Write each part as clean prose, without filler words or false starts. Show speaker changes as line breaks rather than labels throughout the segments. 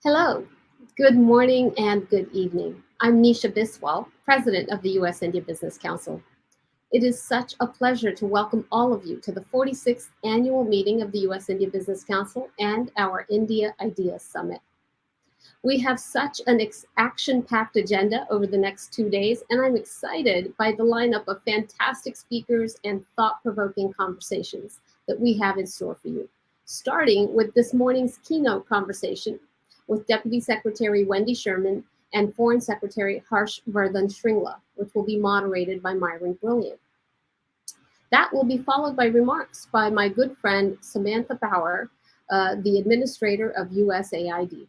Hello, good morning, and good evening. I'm Nisha Biswal, President of the U.S.-India Business Council. It is such a pleasure to welcome all of you to the 46th annual meeting of the U.S.-India Business Council and our India Ideas Summit. We have such an action-packed agenda over the next 2 days, and I'm excited by the lineup of fantastic speakers and thought-provoking conversations that we have in store for you, starting with this morning's keynote conversation with Deputy Secretary Wendy Sherman and Foreign Secretary Harsh Vardhan Shringla, which will be moderated by Myron Brilliant. That will be followed by remarks by my good friend Samantha Power, the administrator of USAID.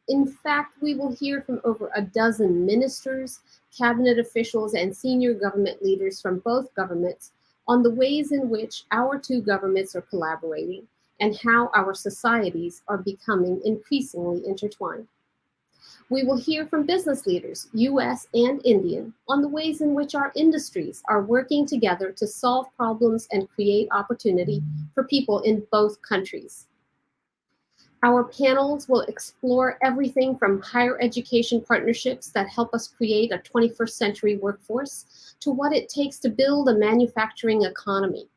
In fact, we will hear from over a dozen ministers, cabinet officials, and senior government leaders from both governments on the ways in which our two governments are collaborating and how our societies are becoming increasingly intertwined. We will hear from business leaders, US and Indian, on the ways in which our industries are working together to solve problems and create opportunity for people in both countries. Our panels will explore everything from higher education partnerships that help us create a 21st century workforce to what it takes to build a manufacturing economy.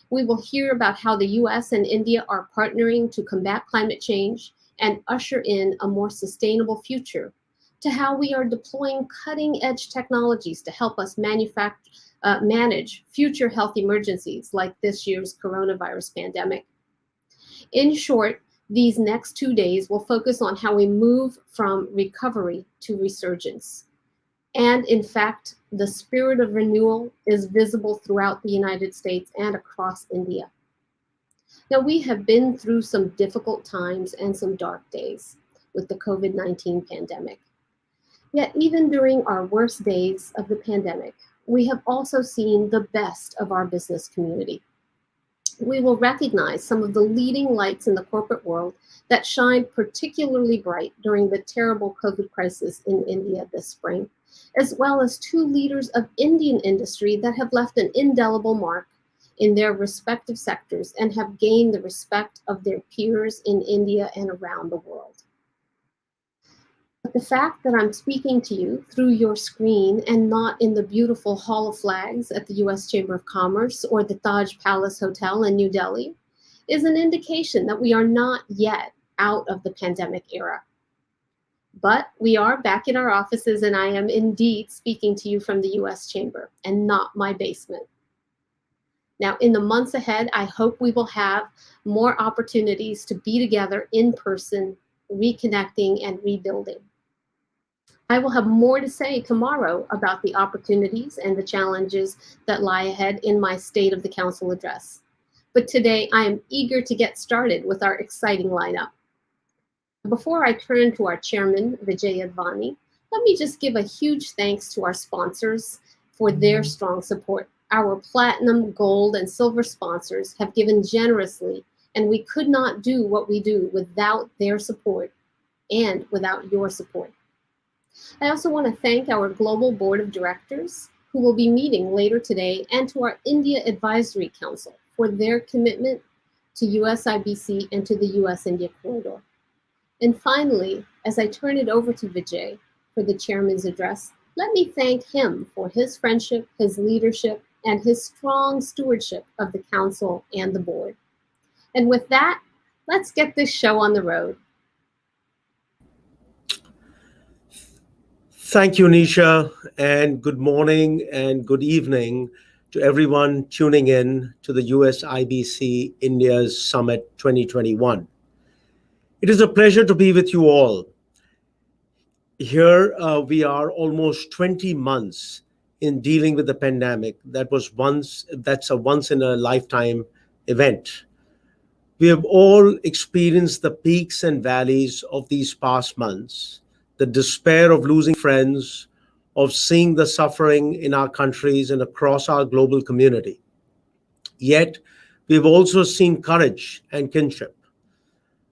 We will hear about how the US and India are partnering to combat climate change and usher in a more sustainable future, to how we are deploying cutting-edge technologies to help us manage future health emergencies like this year's coronavirus pandemic. In short, these next 2 days will focus on how we move from recovery to resurgence. And in fact, the spirit of renewal is visible throughout the United States and across India. Now, we have been through some difficult times and some dark days with the COVID-19 pandemic. Yet even during our worst days of the pandemic, we have also seen the best of our business community. We will recognize some of the leading lights in the corporate world that shined particularly bright during the terrible COVID crisis in India this spring, as well as two leaders of Indian industry that have left an indelible mark in their respective sectors and have gained the respect of their peers in India and around the world. But the fact that I'm speaking to you through your screen and not in the beautiful Hall of Flags at the US Chamber of Commerce or the Taj Palace Hotel in New Delhi is an indication that we are not yet out of the pandemic era. But we are back in our offices, and I am indeed speaking to you from the US Chamber and not my basement. Now, in the months ahead, I hope we will have more opportunities to be together in person, reconnecting and rebuilding. I will have more to say tomorrow about the opportunities and the challenges that lie ahead in my State of the Council address. But today, I am eager to get started with our exciting lineup. Before I turn to our chairman, Vijay Advani, let me just give a huge thanks to our sponsors for their strong support. Our platinum, gold, and silver sponsors have given generously, and we could not do what we do without their support and without your support. I also want to thank our Global Board of Directors, who will be meeting later today, and to our India Advisory Council for their commitment to USIBC and to the US-India corridor. And finally, as I turn it over to Vijay for the chairman's address, let me thank him for his friendship, his leadership, and his strong stewardship of the council and the board. And with that, let's get this show on the road.
Thank you, Nisha, and good morning and good evening to everyone tuning in to the USIBC India's Summit 2021. It is a pleasure to be with you all. Here we are almost 20 months in dealing with the pandemic. That's a once in a lifetime event. We have all experienced the peaks and valleys of these past months, the despair of losing friends, of seeing the suffering in our countries and across our global community. Yet, we've also seen courage and kinship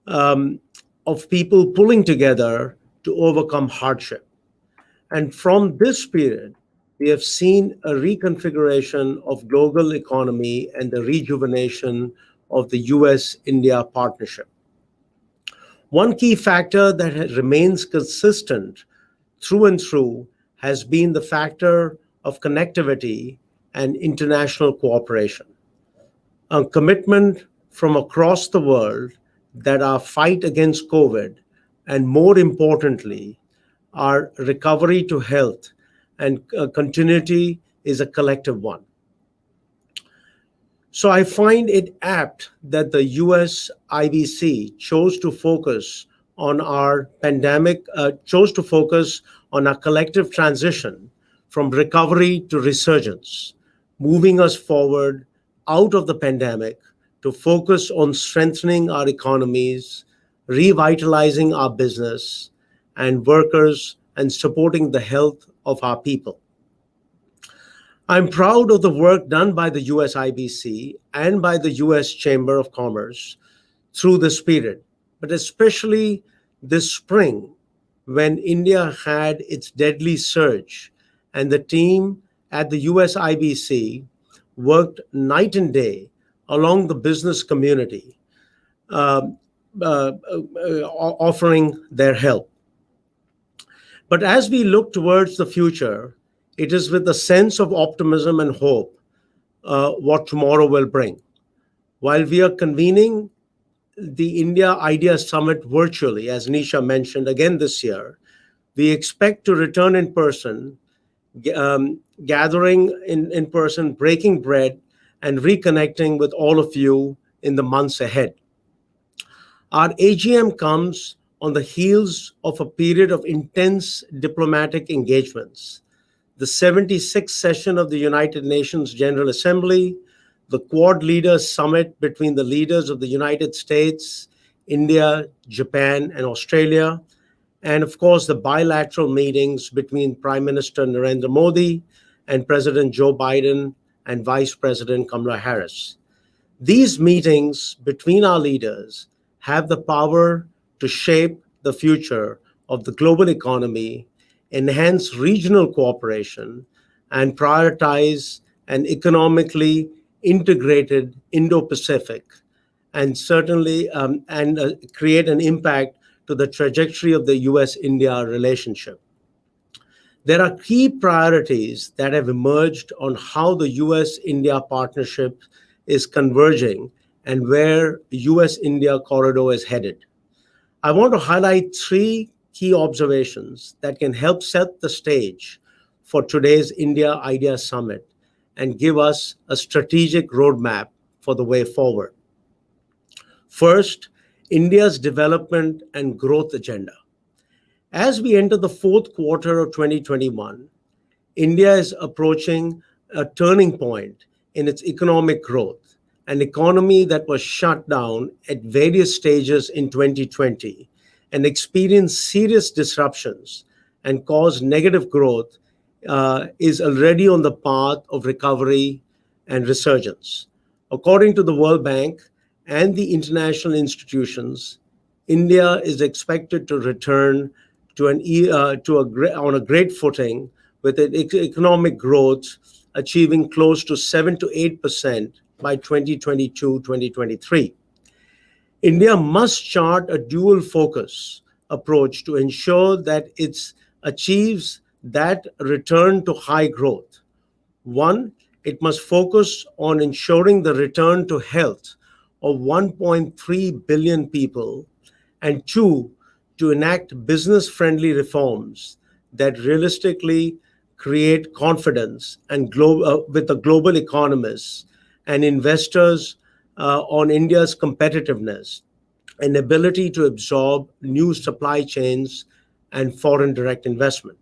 of people pulling together to overcome hardship. And from this period, we have seen a reconfiguration of global economy and the rejuvenation of the US-India partnership. One key factor that remains consistent through and through has been the factor of connectivity and international cooperation. A commitment from across the world that our fight against COVID, and more importantly, our recovery to health and continuity, is a collective one. So I find it apt that the US IBC chose to focus on our collective transition from recovery to resurgence, moving us forward out of the pandemic to focus on strengthening our economies, revitalizing our business and workers, and supporting the health of our people. I'm proud of the work done by the US IBC and by the US Chamber of Commerce through this period, but especially this spring when India had its deadly surge and the team at the US IBC worked night and day along the business community, uh, offering their help. But as we look towards the future, it is with a sense of optimism and hope what tomorrow will bring. While we are convening the India Idea Summit virtually, as Nisha mentioned again this year, we expect to return in person, gathering in person, breaking bread, and reconnecting with all of you in the months ahead. Our AGM comes on the heels of a period of intense diplomatic engagements. The 76th session of the United Nations General Assembly, the Quad Leaders Summit between the leaders of the United States, India, Japan, and Australia, and of course the bilateral meetings between Prime Minister Narendra Modi and President Joe Biden and Vice President Kamala Harris. These meetings between our leaders have the power to shape the future of the global economy, enhance regional cooperation, and prioritize an economically integrated Indo-Pacific, and certainly create an impact to the trajectory of the US-India relationship. There are key priorities that have emerged on how the US-India partnership is converging and where the US-India corridor is headed. I want to highlight three key observations that can help set the stage for today's India Idea Summit and give us a strategic roadmap for the way forward. First, India's development and growth agenda. As we enter the fourth quarter of 2021, India is approaching a turning point in its economic growth, an economy that was shut down at various stages in 2020 and experienced serious disruptions and caused negative growth, is already on the path of recovery and resurgence. According to the World Bank and the international institutions, India is expected to return on a great footing, with economic growth achieving close to 7 to 8% by 2022-2023. India must chart a dual focus approach to ensure that it achieves that return to high growth. One, it must focus on ensuring the return to health of 1.3 billion people, and two, to enact business-friendly reforms that realistically create confidence and with the global economists and investors on India's competitiveness and ability to absorb new supply chains and foreign direct investment.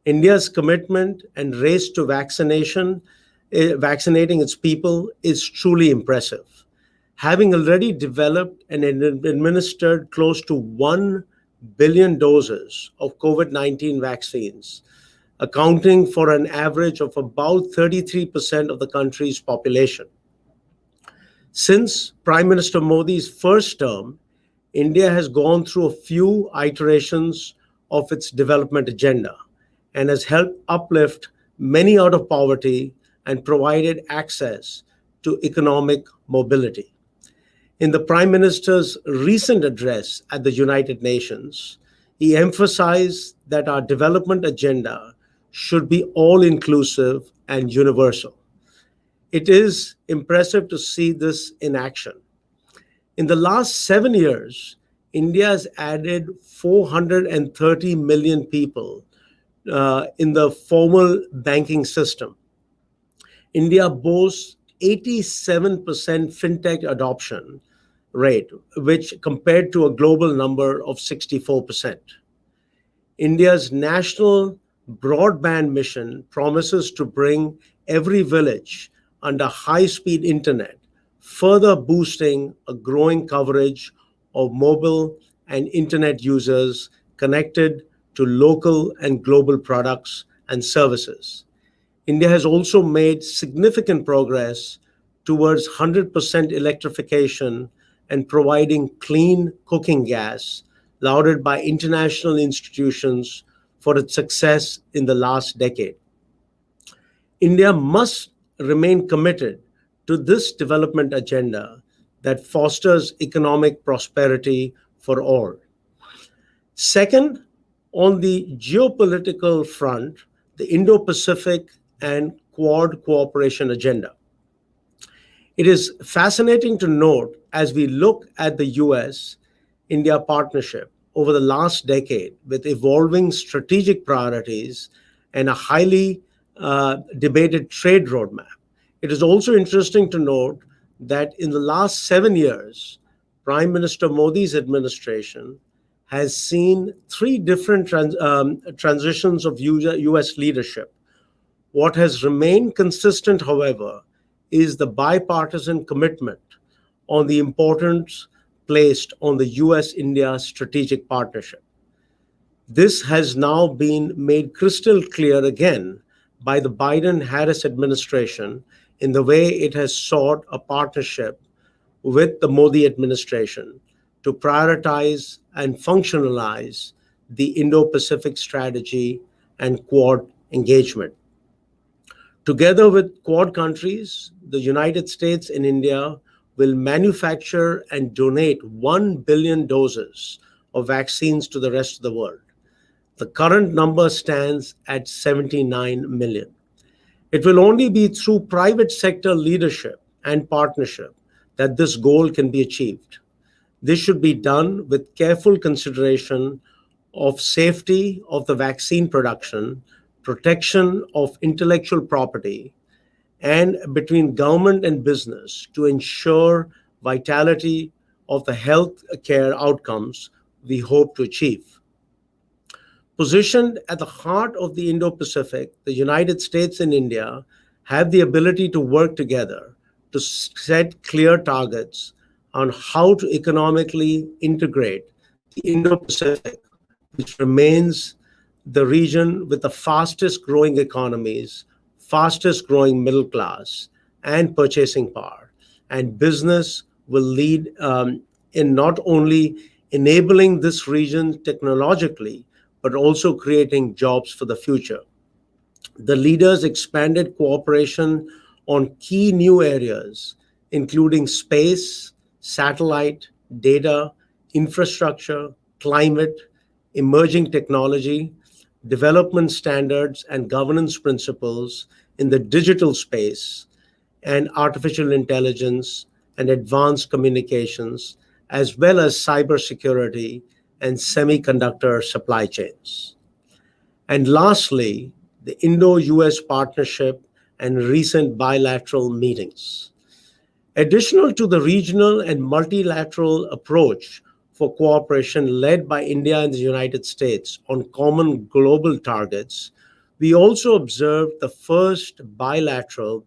India's commitment and race to vaccinating its people is truly impressive. Having already developed and administered close to 1 billion doses of COVID-19 vaccines, accounting for an average of about 33% of the country's population. Since Prime Minister Modi's first term, India has gone through a few iterations of its development agenda and has helped uplift many out of poverty and provided access to economic mobility. In the Prime Minister's recent address at the United Nations, he emphasized that our development agenda should be all inclusive and universal. It is impressive to see this in action. In the last 7 years, India has added 430 million people in the formal banking system. India boasts 87% fintech adoption rate, which compared to a global number of 64%. India's national broadband mission promises to bring every village under high-speed internet, further boosting a growing coverage of mobile and internet users connected to local and global products and services. India has also made significant progress towards 100% electrification and providing clean cooking gas, lauded by international institutions for its success in the last decade. India must remain committed to this development agenda that fosters economic prosperity for all. Second, on the geopolitical front, the Indo-Pacific and Quad cooperation agenda. It is fascinating to note as we look at the US India partnership over the last decade with evolving strategic priorities and a highly debated trade roadmap. It is also interesting to note that in the last 7 years, Prime Minister Modi's administration has seen three different transitions of US leadership. What has remained consistent, however, is the bipartisan commitment on the importance placed on the US-India strategic partnership. This has now been made crystal clear again by the Biden-Harris administration in the way it has sought a partnership with the Modi administration to prioritize and functionalize the Indo-Pacific strategy and Quad engagement. Together with Quad countries, the United States and India will manufacture and donate 1 billion doses of vaccines to the rest of the world. The current number stands at 79 million. It will only be through private sector leadership and partnership that this goal can be achieved. This should be done with careful consideration of safety of the vaccine production, protection of intellectual property, and between government and business to ensure vitality of the health care outcomes we hope to achieve. Positioned at the heart of the Indo-Pacific, the United States and India have the ability to work together to set clear targets on how to economically integrate the Indo-Pacific, which remains the region with the fastest growing economies, fastest growing middle class, and purchasing power. And business will lead in not only enabling this region technologically, but also creating jobs for the future. The leaders expanded cooperation on key new areas, including space, satellite, data, infrastructure, climate, emerging technology, development standards, and governance principles in the digital space, and artificial intelligence and advanced communications, as well as cybersecurity and semiconductor supply chains. And lastly, the Indo-US partnership and recent bilateral meetings. Additional to the regional and multilateral approach for cooperation led by India and the United States on common global targets, we also observed the first bilateral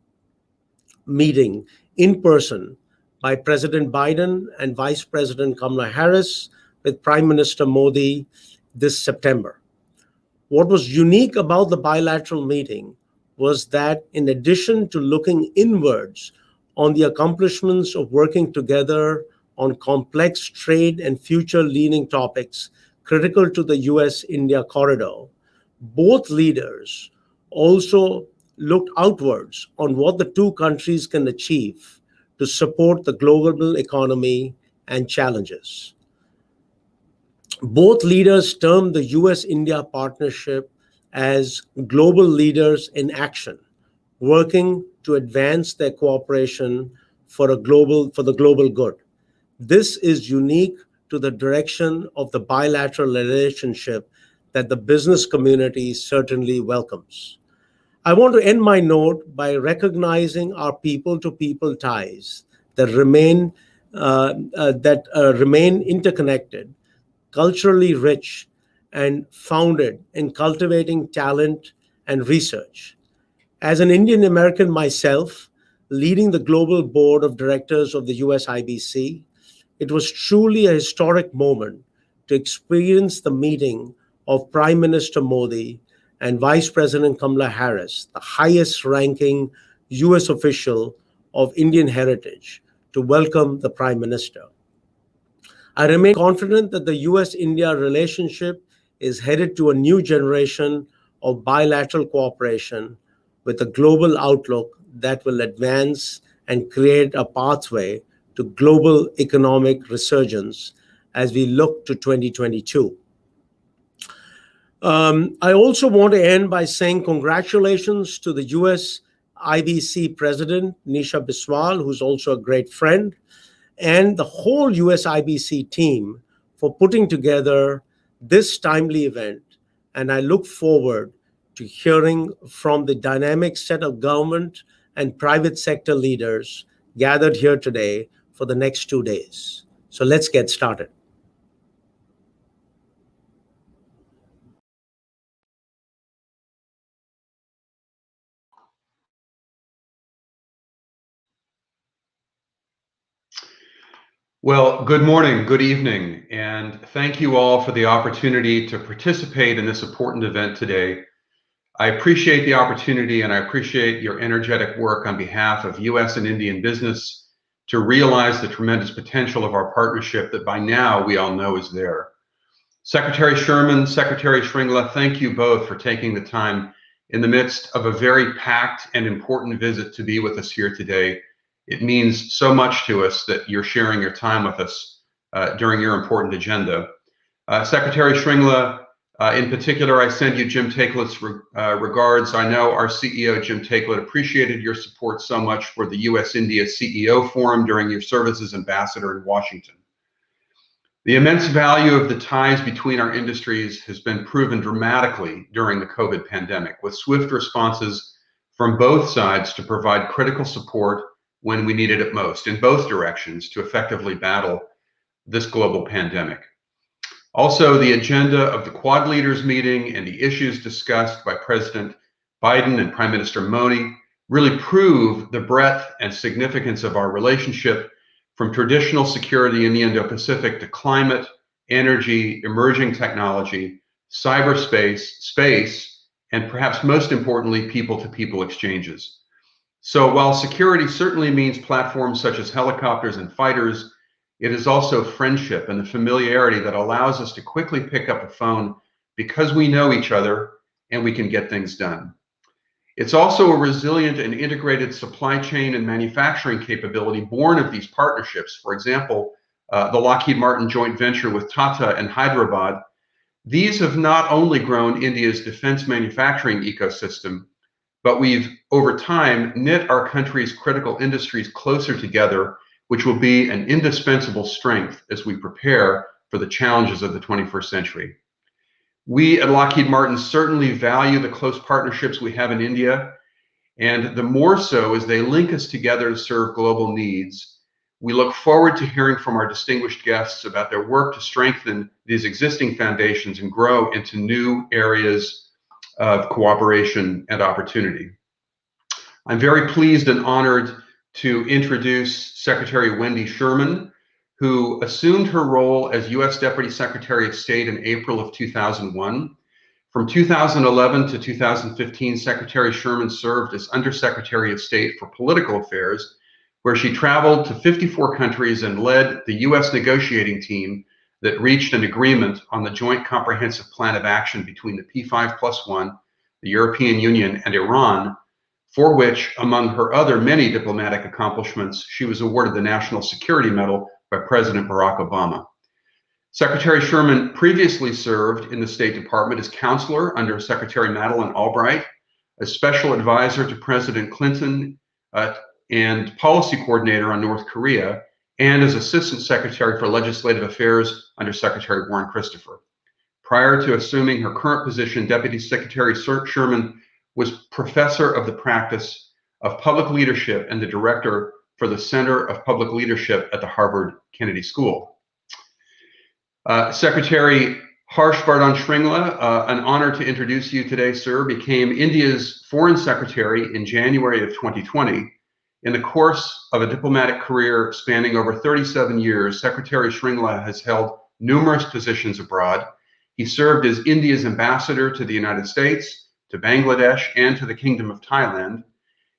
meeting in person by President Biden and Vice President Kamala Harris with Prime Minister Modi this September. What was unique about the bilateral meeting was that in addition to looking inwards on the accomplishments of working together on complex trade and future-leaning topics critical to the US-India corridor, both leaders also looked outwards on what the two countries can achieve to support the global economy and challenges. Both leaders termed the US-India partnership as global leaders in action, working to advance their cooperation for the global good. This is unique to the direction of the bilateral relationship that the business community certainly welcomes. I want to end my note by recognizing our people-to-people ties that remain interconnected, culturally rich, and founded in cultivating talent and research. As an Indian American myself, leading the global board of directors of the USIBC, it was truly a historic moment to experience the meeting of Prime Minister Modi and Vice President Kamala Harris, the highest ranking US official of Indian heritage, to welcome the Prime Minister. I remain confident that the US-India relationship is headed to a new generation of bilateral cooperation with a global outlook that will advance and create a pathway to global economic resurgence as we look to 2022. I also want to end by saying congratulations to the US IBC President, Nisha Biswal, who's also a great friend, and the whole USIBC team for putting together this timely event. And I look forward to hearing from the dynamic set of government and private sector leaders gathered here today for the next 2 days. So let's get started.
Well, good morning, good evening, and thank you all for the opportunity to participate in this important event today. I appreciate the opportunity and I appreciate your energetic work on behalf of US and Indian business to realize the tremendous potential of our partnership that by now we all know is there. Secretary Sherman, Secretary Shringla, thank you both for taking the time in the midst of a very packed and important visit to be with us here today. It means so much to us that you're sharing your time with us during your important agenda. Secretary Shringla, in particular, I send you Jim Takelet's regards. I know our CEO, Jim Takelet, appreciated your support so much for the US-India CEO Forum during your service as ambassador in Washington. The immense value of the ties between our industries has been proven dramatically during the COVID pandemic, with swift responses from both sides to provide critical support when we needed it most, in both directions, to effectively battle this global pandemic. Also, the agenda of the Quad Leaders meeting and the issues discussed by President Biden and Prime Minister Modi really prove the breadth and significance of our relationship, from traditional security in the Indo-Pacific to climate, energy, emerging technology, cyberspace, space, and perhaps most importantly, people-to-people exchanges. So while security certainly means platforms such as helicopters and fighters, it is also friendship and the familiarity that allows us to quickly pick up a phone because we know each other and we can get things done. It's also a resilient and integrated supply chain and manufacturing capability born of these partnerships. For example, the Lockheed Martin joint venture with Tata and Hyderabad. These have not only grown India's defense manufacturing ecosystem, but we've, over time, knit our country's critical industries closer together, which will be an indispensable strength as we prepare for the challenges of the 21st century. We at Lockheed Martin certainly value the close partnerships we have in India, and the more so as they link us together to serve global needs. We look forward to hearing from our distinguished guests about their work to strengthen these existing foundations and grow into new areas of cooperation and opportunity. I'm very pleased and honored to introduce Secretary Wendy Sherman, who assumed her role as U.S. Deputy Secretary of State in April of 2001. From 2011 to 2015, Secretary Sherman served as Undersecretary of State for Political Affairs, where she traveled to 54 countries and led the U.S. negotiating team that reached an agreement on the Joint Comprehensive Plan of Action between the P5+1, the European Union, and Iran for which, among her other many diplomatic accomplishments, she was awarded the National Security Medal by President Barack Obama. Secretary Sherman previously served in the State Department as counselor under Secretary Madeleine Albright, as special advisor to President Clinton, and policy coordinator on North Korea, and as Assistant Secretary for Legislative Affairs under Secretary Warren Christopher. Prior to assuming her current position, Deputy Secretary Sherman was professor of the practice of public leadership and the director for the Center of Public Leadership at the Harvard Kennedy School. Secretary Harsh Vardhan Shringla, an honor to introduce you today, sir, became India's Foreign Secretary in January of 2020. In the course of a diplomatic career spanning over 37 years, Secretary Shringla has held numerous positions abroad. He served as India's ambassador to the United States, to Bangladesh, and to the Kingdom of Thailand.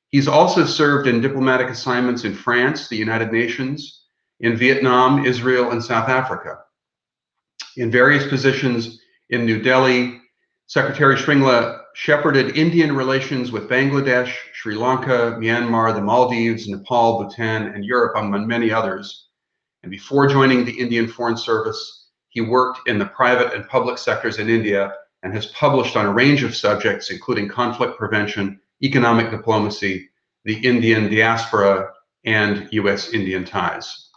He's also served in diplomatic assignments in France, the United Nations, in Vietnam, Israel, and South Africa. In various positions in New Delhi, Secretary Shringla shepherded Indian relations with Bangladesh, Sri Lanka, Myanmar, the Maldives, Nepal, Bhutan, and Europe, among many others. And before joining the Indian Foreign Service, he worked in the private and public sectors in India and has published on a range of subjects, including conflict prevention, economic diplomacy, the Indian diaspora, and U.S.-Indian ties.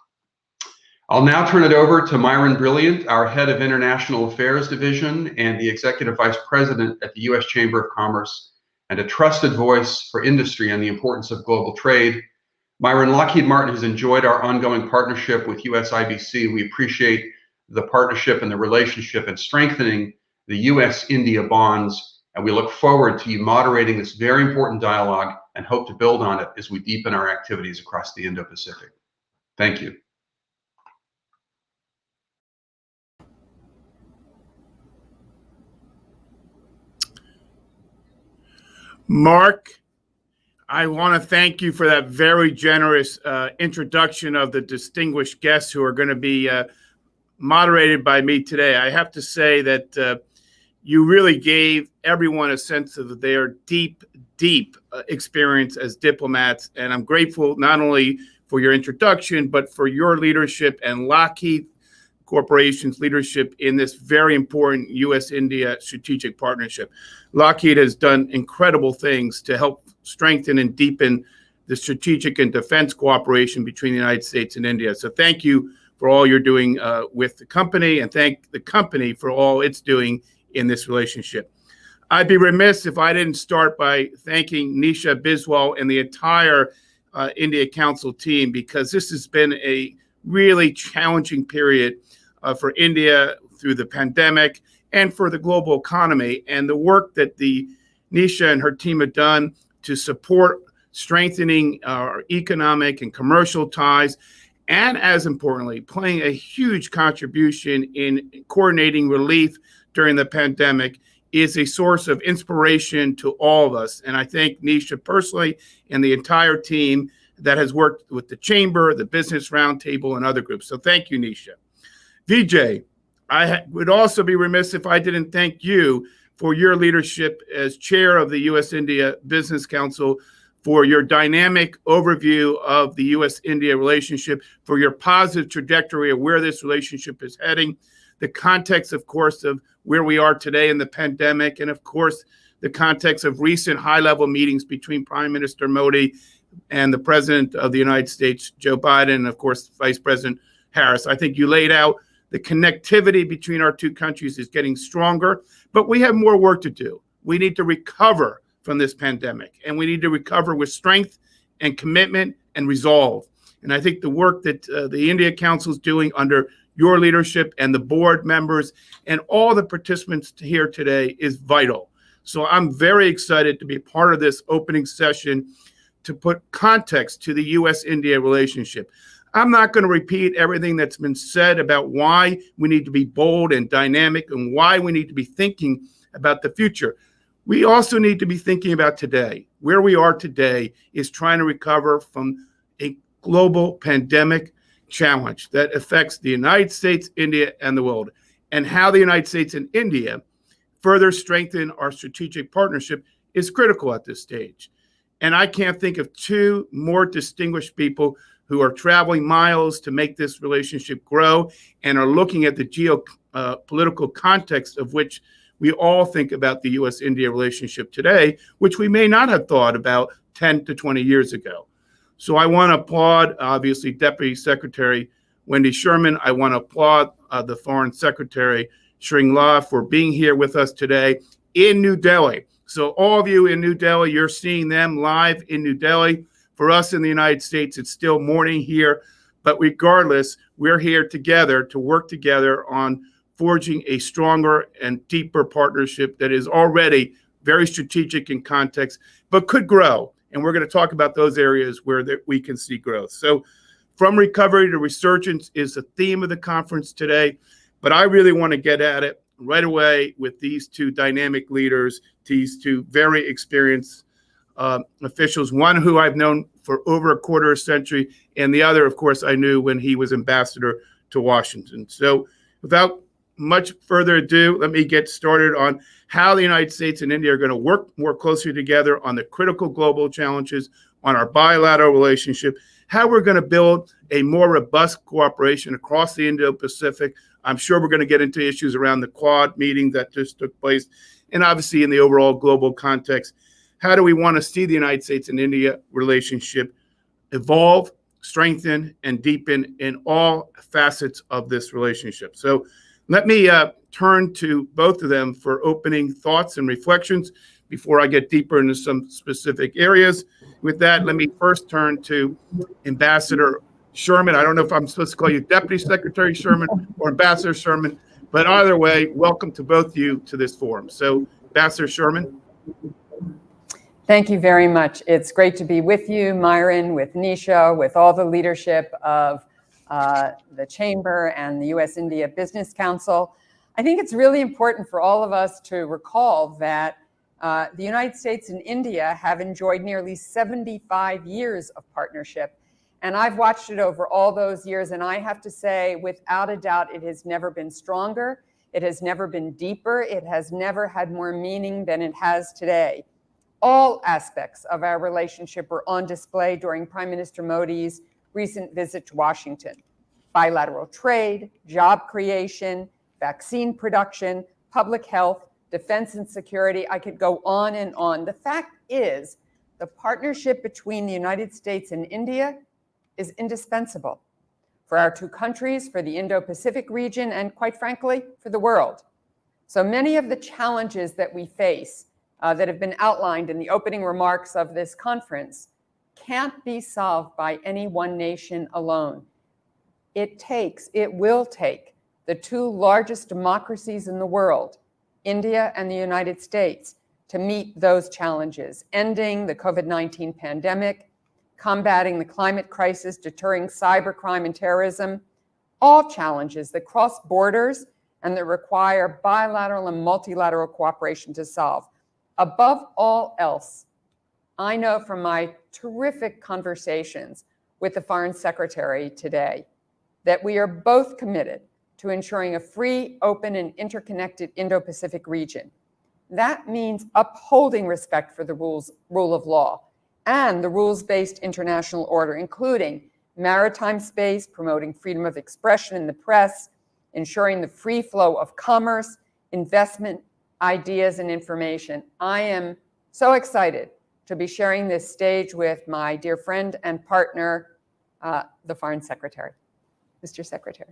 I'll now turn it over to Myron Brilliant, our head of International Affairs Division and the Executive Vice President at the U.S. Chamber of Commerce, and a trusted voice for industry on the importance of global trade. Myron, Lockheed Martin has enjoyed our ongoing partnership with USIBC. We appreciate the partnership and the relationship and strengthening the U.S.-India bonds, and we look forward to you moderating this very important dialogue and hope to build on it as we deepen our activities across the Indo-Pacific. Thank you.
Mark, I want to thank you for that very generous introduction of the distinguished guests who are going to be moderated by me today. I have to say that you really gave everyone a sense of their deep experience as diplomats, and I'm grateful not only for your introduction, but for your leadership and Lockheed Corporation's leadership in this very important U.S.-India strategic partnership. Lockheed has done incredible things to help strengthen and deepen the strategic and defense cooperation between the United States and India. So thank you for all you're doing with the company, and thank the company for all it's doing in this relationship. I'd be remiss if I didn't start by thanking Nisha Biswal and the entire India Council team, because this has been a really challenging period for India through the pandemic and for the global economy. And the work that the Nisha and her team have done to support strengthening our economic and commercial ties, and as importantly, playing a huge contribution in coordinating relief during the pandemic, is a source of inspiration to all of us. And I thank Nisha personally and the entire team that has worked with the Chamber, the Business Roundtable, and other groups. So thank you, Nisha. Vijay, I would also be remiss if I didn't thank you for your leadership as chair of the U.S.-India Business Council, for your dynamic overview of the U.S.-India relationship, for your positive trajectory of where this relationship is heading, the context, of course, of where we are today in the pandemic, and of course, the context of recent high-level meetings between Prime Minister Modi and the President of the United States, Joe Biden, and of course, Vice President Harris. I think you laid out the connectivity between our two countries is getting stronger, but we have more work to do. We need to recover from this pandemic, and we need to recover with strength and commitment and resolve. And I think the work that the India Council is doing under your leadership and the board members and all the participants here today is vital. So I'm very excited to be part of this opening session to put context to the U.S.-India relationship. I'm not going to repeat everything that's been said about why we need to be bold and dynamic and why we need to be thinking about the future. We also need to be thinking about today. Where we are today is trying to recover from a global pandemic challenge that affects the United States, India, and the world, and how the United States and India further strengthen our strategic partnership is critical at this stage. And I can't think of two more distinguished people who are traveling miles to make this relationship grow and are looking at the geopolitical context of which we all think about the U.S.-India relationship today, which we may not have thought about 10 to 20 years ago. So I want to applaud, obviously, Deputy Secretary Wendy Sherman. I want to applaud the Foreign Secretary Shringla for being here with us today in New Delhi. So all of you in New Delhi, you're seeing them live in New Delhi. For us in the United States, it's still morning here. But regardless, we're here together to work together on forging a stronger and deeper partnership that is already very strategic in context, but could grow. And we're going to talk about those areas where we can see growth. So from recovery to resurgence is the theme of the conference today. But I really want to get at it right away with these two dynamic leaders, these two very experienced officials, one who I've known for over a quarter century, and the other, of course, I knew when he was ambassador to Washington. So without much further ado, let me get started on how the United States and India are going to work more closely together on the critical global challenges, on our bilateral relationship, how we're going to build a more robust cooperation across the Indo-Pacific. I'm sure we're going to get into issues around the Quad meeting that just took place, and obviously in the overall global context. How do we want to see the United States and India relationship evolve, strengthen, and deepen in all facets of this relationship? So let me turn to both of them for opening thoughts and reflections before I get deeper into some specific areas. With that, let me first turn to Ambassador Sherman. I don't know if I'm supposed to call you Deputy Secretary Sherman or Ambassador Sherman, but either way, welcome to both of you to this forum. So, Ambassador Sherman.
Thank you very much. It's great to be with you, Myron, with Nisha, with all the leadership of the Chamber and the U.S.-India Business Council. I think it's really important for all of us to recall that the United States and India have enjoyed nearly 75 years of partnership. And I've watched it over all those years, and I have to say, without a doubt, it has never been stronger. It has never been deeper. It has never had more meaning than it has today. All aspects of our relationship were on display during Prime Minister Modi's recent visit to Washington. Bilateral trade, job creation, vaccine production, public health, defense and security. I could go on and on. The fact is, the partnership between the United States and India is indispensable for our two countries, for the Indo-Pacific region, and quite frankly, for the world. So many of the challenges that we face that have been outlined in the opening remarks of this conference can't be solved by any one nation alone. It will take the two largest democracies in the world, India and the United States, to meet those challenges, ending the COVID-19 pandemic, combating the climate crisis, deterring cybercrime and terrorism, all challenges that cross borders and that require bilateral and multilateral cooperation to solve. Above all else, I know from my terrific conversations with the Foreign Secretary today that we are both committed to ensuring a free, open, and interconnected Indo-Pacific region. That means upholding respect for the rule of law and the rules-based international order, including maritime space, promoting freedom of expression in the press, ensuring the free flow of commerce, investment, ideas, and information. I am so excited to be sharing this stage with my dear friend and partner, the Foreign Secretary. Mr. Secretary.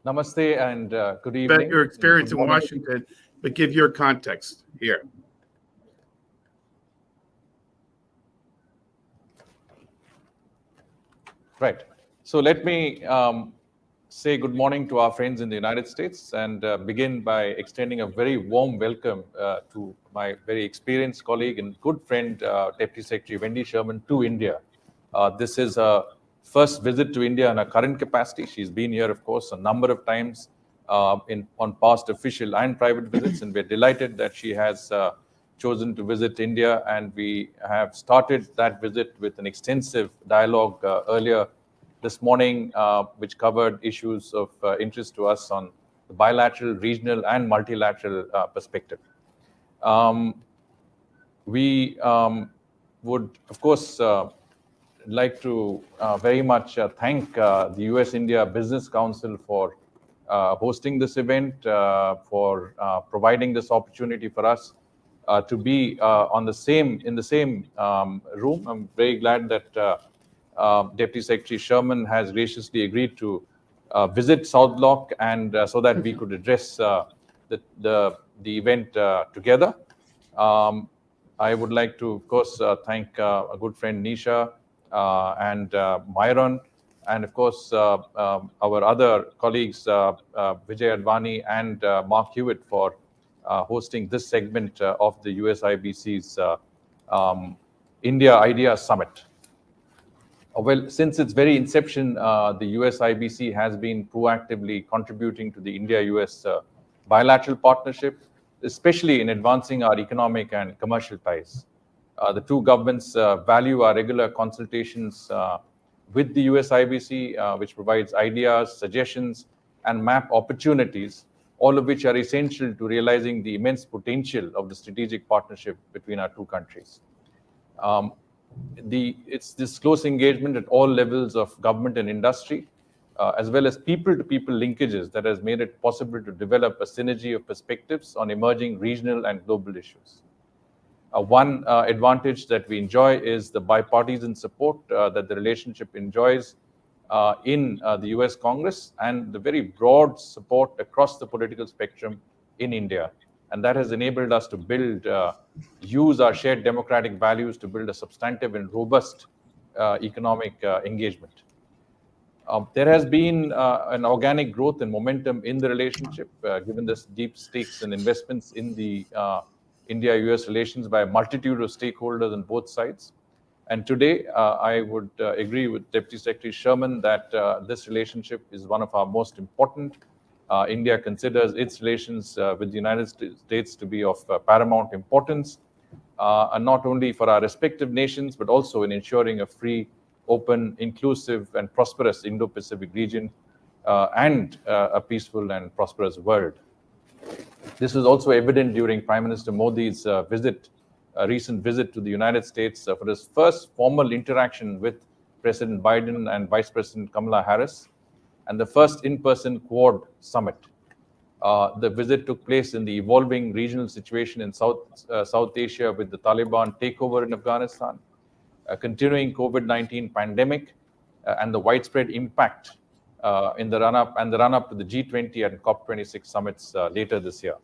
Namaste and good evening.
About your experience in Washington, but give your context here.
Right. So let me say good morning to our friends in the United States and begin by extending a very warm welcome to my very experienced colleague and good friend, Deputy Secretary Wendy Sherman, to India. This is her first visit to India in her current capacity. She's been here, of course, a number of times on past official and private visits, and we're delighted that she has chosen to visit India, and we have started that visit with an extensive dialogue earlier this morning, which covered issues of interest to us on the bilateral, regional, and multilateral perspective. We would, of course, like to very much thank the US-India Business Council for hosting this event, for providing this opportunity for us to be in the same room. I'm very glad that Deputy Secretary Sherman has graciously agreed to visit South Block, and so that we could address the event together. I would like to, of course, thank a good friend Nisha and Myron, and of course our other colleagues Vijay Advani and Mark Hewitt for hosting this segment of the USIBC's India Idea Summit. Well, since its very inception, the USIBC has been proactively contributing to the India-US bilateral partnership, especially in advancing our economic and commercial ties. The two governments value our regular consultations with the USIBC, which provides ideas, suggestions, and map opportunities, all of which are essential to realizing the immense potential of the strategic partnership between our two countries. It's this close engagement at all levels of government and industry, as well as people-to-people linkages, that has made it possible to develop a synergy of perspectives on emerging regional and global issues. One advantage that we enjoy is the bipartisan support that the relationship enjoys in the US Congress, and the very broad support across the political spectrum in India. And that has enabled us to use our shared democratic values to build a substantive and robust economic engagement. There has been an organic growth and momentum in the relationship, given this deep stakes and investments in the India-US relations by a multitude of stakeholders on both sides. And today, I would agree with Deputy Secretary Sherman that this relationship is one of our most important. India considers its relations with the United States to be of paramount importance, and not only for our respective nations, but also in ensuring a free, open, inclusive, and prosperous Indo-Pacific region, and a peaceful and prosperous world. This was also evident during Prime Minister Modi's recent visit to the United States for his first formal interaction with President Biden and Vice President Kamala Harris, and the first in-person Quad summit. The visit took place in the evolving regional situation in South Asia, with the Taliban takeover in Afghanistan, a continuing COVID-19 pandemic, and the widespread impact in the run-up to the G20 and COP26 summits later this year.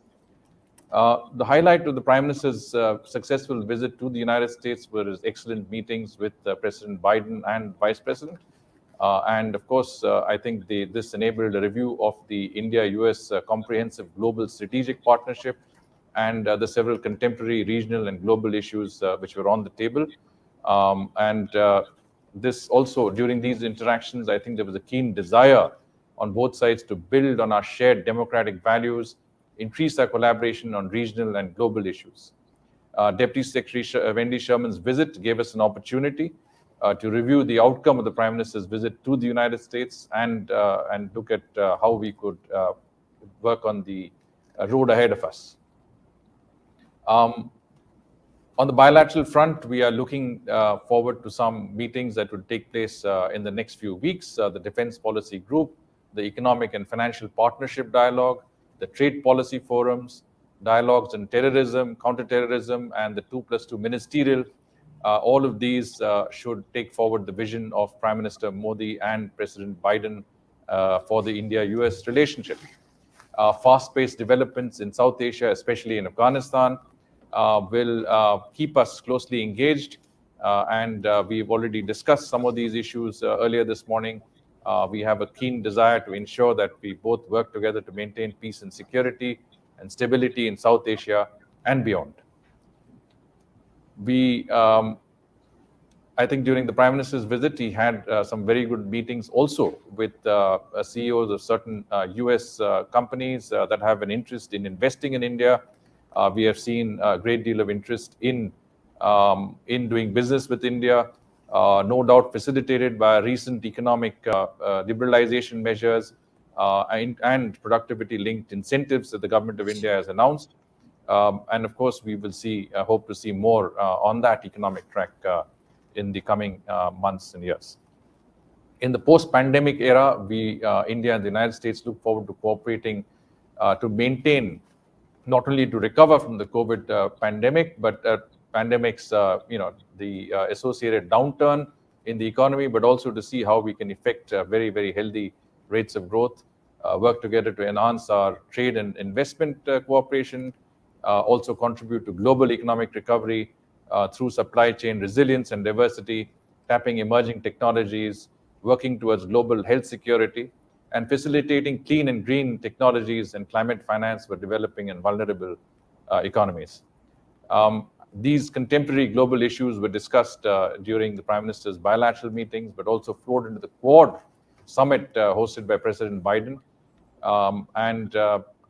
The highlight of the Prime Minister's successful visit to the United States were his excellent meetings with President Biden and Vice President. And of course, I think this enabled a review of the India-US comprehensive global strategic partnership, and the several contemporary regional and global issues which were on the table. This also, during these interactions, I think there was a keen desire on both sides to build on our shared democratic values, increase our collaboration on regional and global issues. Deputy Secretary Wendy Sherman's visit gave us an opportunity to review the outcome of the Prime Minister's visit to the United States, and look at how we could work on the road ahead of us. On the bilateral front, we are looking forward to some meetings that will take place in the next few weeks. The Defense Policy Group, the Economic and Financial Partnership Dialogue, the Trade Policy Forums, dialogues on terrorism, counterterrorism, and the 2+2 Ministerial. All of these should take forward the vision of Prime Minister Modi and President Biden for the India-US relationship. Fast-paced developments in South Asia, especially in Afghanistan, will keep us closely engaged, and we've already discussed some of these issues earlier this morning. We have a keen desire to ensure that we both work together to maintain peace and security and stability in South Asia and beyond. I think during the Prime Minister's visit, he had some very good meetings also with CEOs of certain US companies that have an interest in investing in India. We have seen a great deal of interest in doing business with India, no doubt facilitated by recent economic liberalization measures and productivity-linked incentives that the government of India has announced. And of course, we will hope to see more on that economic track in the coming months and years. In the post-pandemic era, India and the United States look forward to cooperating to maintain, not only to recover from the COVID pandemic, but pandemics, the associated downturn in the economy, but also to see how we can effect very, very healthy rates of growth, work together to enhance our trade and investment cooperation, also contribute to global economic recovery through supply chain resilience and diversity, tapping emerging technologies, working towards global health security, and facilitating clean and green technologies and climate finance for developing and vulnerable economies. These contemporary global issues were discussed during the Prime Minister's bilateral meetings, but also flowed into the Quad summit hosted by President Biden.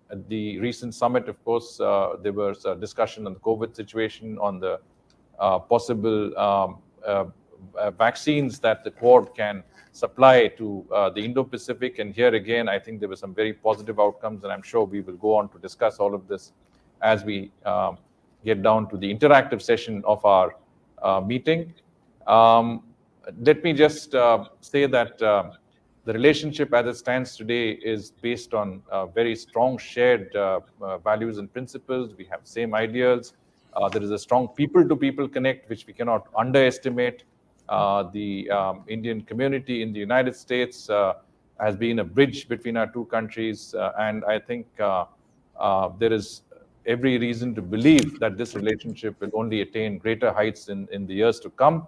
At the recent summit, of course, there was a discussion on the COVID situation, on the possible vaccines that the Quad can supply to the Indo-Pacific. And here again, I think there were some very positive outcomes, and I'm sure we will go on to discuss all of this as we get down to the interactive session of our meeting. Let me just say that the relationship as it stands today is based on very strong shared values and principles. We have same ideals. There is a strong people-to-people connect, which we cannot underestimate. The Indian community in the United States has been a bridge between our two countries, and I think there is every reason to believe that this relationship will only attain greater heights in the years to come.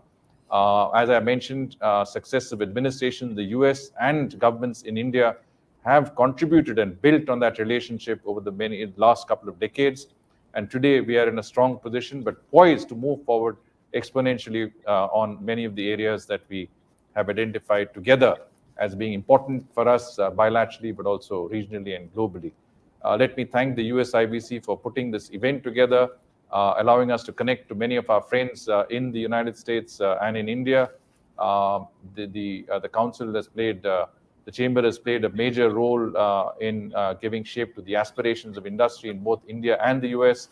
As I mentioned, successive administrations, the US and governments in India have contributed and built on that relationship over the last couple of decades. And today we are in a strong position, but poised to move forward exponentially on many of the areas that we have identified together as being important for us bilaterally, but also regionally and globally. Let me thank the USIBC for putting this event together, allowing us to connect to many of our friends in the United States and in India. The council has played, the chamber has played a major role in giving shape to the aspirations of industry in both India and the US.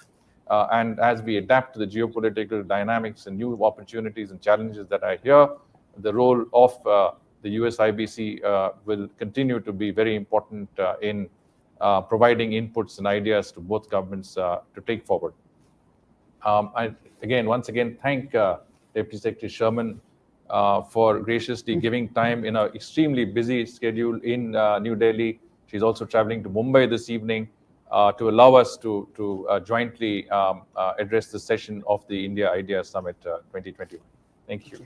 And as we adapt to the geopolitical dynamics and new opportunities and challenges that are here, the role of the USIBC will continue to be very important in providing inputs and ideas to both governments to take forward. I once again thank Deputy Secretary Sherman for graciously giving time in an extremely busy schedule in New Delhi. She's also traveling to Mumbai this evening to allow us to jointly address the session of the India Idea Summit 2021. Thank you.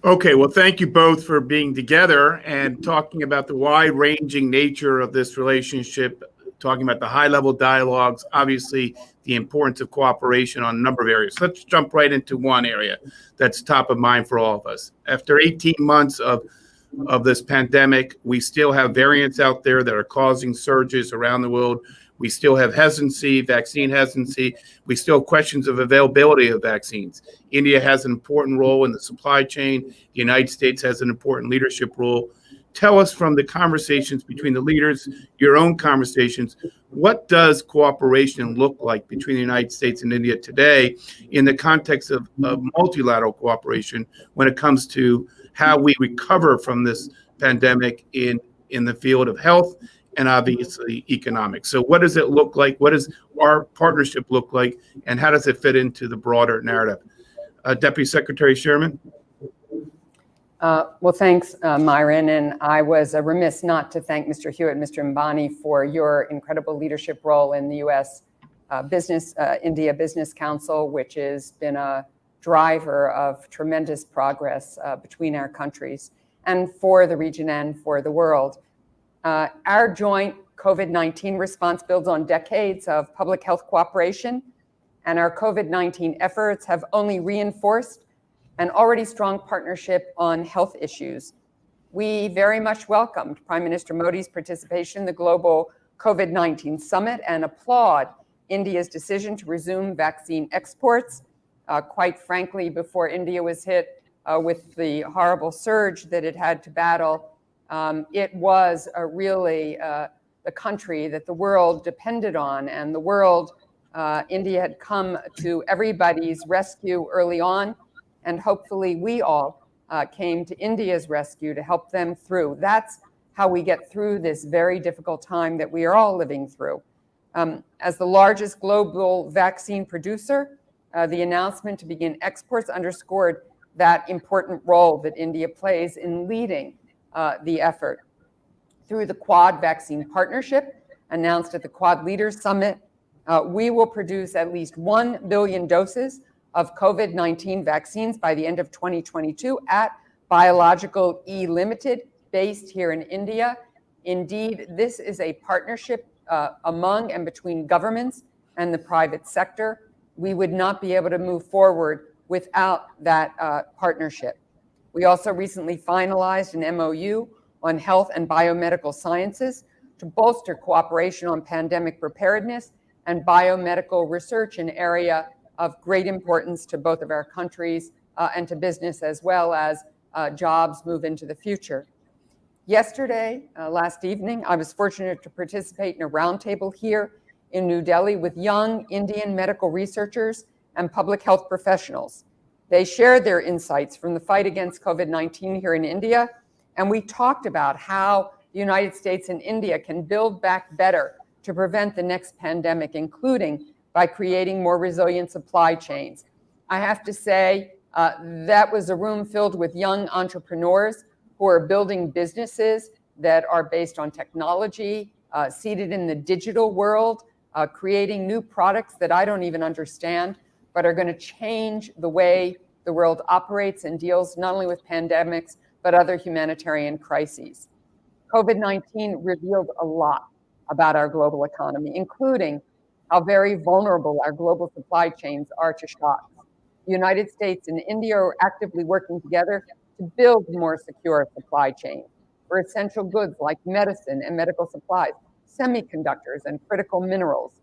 Okay, well, thank you both for being together and talking about the wide-ranging nature of this relationship, talking about the high-level dialogues, obviously the importance of cooperation on a number of areas. Let's jump right into one area that's top of mind for all of us. After 18 months of this pandemic, we still have variants out there that are causing surges around the world. We still have hesitancy, vaccine hesitancy. We still have questions of availability of vaccines. India has an important role in the supply chain. The United States has an important leadership role. Tell us from the conversations between the leaders, your own conversations, what does cooperation look like between the United States and India today in the context of multilateral cooperation when it comes to how we recover from this pandemic in the field of health and obviously economics? So what does it look like? What does our partnership look like? And how does it fit into the broader narrative? Deputy Secretary Sherman?
Well, thanks, Myron. And I was remiss not to thank Mr. Hewitt and Mr. Ambani for your incredible leadership role in the U.S. India Business Council, which has been a driver of tremendous progress between our countries and for the region and for the world. Our joint COVID-19 response builds on decades of public health cooperation, and our COVID-19 efforts have only reinforced an already strong partnership on health issues. We very much welcomed Prime Minister Modi's participation in the global COVID-19 summit and applaud India's decision to resume vaccine exports. Quite frankly, before India was hit with the horrible surge that it had to battle, it was really the country that the world depended on, and the world India had come to everybody's rescue early on, and hopefully we all came to India's rescue to help them through. That's how we get through this very difficult time that we are all living through. As the largest global vaccine producer, the announcement to begin exports underscored that important role that India plays in leading the effort. Through the Quad Vaccine Partnership, announced at the Quad Leaders Summit, we will produce at least 1 billion doses of COVID-19 vaccines by the end of 2022 at Biological E Limited, based here in India. Indeed, this is a partnership among and between governments and the private sector. We would not be able to move forward without that partnership. We also recently finalized an MOU on health and biomedical sciences to bolster cooperation on pandemic preparedness and biomedical research, an area of great importance to both of our countries and to business, as well as jobs move into the future. Yesterday, last evening, I was fortunate to participate in a roundtable here in New Delhi with young Indian medical researchers and public health professionals. They shared their insights from the fight against COVID-19 here in India, and we talked about how the United States and India can build back better to prevent the next pandemic, including by creating more resilient supply chains. I have to say, that was a room filled with young entrepreneurs who are building businesses that are based on technology, seated in the digital world, creating new products that I don't even understand, but are going to change the way the world operates and deals not only with pandemics, but other humanitarian crises. COVID-19 revealed a lot about our global economy, including how very vulnerable our global supply chains are to shocks. The United States and India are actively working together to build more secure supply chains for essential goods like medicine and medical supplies, semiconductors, and critical minerals.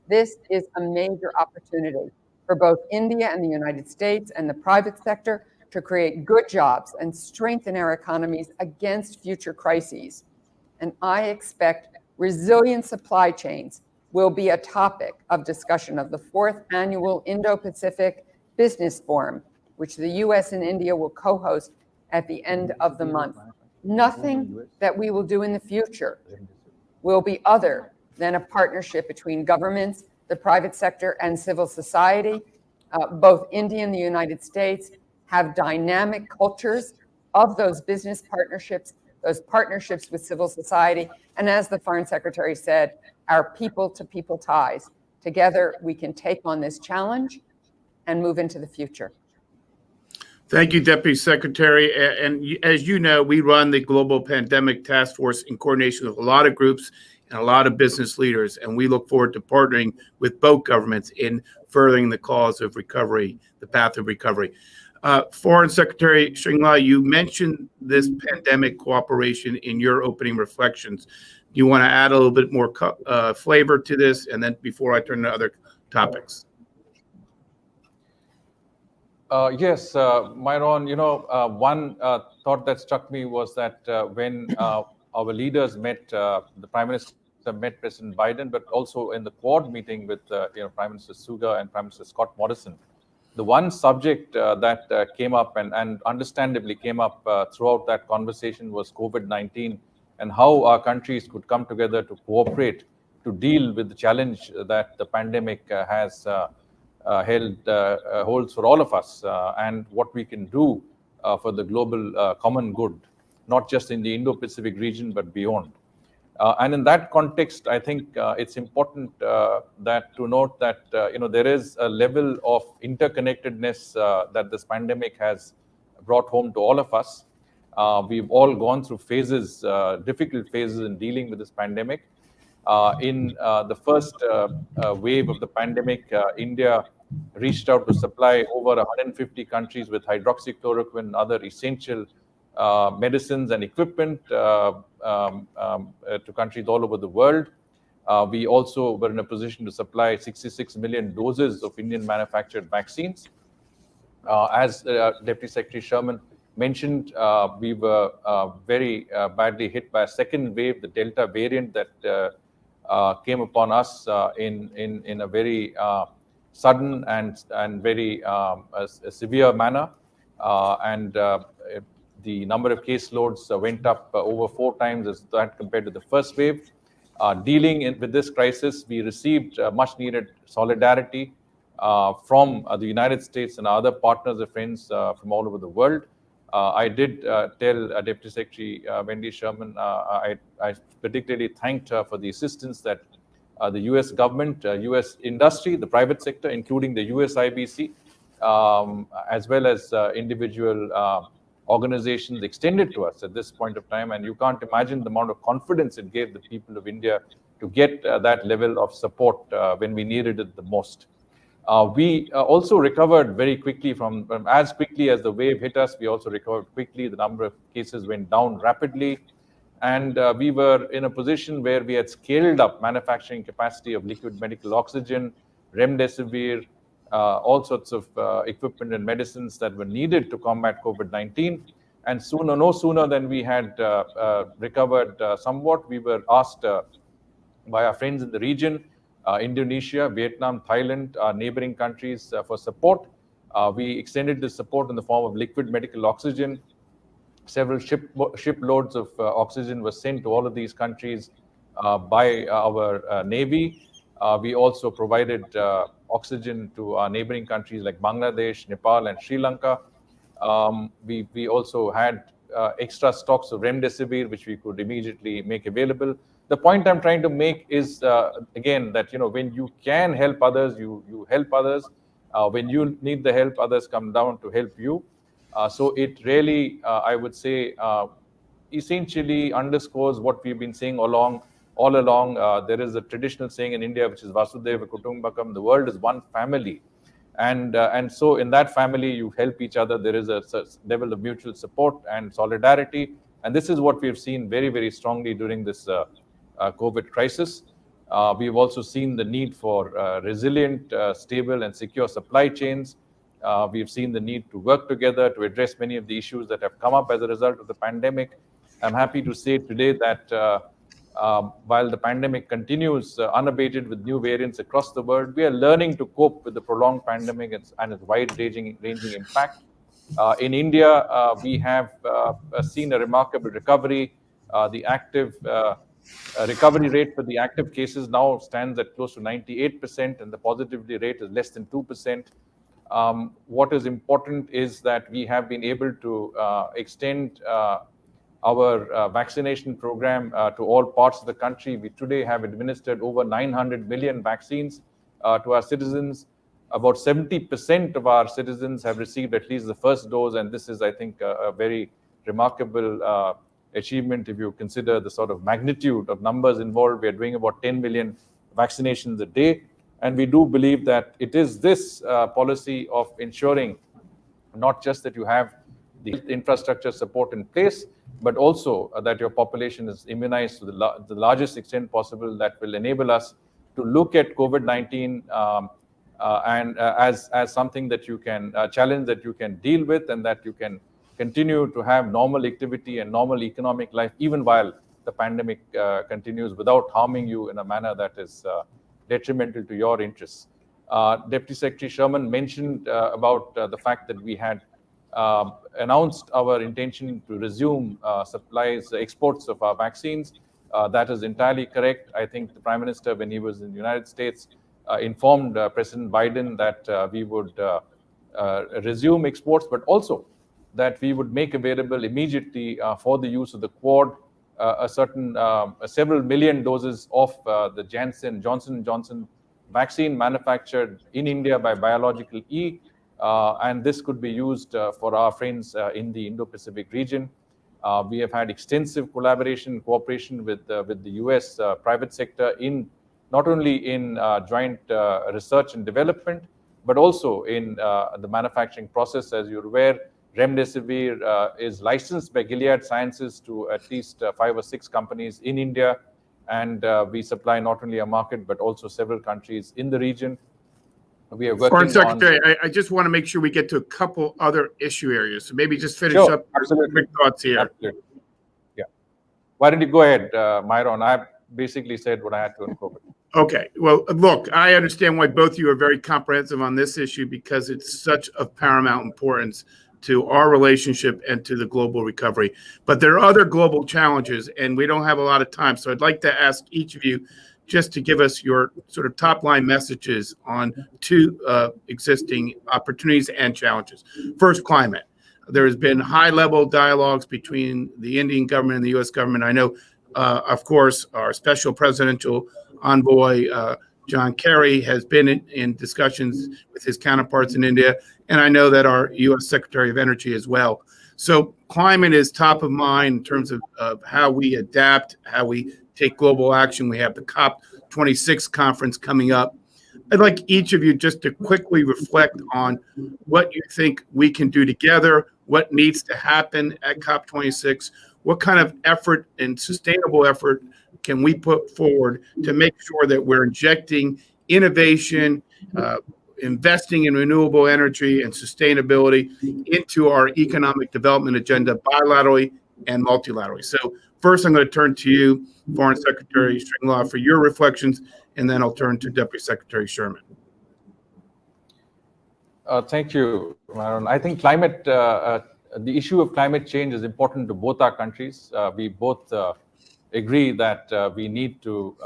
This is a major opportunity for both India and the United States and the private sector to create good jobs and strengthen our economies against future crises. And I expect resilient supply chains will be a topic of discussion of the 4th Annual Indo-Pacific Business Forum, which the US and India will co-host at the end of the month. Nothing that we will do in the future will be other than a partnership between governments, the private sector, and civil society. Both India and the United States have dynamic cultures of those business partnerships, those partnerships with civil society, and as the Foreign Secretary said, our people-to-people ties. Together, we can take on this challenge and move into the future.
Thank you, Deputy Secretary. And as you know, we run the Global Pandemic Task Force in coordination with a lot of groups and a lot of business leaders, and we look forward to partnering with both governments in furthering the cause of recovery, the path of recovery. Foreign Secretary Shringla, you mentioned this pandemic cooperation in your opening reflections. Do you want to add a little bit more flavor to this, and then before I turn to other topics?
Yes, Myron, one thought that struck me was that when our leaders met, the Prime Minister met President Biden, but also in the Quad meeting with Prime Minister Suga and Prime Minister Scott Morrison, the one subject that came up and understandably came up throughout that conversation was COVID-19 and how our countries could come together to cooperate to deal with the challenge that the pandemic has holds for all of us, and what we can do for the global common good, not just in the Indo-Pacific region, but beyond. And in that context, I think it's important that to note that there is a level of interconnectedness that this pandemic has brought home to all of us. We've all gone through phases, difficult phases in dealing with this pandemic. In the first wave of the pandemic, India reached out to supply over 150 countries with hydroxychloroquine and other essential medicines and equipment to countries all over the world. We also were in a position to supply 66 million doses of Indian manufactured vaccines. As Deputy Secretary Sherman mentioned, we were very badly hit by a second wave, the Delta variant that came upon us in a very sudden and very a severe manner, and the number of caseloads went up over 4 times as that compared to the first wave. Dealing with this crisis, we received much needed solidarity from the United States and other partners and friends from all over the world. I did tell Deputy Secretary Wendy Sherman, I particularly thanked her for the assistance that the US government, US industry, the private sector, including the USIBC, as well as individual organizations extended to us at this point of time. And you can't imagine the amount of confidence it gave the people of India to get that level of support when we needed it the most. We also recovered very quickly from as quickly as the wave hit us. We also recovered quickly. The number of cases went down rapidly. And we were in a position where we had scaled up manufacturing capacity of liquid medical oxygen, remdesivir, all sorts of equipment and medicines that were needed to combat COVID-19. And no sooner than we had recovered somewhat, we were asked by our friends in the region, Indonesia, Vietnam, Thailand, our neighboring countries for support. We extended this support in the form of liquid medical oxygen. Several shiploads of oxygen were sent to all of these countries by our Navy. We also provided oxygen to our neighboring countries like Bangladesh, Nepal, and Sri Lanka. We also had extra stocks of remdesivir, which we could immediately make available. The point I'm trying to make is, again, that when you can help others, you help others. When you need the help, others come down to help you. So it really, I would say, essentially underscores what we've been saying all along. There is a traditional saying in India, which is Vasudhaiva Kutumbakam, the world is one family. And so in that family, you help each other. There is a level of mutual support and solidarity. And this is what we've seen very, very strongly during this COVID crisis. We've also seen the need for resilient, stable, and secure supply chains. We've seen the need to work together to address many of the issues that have come up as a result of the pandemic. I'm happy to say today that while the pandemic continues unabated with new variants across the world, we are learning to cope with the prolonged pandemic and its wide-ranging impact. In India, we have seen a remarkable recovery. The active recovery rate for the active cases now stands at close to 98%, and the positivity rate is less than 2%. What is important is that we have been able to extend our vaccination program to all parts of the country. We today have administered over 900 million vaccines to our citizens. About 70% of our citizens have received at least the first dose, and this is, I think, a very remarkable achievement if you consider the sort of magnitude of numbers involved. We are doing about 10 million vaccinations a day. And we do believe that it is this policy of ensuring not just that you have the infrastructure support in place, but also that your population is immunized to the largest extent possible that will enable us to look at COVID-19 and as something that you can challenge, that you can deal with, and that you can continue to have normal activity and normal economic life even while the pandemic continues without harming you in a manner that is detrimental to your interests. Deputy Secretary Sherman mentioned about the fact that we had announced our intention to resume exports of our vaccines. That is entirely correct. I think the Prime Minister, when he was in the United States, informed President Biden that we would resume exports, but also that we would make available immediately for the use of the Quad several million doses of the Johnson & Johnson vaccine manufactured in India by Biological E, and this could be used for our friends in the Indo-Pacific region. We have had extensive collaboration, cooperation with the US private sector not only in joint research and development, but also in the manufacturing process. As you're aware, remdesivir is licensed by Gilead Sciences to at least 5 or 6 companies in India, and we supply not only a market but also several countries in the region. We are working
Foreign Secretary, I just want to make sure we get to a couple other issue areas. So maybe just finish up your quick thoughts here.
Absolutely. Yeah. Why don't you go ahead, Myron? basically said what I had to uncover.
Okay. Well, look, I understand why both of you are very comprehensive on this issue because it's such of paramount importance to our relationship and to the global recovery. But there are other global challenges, and we don't have a lot of time. So I'd like to ask each of you just to give us your sort of top line messages on two existing opportunities and challenges. First, climate. There has been high-level dialogues between the Indian government and the U.S. government. I know, of course, our special presidential envoy, John Kerry, has been in discussions with his counterparts in India, and I know that our U.S. Secretary of Energy as well. So climate is top of mind in terms of how we adapt, how we take global action. We have the COP26 conference coming up. I'd like each of you just to quickly reflect on what you think we can do together, what needs to happen at COP26, what kind of effort and sustainable effort can we put forward to make sure that we're injecting innovation, investing in renewable energy and sustainability into our economic development agenda bilaterally and multilaterally. So first, I'm going to turn to you, Foreign Secretary Stringlaw, for your reflections, and then I'll turn to Deputy Secretary Sherman.
Thank you, Myron. I think the issue of climate change is important to both our countries. We both agree that we need to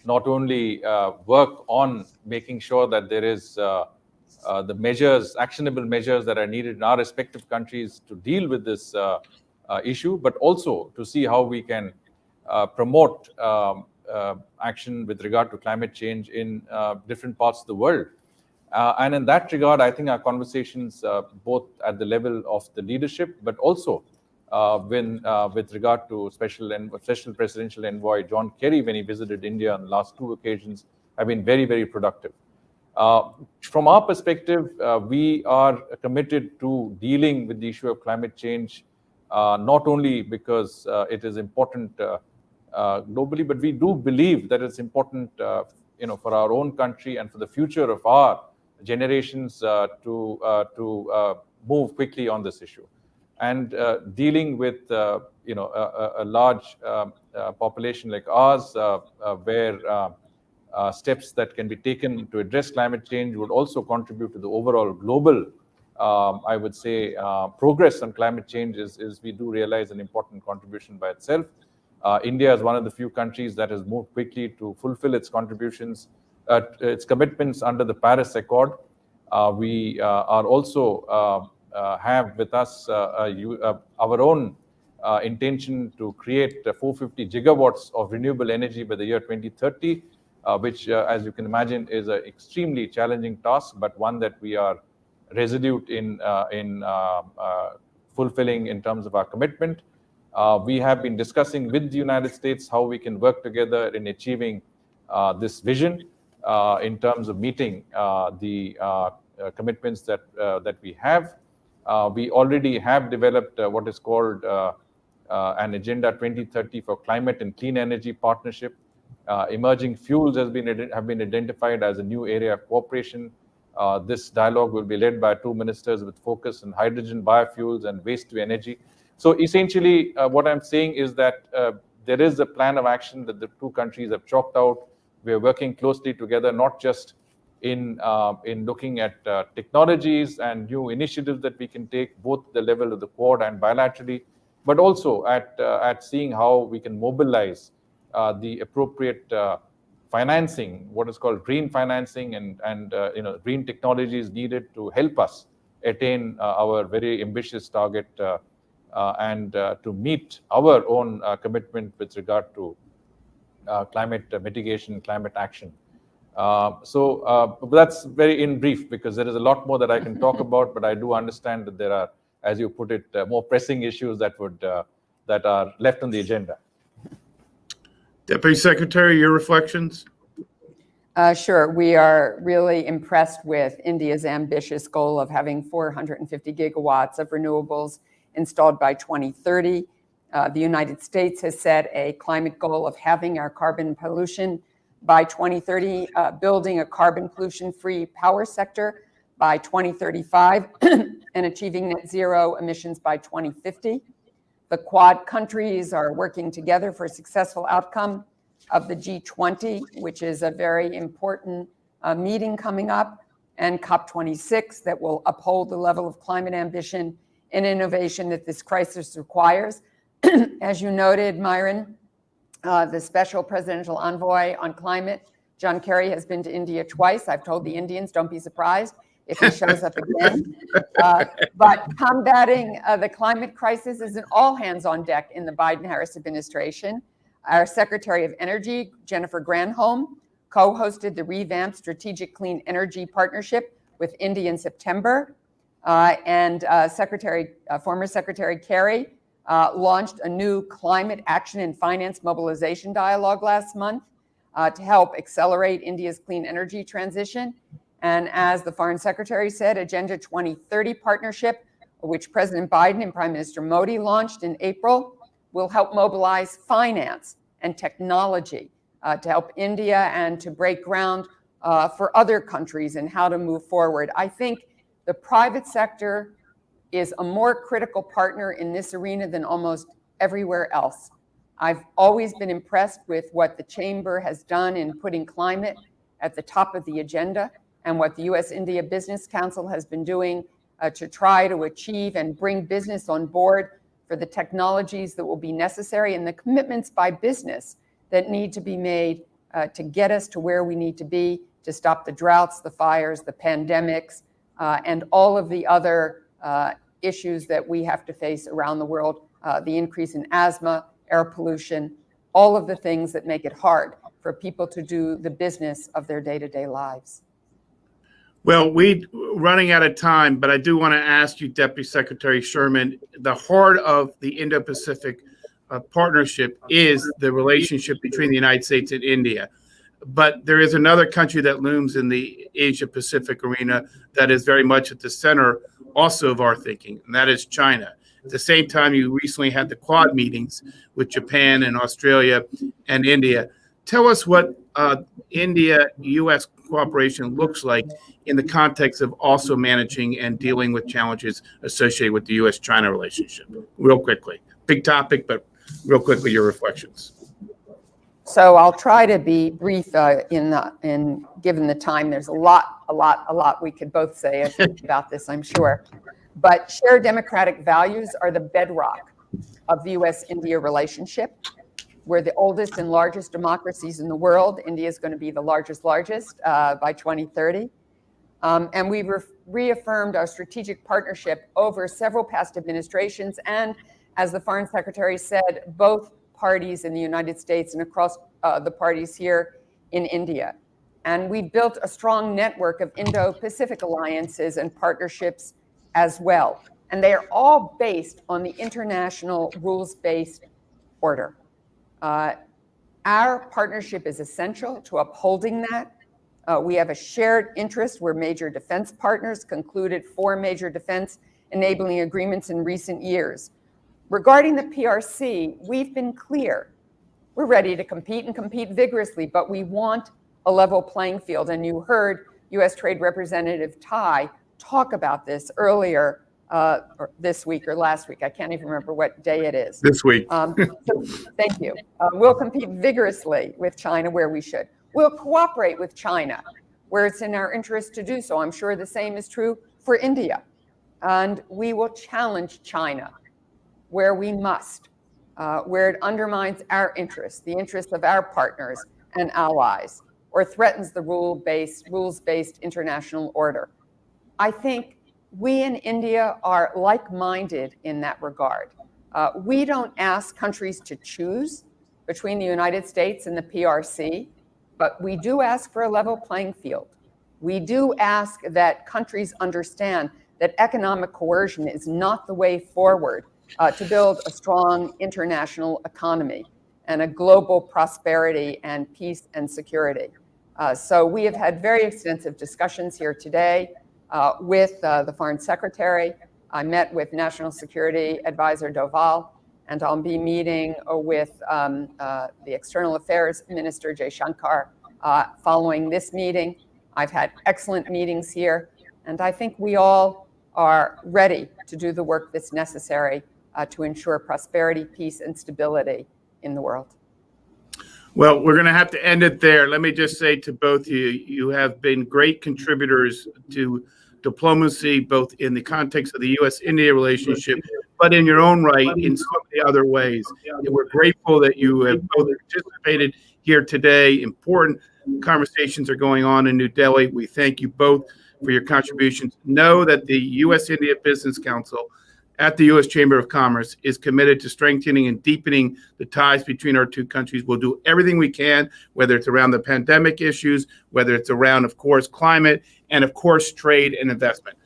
not only work on making sure that there is the measures, actionable measures that are needed in our respective countries to deal with this issue, but also to see how we can promote action with regard to climate change in different parts of the world. And in that regard, I think our conversations, both at the level of the leadership, but also with regard to special presidential envoy John Kerry, when he visited India on the last two occasions, have been very, very productive. From our perspective, we are committed to dealing with the issue of climate change, not only because it is important globally, but we do believe that it's important, for our own country and for the future of our generations to move quickly on this issue. And dealing with a large population like ours, where steps that can be taken to address climate change would also contribute to the overall global, I would say, progress on climate change is we do realize an important contribution by itself. India is one of the few countries that has moved quickly to fulfill its contributions, its commitments under the Paris Accord. We are also have with us our own intention to create 450 gigawatts of renewable energy by the year 2030, which, as you can imagine, is an extremely challenging task, but one that we are resolute in fulfilling in terms of our commitment. We have been discussing with the United States how we can work together in achieving this vision in terms of meeting the commitments that we have. We already have developed what is called an Agenda 2030 for Climate and Clean Energy Partnership. Emerging fuels have been identified as a new area of cooperation. This dialogue will be led by two ministers with focus on hydrogen, biofuels, and waste to energy. So essentially, what I'm saying is that there is a plan of action that the two countries have chalked out. We are working closely together, not just in looking at technologies and new initiatives that we can take, both the level of the Quad and bilaterally, but also at seeing how we can mobilize the appropriate financing, what is called green financing, and green technologies needed to help us attain our very ambitious target and to meet our own commitment with regard to climate mitigation, climate action. So that's very in brief, because there is a lot more that I can talk about, but I do understand that there are, as you put it, more pressing issues that are left on the agenda.
Deputy Secretary, your reflections?
Sure. We are really impressed with India's ambitious goal of having 450 gigawatts of renewables installed by 2030. The United States has set a climate goal of halving our carbon pollution by 2030, building a carbon pollution-free power sector by 2035, and achieving net zero emissions by 2050. The Quad countries are working together for a successful outcome of the G20, which is a very important meeting coming up, and COP26 that will uphold the level of climate ambition and innovation that this crisis requires. As you noted, Myron, the special presidential envoy on climate, John Kerry, has been to India twice. I've told the Indians, don't be surprised if he shows up again. But combating the climate crisis is an all hands on deck in the Biden-Harris administration. Our Secretary of Energy, Jennifer Granholm, co-hosted the revamped Strategic Clean Energy Partnership with India in September. And former Secretary Kerry launched a new climate action and finance mobilization dialogue last month to help accelerate India's clean energy transition. And as the Foreign Secretary said, Agenda 2030 partnership, which President Biden and Prime Minister Modi launched in April, will help mobilize finance and technology to help India and to break ground for other countries and how to move forward. I think the private sector is a more critical partner in this arena than almost everywhere else. I've always been impressed with what the Chamber has done in putting climate at the top of the agenda, and what the US-India Business Council has been doing to try to achieve and bring business on board for the technologies that will be necessary, and the commitments by business that need to be made to get us to where we need to be to stop the droughts, the fires, the pandemics, and all of the other issues that we have to face around the world, the increase in asthma, air pollution, all of the things that make it hard for people to do the business of their day-to-day lives.
Well, we're running out of time, but I do want to ask you, Deputy Secretary Sherman, the heart of the Indo-Pacific partnership is the relationship between the United States and India. But there is another country that looms in the Asia-Pacific arena that is very much at the center also of our thinking, and that is China. At the same time, you recently had the Quad meetings with Japan and Australia and India. Tell us what India-U.S. cooperation looks like in the context of also managing and dealing with challenges associated with the U.S.-China relationship. Real quickly. Big topic, but real quickly, your reflections.
So I'll try to be brief in given the time. There's a lot we could both say about this, I'm sure. But shared democratic values are the bedrock of the U.S.-India relationship. We're the oldest and largest democracies in the world. India is going to be the largest by 2030. And we've reaffirmed our strategic partnership over several past administrations. And as the Foreign Secretary said, both parties in the United States and across the parties here in India. And we built a strong network of Indo-Pacific alliances and partnerships as well. And they are all based on the international rules-based order. Our partnership is essential to upholding that. We have a shared interest. We're major defense partners, concluded 4 major defense enabling agreements in recent years. Regarding the PRC, we've been clear. We're ready to compete and compete vigorously, but we want a level playing field. And you heard U.S. Trade Representative Tai talk about this earlier or this week or last week. I can't even remember what day it is.
This week.
So thank you. We'll compete vigorously with China where we should. We'll cooperate with China where it's in our interest to do so. I'm sure the same is true for India. And we will challenge China where we must, where it undermines our interests, the interests of our partners and allies, or threatens the rules-based international order. I think we in India are like-minded in that regard. We don't ask countries to choose between the United States and the PRC, but we do ask for a level playing field. We do ask that countries understand that economic coercion is not the way forward to build a strong international economy and a global prosperity and peace and security. So we have had very extensive discussions here today with the Foreign Secretary. I met with National Security Advisor Doval, and I'll be meeting with the External Affairs Minister Jay Shankar following this meeting. I've had excellent meetings here, and I think we all are ready to do the work that's necessary to ensure prosperity, peace, and stability in the world.
Well, we're going to have to end it there. Let me just say to both of you, you have been great contributors to diplomacy, both in the context of the U.S.-India relationship, but in your own right in so many other ways. And we're grateful that you have both participated here today. Important conversations are going on in New Delhi. We thank you both for your contributions. Know that the U.S.-India Business Council at the U.S. Chamber of Commerce is committed to strengthening and deepening the ties between our two countries. We'll do everything we can, whether it's around the pandemic issues, whether it's around, of course, climate, and of course, trade and investment.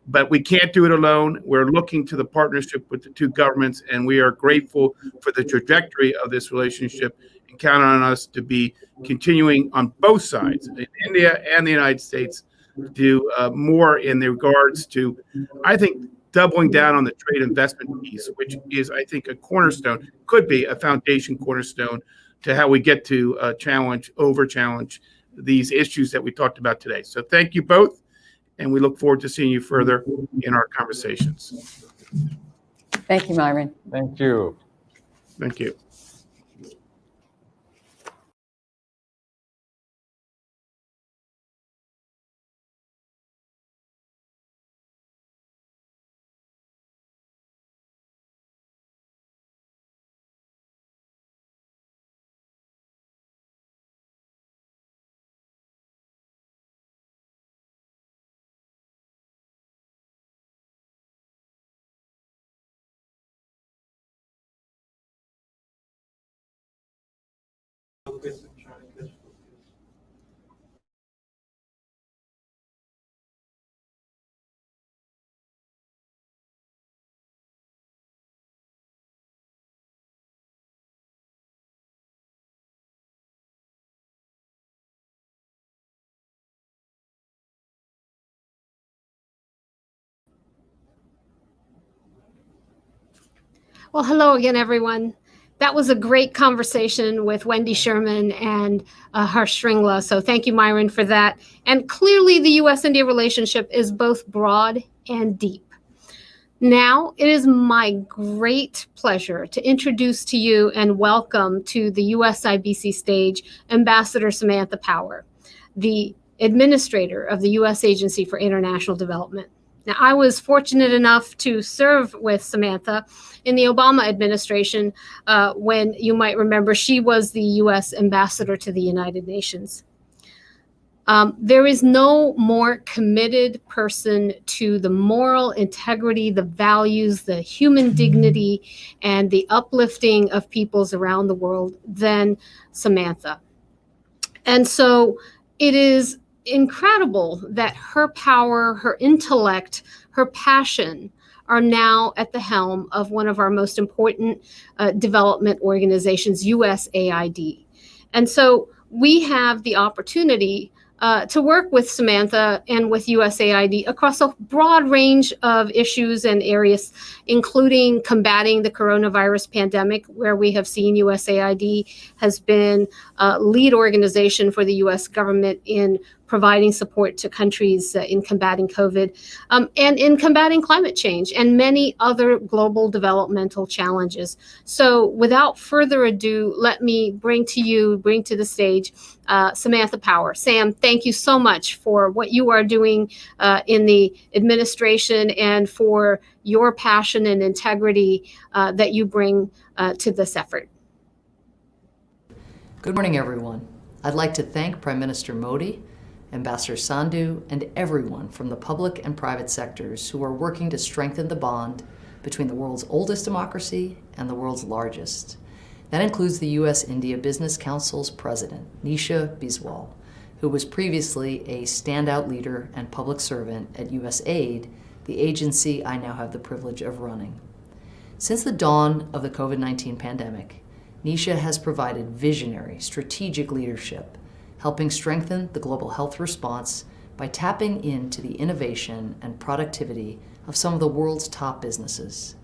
But we can't do it alone. We're looking to the partnership with the two governments, and we are grateful for the trajectory of this relationship and count on us to be continuing on both sides, in India and the United States, to do more in regards to, I think, doubling down on the trade investment piece, which is, I think, a cornerstone, could be a foundation cornerstone to how we get to challenge these issues that we talked about today. So thank you both, and we look forward to seeing you further in our conversations.
Thank you, Myron.
Thank you.
Thank you.
Well, hello again, everyone. That was a great conversation with Wendy Sherman and Harsh Shringla. So thank you, Myron, for that. And clearly the U.S.-India relationship is both broad and deep. Now, it is my great pleasure to introduce to you and welcome to the USIBC stage Ambassador Samantha Power, the administrator of the U.S. Agency for International Development. Now, I was fortunate enough to serve with Samantha in the Obama administration when, you might remember, she was the U.S. ambassador to the United Nations. There is no more committed person to the moral integrity, the values, the human dignity, and the uplifting of peoples around the world than Samantha. And so it is incredible that her power, her intellect, her passion are now at the helm of one of our most important development organizations, USAID. And so we have the opportunity to work with Samantha and with USAID across a broad range of issues and areas, including combating the coronavirus pandemic, where we have seen USAID has been a lead organization for the US government in providing support to countries in combating COVID and in combating climate change and many other global developmental challenges. So without further ado, let me bring to the stage Samantha Power. Sam, thank you so much for what you are doing in the administration and for your passion and integrity that you bring to this effort.
Good morning, everyone. I'd like to thank Prime Minister Modi, Ambassador Sandhu, and everyone from the public and private sectors who are working to strengthen the bond between the world's oldest democracy and the world's largest. That includes the U.S.-India Business Council's president, Nisha Biswal, who was previously a standout leader and public servant at USAID, the agency I now have the privilege of running. Since the dawn of the COVID-19 pandemic, Nisha has provided visionary, strategic leadership, helping strengthen the global health response by tapping into the innovation and productivity of some of the world's top businesses.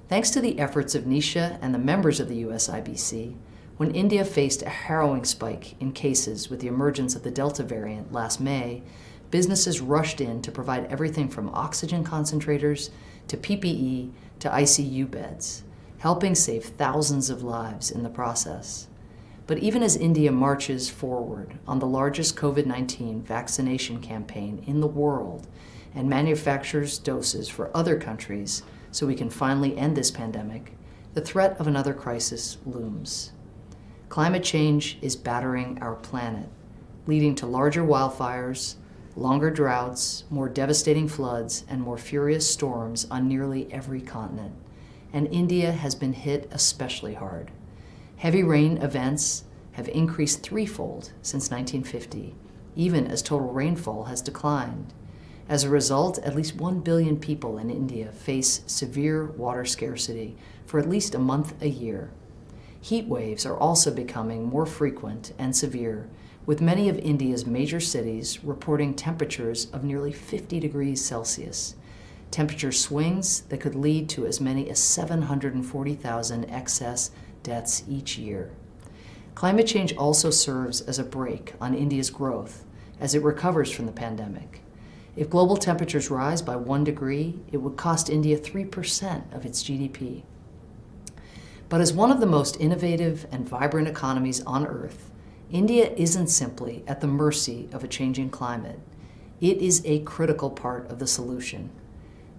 Thanks to the efforts of Nisha and the members of the USIBC, when India faced a harrowing spike in cases with the emergence of the Delta variant last May, businesses rushed in to provide everything from oxygen concentrators to PPE to ICU beds, helping save thousands of lives in the process. But even as India marches forward on the largest COVID-19 vaccination campaign in the world and manufactures doses for other countries so we can finally end this pandemic, the threat of another crisis looms. Climate change is battering our planet, leading to larger wildfires, longer droughts, more devastating floods, and more furious storms on nearly every continent. And India has been hit especially hard. Heavy rain events have increased threefold since 1950, even as total rainfall has declined. As a result, at least 1 billion people in India face severe water scarcity for at least a month a year. Heat waves are also becoming more frequent and severe, with many of India's major cities reporting temperatures of nearly 50 degrees Celsius. Temperature swings that could lead to as many as 740,000 excess deaths each year. Climate change also serves as a brake on India's growth as it recovers from the pandemic. If global temperatures rise by 1 degree, it would cost India 3% of its GDP. But as one of the most innovative and vibrant economies on Earth, India isn't simply at the mercy of a changing climate. It is a critical part of the solution.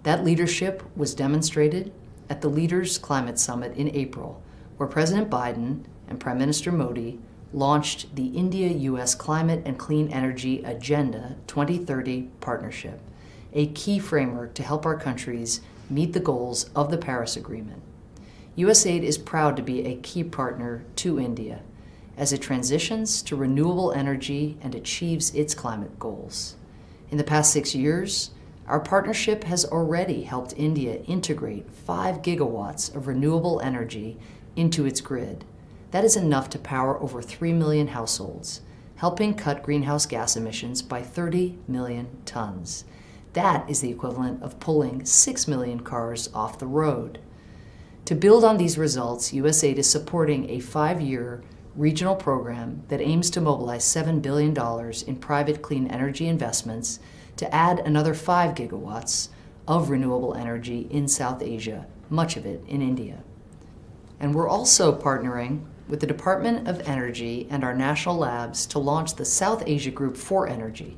That leadership was demonstrated at the Leaders' Climate Summit in April, where President Biden and Prime Minister Modi launched the India-US Climate and Clean Energy Agenda 2030 Partnership, a key framework to help our countries meet the goals of the Paris Agreement. USAID is proud to be a key partner to India as it transitions to renewable energy and achieves its climate goals. In the past 6 years, our partnership has already helped India integrate 5 gigawatts of renewable energy into its grid. That is enough to power over 3 million households, helping cut greenhouse gas emissions by 30 million tons. That is the equivalent of pulling 6 million cars off the road. To build on these results, USAID is supporting a 5-year regional program that aims to mobilize $7 billion in private clean energy investments to add another 5 gigawatts of renewable energy in South Asia, much of it in India. And we're also partnering with the Department of Energy and our national labs to launch the South Asia Group for Energy,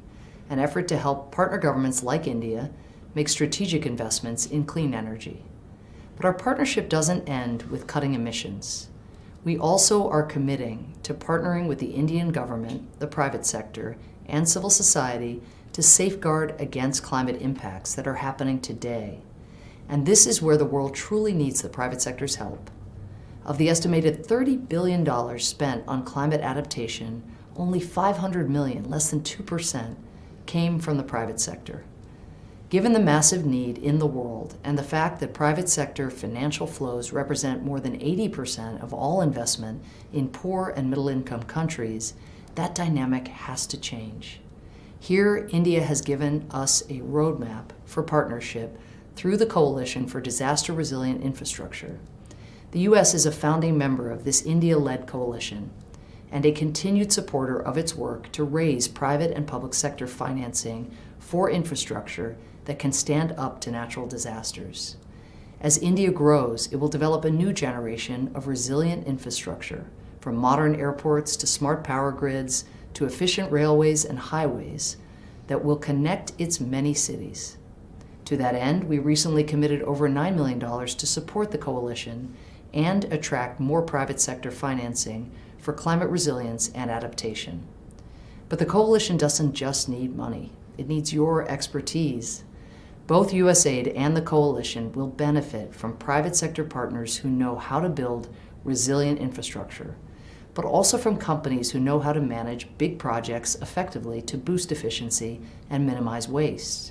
an effort to help partner governments like India make strategic investments in clean energy. But our partnership doesn't end with cutting emissions. We also are committing to partnering with the Indian government, the private sector, and civil society to safeguard against climate impacts that are happening today. And this is where the world truly needs the private sector's help. Of the estimated $30 billion spent on climate adaptation, only $500 million, less than 2%, came from the private sector. Given the massive need in the world and the fact that private sector financial flows represent more than 80% of all investment in poor and middle-income countries, that dynamic has to change. Here, India has given us a roadmap for partnership through the Coalition for Disaster Resilient Infrastructure. The U.S. is a founding member of this India-led coalition and a continued supporter of its work to raise private and public sector financing for infrastructure that can stand up to natural disasters. As India grows, it will develop a new generation of resilient infrastructure, from modern airports to smart power grids to efficient railways and highways that will connect its many cities. To that end, we recently committed over $9 million to support the coalition and attract more private sector financing for climate resilience and adaptation. But the coalition doesn't just need money, it needs your expertise. Both USAID and the coalition will benefit from private sector partners who know how to build resilient infrastructure, but also from companies who know how to manage big projects effectively to boost efficiency and minimize waste.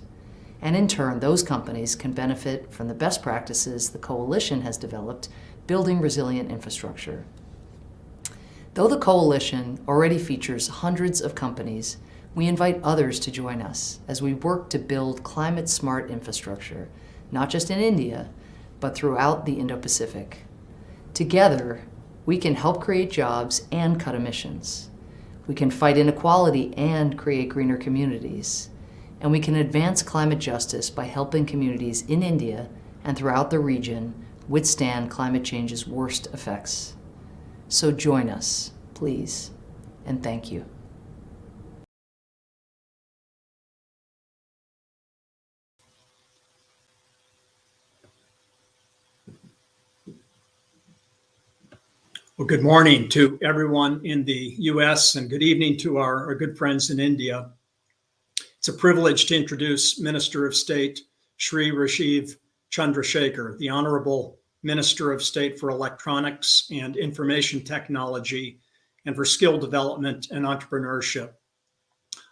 And in turn, those companies can benefit from the best practices the coalition has developed building resilient infrastructure. Though the coalition already features hundreds of companies, we invite others to join us as we work to build climate-smart infrastructure, not just in India, but throughout the Indo-Pacific. Together, we can help create jobs and cut emissions. We can fight inequality and create greener communities. And we can advance climate justice by helping communities in India and throughout the region withstand climate change's worst effects. So join us Please and thank you.
Well, good morning to everyone in the US and good evening to our good friends in India. It's a privilege to introduce Minister of State Shri Rajiv Chandrasekhar, the Honorable Minister of State for Electronics and Information Technology and for Skill Development and Entrepreneurship.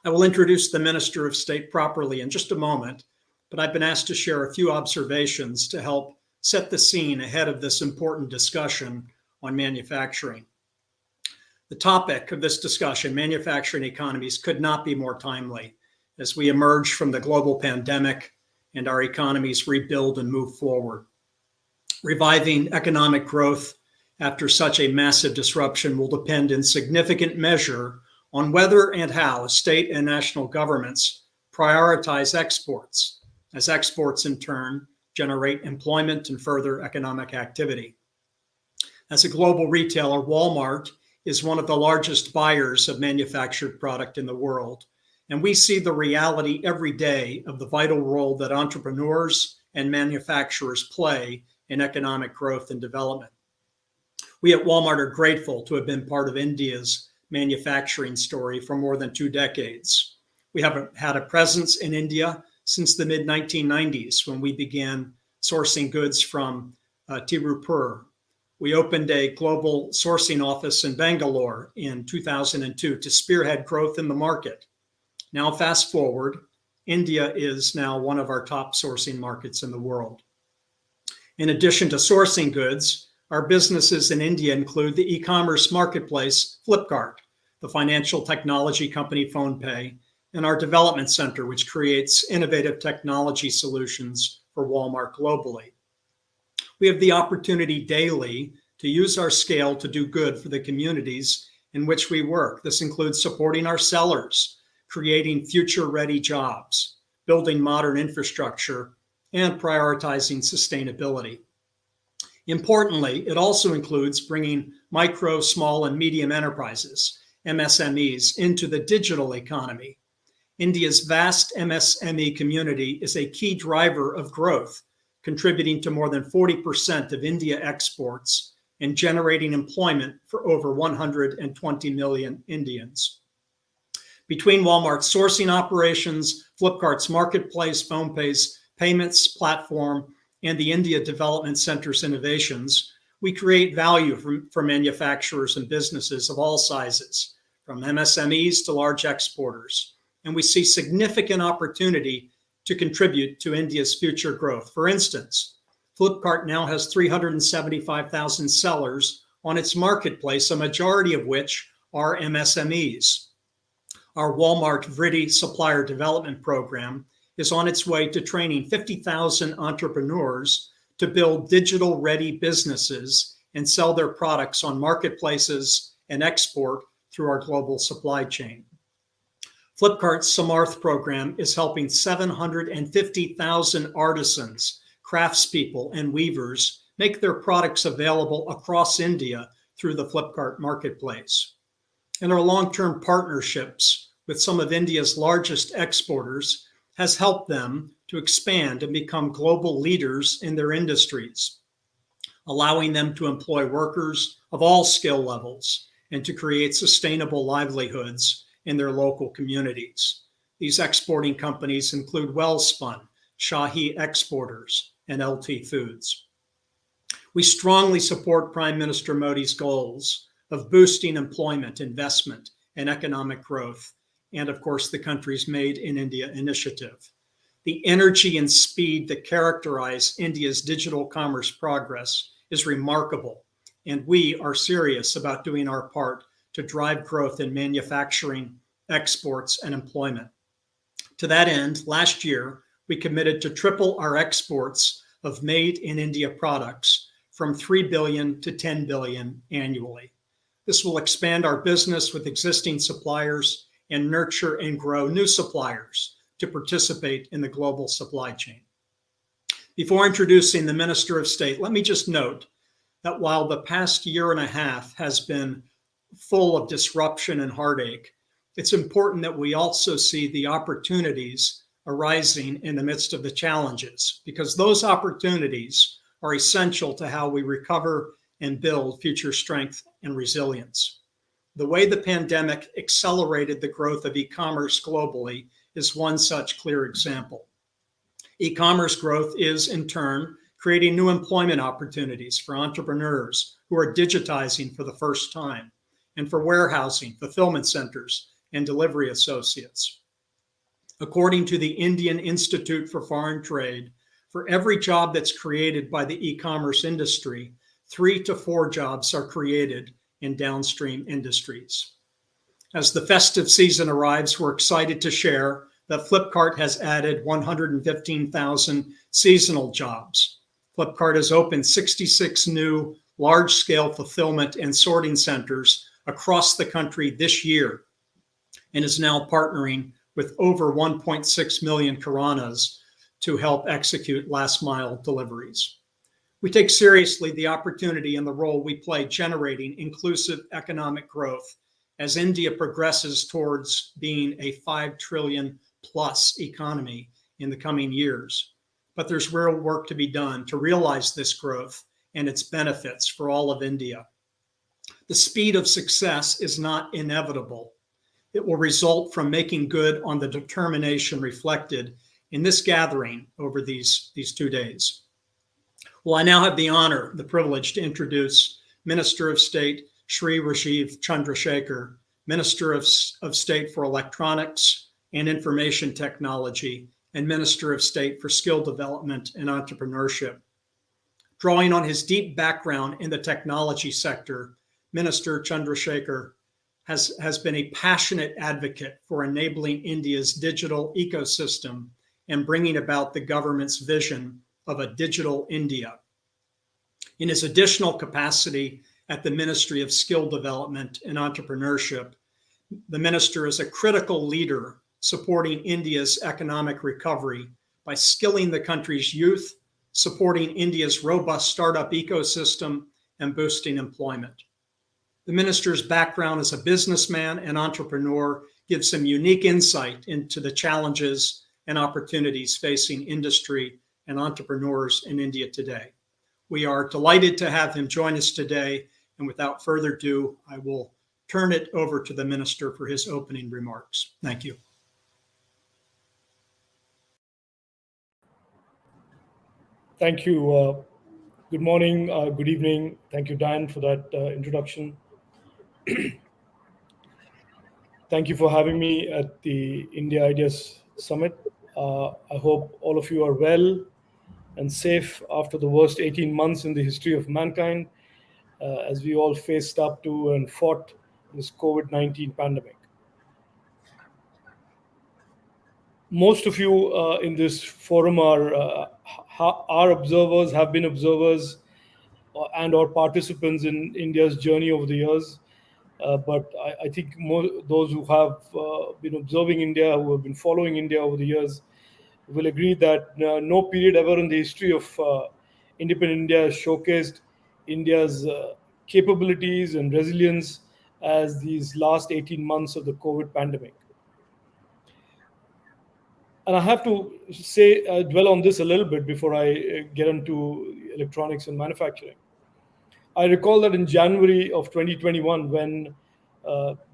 I will introduce the Minister of State properly in just a moment, but I've been asked to share a few observations to help set the scene ahead of this important discussion on manufacturing. The topic of this discussion, manufacturing economies, could not be more timely as we emerge from the global pandemic and our economies rebuild and move forward. Reviving economic growth after such a massive disruption will depend in significant measure on whether and how state and national governments prioritize exports, as exports in turn generate employment and further economic activity. As a global retailer, Walmart is one of the largest buyers of manufactured product in the world, and we see the reality every day of the vital role that entrepreneurs and manufacturers play in economic growth and development. We at Walmart are grateful to have been part of India's manufacturing story for more than 2 decades. We have had a presence in India since the mid-1990s when we began sourcing goods from Tirupur. We opened a global sourcing office in Bangalore in 2002 to spearhead growth in the market. Now, fast forward, India is now one of our top sourcing markets in the world. In addition to sourcing goods, our businesses in India include the e-commerce marketplace Flipkart, the financial technology company PhonePe, and our development center, which creates innovative technology solutions for Walmart globally. We have the opportunity daily to use our scale to do good for the communities in which we work. This includes supporting our sellers, creating future-ready jobs, building modern infrastructure, and prioritizing sustainability. Importantly, it also includes bringing micro, small, and medium enterprises, MSMEs, into the digital economy. India's vast MSME community is a key driver of growth, contributing to more than 40% of India exports and generating employment for over 120 million Indians. Between Walmart's sourcing operations, Flipkart's marketplace, PhonePe's payments platform, and the India Development Center's innovations, we create value for manufacturers and businesses of all sizes, from MSMEs to large exporters. And we see significant opportunity to contribute to India's future growth. For instance, Flipkart now has 375,000 sellers on its marketplace, a majority of which are MSMEs. Our Walmart Vriddhi Supplier Development Program is on its way to training 50,000 entrepreneurs to build digital-ready businesses and sell their products on marketplaces and export through our global supply chain. Flipkart's Samarth program is helping 750,000 artisans, craftspeople, and weavers make their products available across India through the Flipkart marketplace. And our long-term partnerships with some of India's largest exporters has helped them to expand and become global leaders in their industries, allowing them to employ workers of all skill levels and to create sustainable livelihoods in their local communities. These exporting companies include Wellspun, Shahi Exporters, and LT Foods. We strongly support Prime Minister Modi's goals of boosting employment, investment, and economic growth, and of course, the country's Made in India initiative. The energy and speed that characterize India's digital commerce progress is remarkable, and we are serious about doing our part to drive growth in manufacturing, exports, and employment. To that end, last year, we committed to triple our exports of Made in India products from 3 billion to 10 billion annually. This will expand our business with existing suppliers and nurture and grow new suppliers to participate in the global supply chain. Before introducing the Minister of State, let me just note that while the past year and a half has been full of disruption and heartache, it's important that we also see the opportunities arising in the midst of the challenges, because those opportunities are essential to how we recover and build future strength and resilience. The way the pandemic accelerated the growth of e-commerce globally is one such clear example. E-commerce growth is, in turn, creating new employment opportunities for entrepreneurs who are digitizing for the first time, and for warehousing, fulfillment centers, and delivery associates. According to the Indian Institute for Foreign Trade, for every job that's created by the e-commerce industry, 3 to 4 jobs are created in downstream industries. As the festive season arrives, we're excited to share that Flipkart has added 115,000 seasonal jobs. Flipkart has opened 66 new large-scale fulfillment and sorting centers across the country this year, and is now partnering with over 1.6 million Kiranas to help execute last-mile deliveries. We take seriously the opportunity and the role we play generating inclusive economic growth as India progresses towards being a 5 trillion plus economy in the coming years. But there's real work to be done to realize this growth and its benefits for all of India. The speed of success is not inevitable. It will result from making good on the determination reflected in this gathering over these 2 days. Well, I now have the honor, the privilege to introduce Minister of State Shri Rajiv Chandrasekhar, Minister of State for Electronics and Information Technology, and Minister of State for Skill Development and Entrepreneurship. Drawing on his deep background in the technology sector, Minister Chandrasekhar has been a passionate advocate for enabling India's digital ecosystem and bringing about the government's vision of a digital India. In his additional capacity at the Ministry of Skill Development and Entrepreneurship, the minister is a critical leader supporting India's economic recovery by skilling the country's youth, supporting India's robust startup ecosystem, and boosting employment. The minister's background as a businessman and entrepreneur gives him unique insight into the challenges and opportunities facing industry and entrepreneurs in India today. We are delighted to have him join us today, and without further ado, I will turn it over to the minister for his opening remarks. Thank you.
Thank you. Good morning, good evening. Thank you, Dan, for that introduction. Thank you for having me at the India Ideas Summit. I hope all of you are well and safe after the worst 18 months in the history of mankind, as we all faced up to and fought this COVID-19 pandemic. Most of you in this forum are observers, have been observers, and or participants in India's journey over the years. But I think those who have been observing India, who have been following India over the years, will agree that no period ever in the history of independent India has showcased India's capabilities and resilience as these last 18 months of the COVID pandemic. And I have to say, dwell on this a little bit before I get into electronics and manufacturing. I recall that in January of 2021, when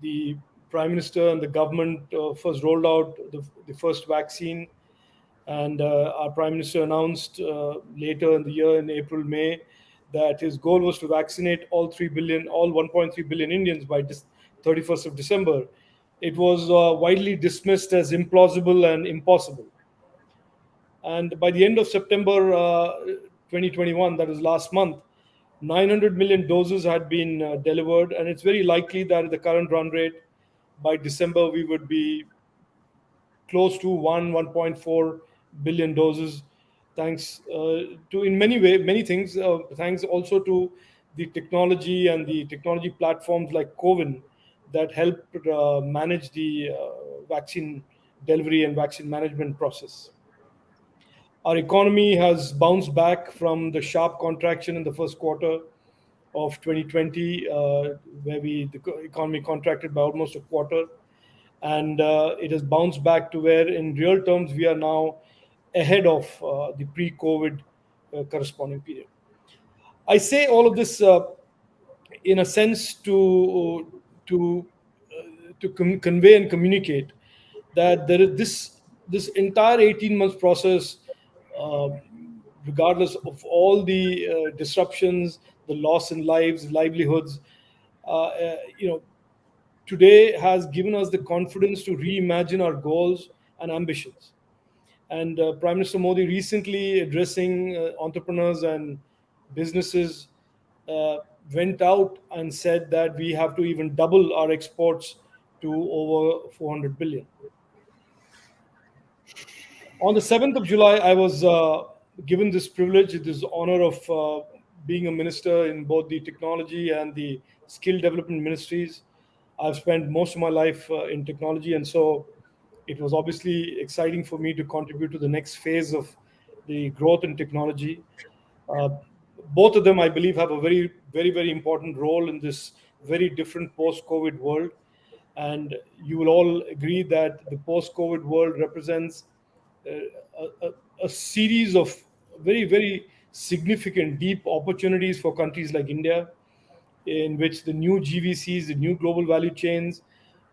the Prime Minister and the government first rolled out the first vaccine, and our Prime Minister announced later in the year, in April, May, that his goal was to vaccinate all 1.3 billion Indians by 31st of December. It was widely dismissed as implausible and impossible. And by the end of September 2021, that is last month, 900 million doses had been delivered, and it's very likely that at the current run rate, by December, we would be close to 1.4 billion doses, thanks to, in many things, thanks also to the technology and the technology platforms like CoWIN that help manage the vaccine delivery and vaccine management process. Our economy has bounced back from the sharp contraction in the first quarter of 2020, where the economy contracted by almost a quarter, and it has bounced back to where, in real terms, we are now ahead of the pre-COVID corresponding period. I say all of this in a sense to convey and communicate that there is this entire 18 months process, uh, regardless of all the disruptions, the loss in lives, livelihoods, you know, today has given us the confidence to reimagine our goals and ambitions. And Prime Minister Modi recently addressing entrepreneurs and businesses went out and said that we have to even double our exports to over 400 billion. On the 7th of July, I was given this privilege, this honor of being a minister in both the technology and the skill development ministries. I've spent most of my life in technology, and so it was obviously exciting for me to contribute to the next phase of the growth in technology. Uh, Both of them, I believe, have a very, very, very important role in this very different post-COVID world. And you will all agree that the post-COVID world represents a series of very, very significant, deep opportunities for countries like India, in which the new GVCs, the new global value chains,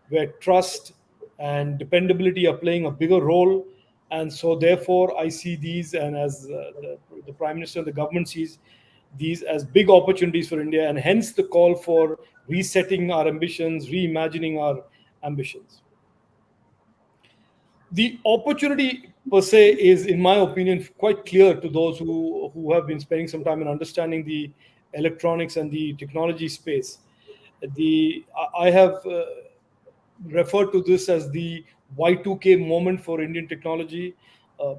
where trust and dependability are playing a bigger role. And so, therefore, I see these, and as the Prime Minister and the government sees these as big opportunities for India, and hence the call for resetting our ambitions, reimagining our ambitions. The opportunity per se is, in my opinion, quite clear to those who have been spending some time in understanding the electronics and the technology space. I have referred to this as the Y2K moment for Indian technology. Uh,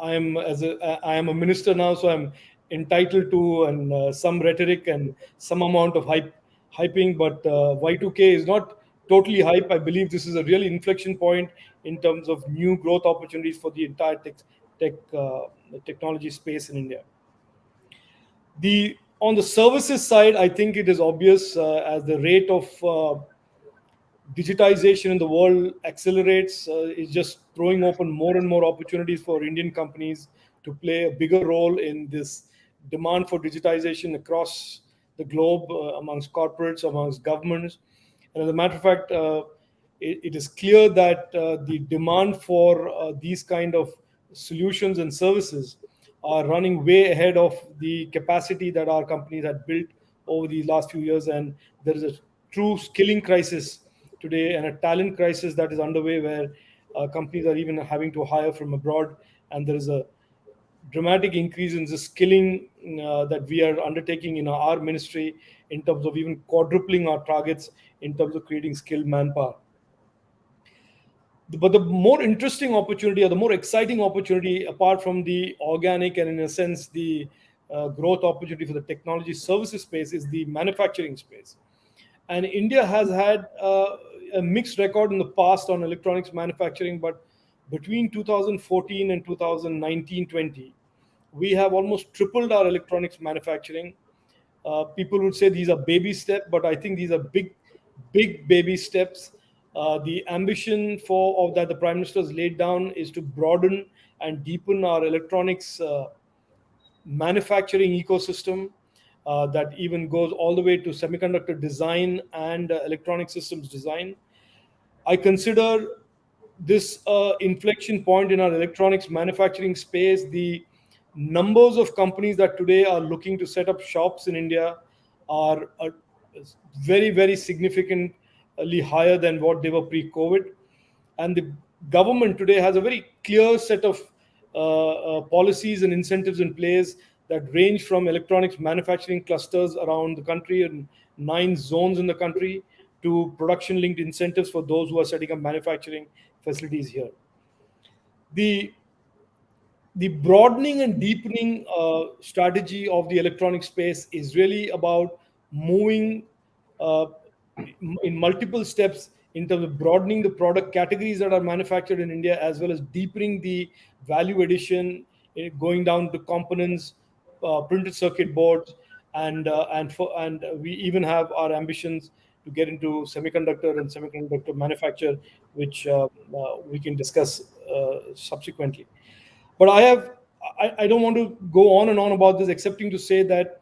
I am a minister now, so I'm entitled to and some rhetoric and some amount of hyping. But Y2K is not totally hype. I believe this is a real inflection point in terms of new growth opportunities for the entire technology space in India. On the services side, I think it is obvious as the rate of digitization in the world accelerates, is just throwing open more and more opportunities for Indian companies to play a bigger role in this demand for digitization across the globe, amongst corporates, amongst governments. And as a matter of fact, it is clear that the demand for these kind of solutions and services are running way ahead of the capacity that our companies had built over the last few years. And there is a true skilling crisis today and a talent crisis that is underway, where companies are even having to hire from abroad. And there is a dramatic increase in the skilling that we are undertaking in our ministry, in terms of even quadrupling our targets in terms of creating skilled manpower. But the more interesting opportunity, or the more exciting opportunity, apart from the organic and, in a sense, the growth opportunity for the technology services space, is the manufacturing space. And India has had a mixed record in the past on electronics manufacturing, but between 2014 and 2019-20, we have almost tripled our electronics manufacturing. People would say these are baby steps, but I think these are big baby steps. The ambition that the Prime Minister has laid down is to broaden and deepen our electronics manufacturing ecosystem, that even goes all the way to semiconductor design and electronic systems design. I consider this inflection point in our electronics manufacturing space. The numbers of companies that today are looking to set up shops in India are very, very significantly higher than what they were pre-COVID. And the government today has a very clear set of policies and incentives in place that range from electronics manufacturing clusters around the country and 9 zones in the country, to production-linked incentives for those who are setting up manufacturing facilities here. The broadening and deepening strategy of the electronic space is really about moving in multiple steps in terms of broadening the product categories that are manufactured in India, as well as deepening the value addition, going down to components, printed circuit boards, and we even have our ambitions to get into semiconductor and semiconductor manufacture, which we can discuss subsequently. But I don't want to go on and on about this, excepting to say that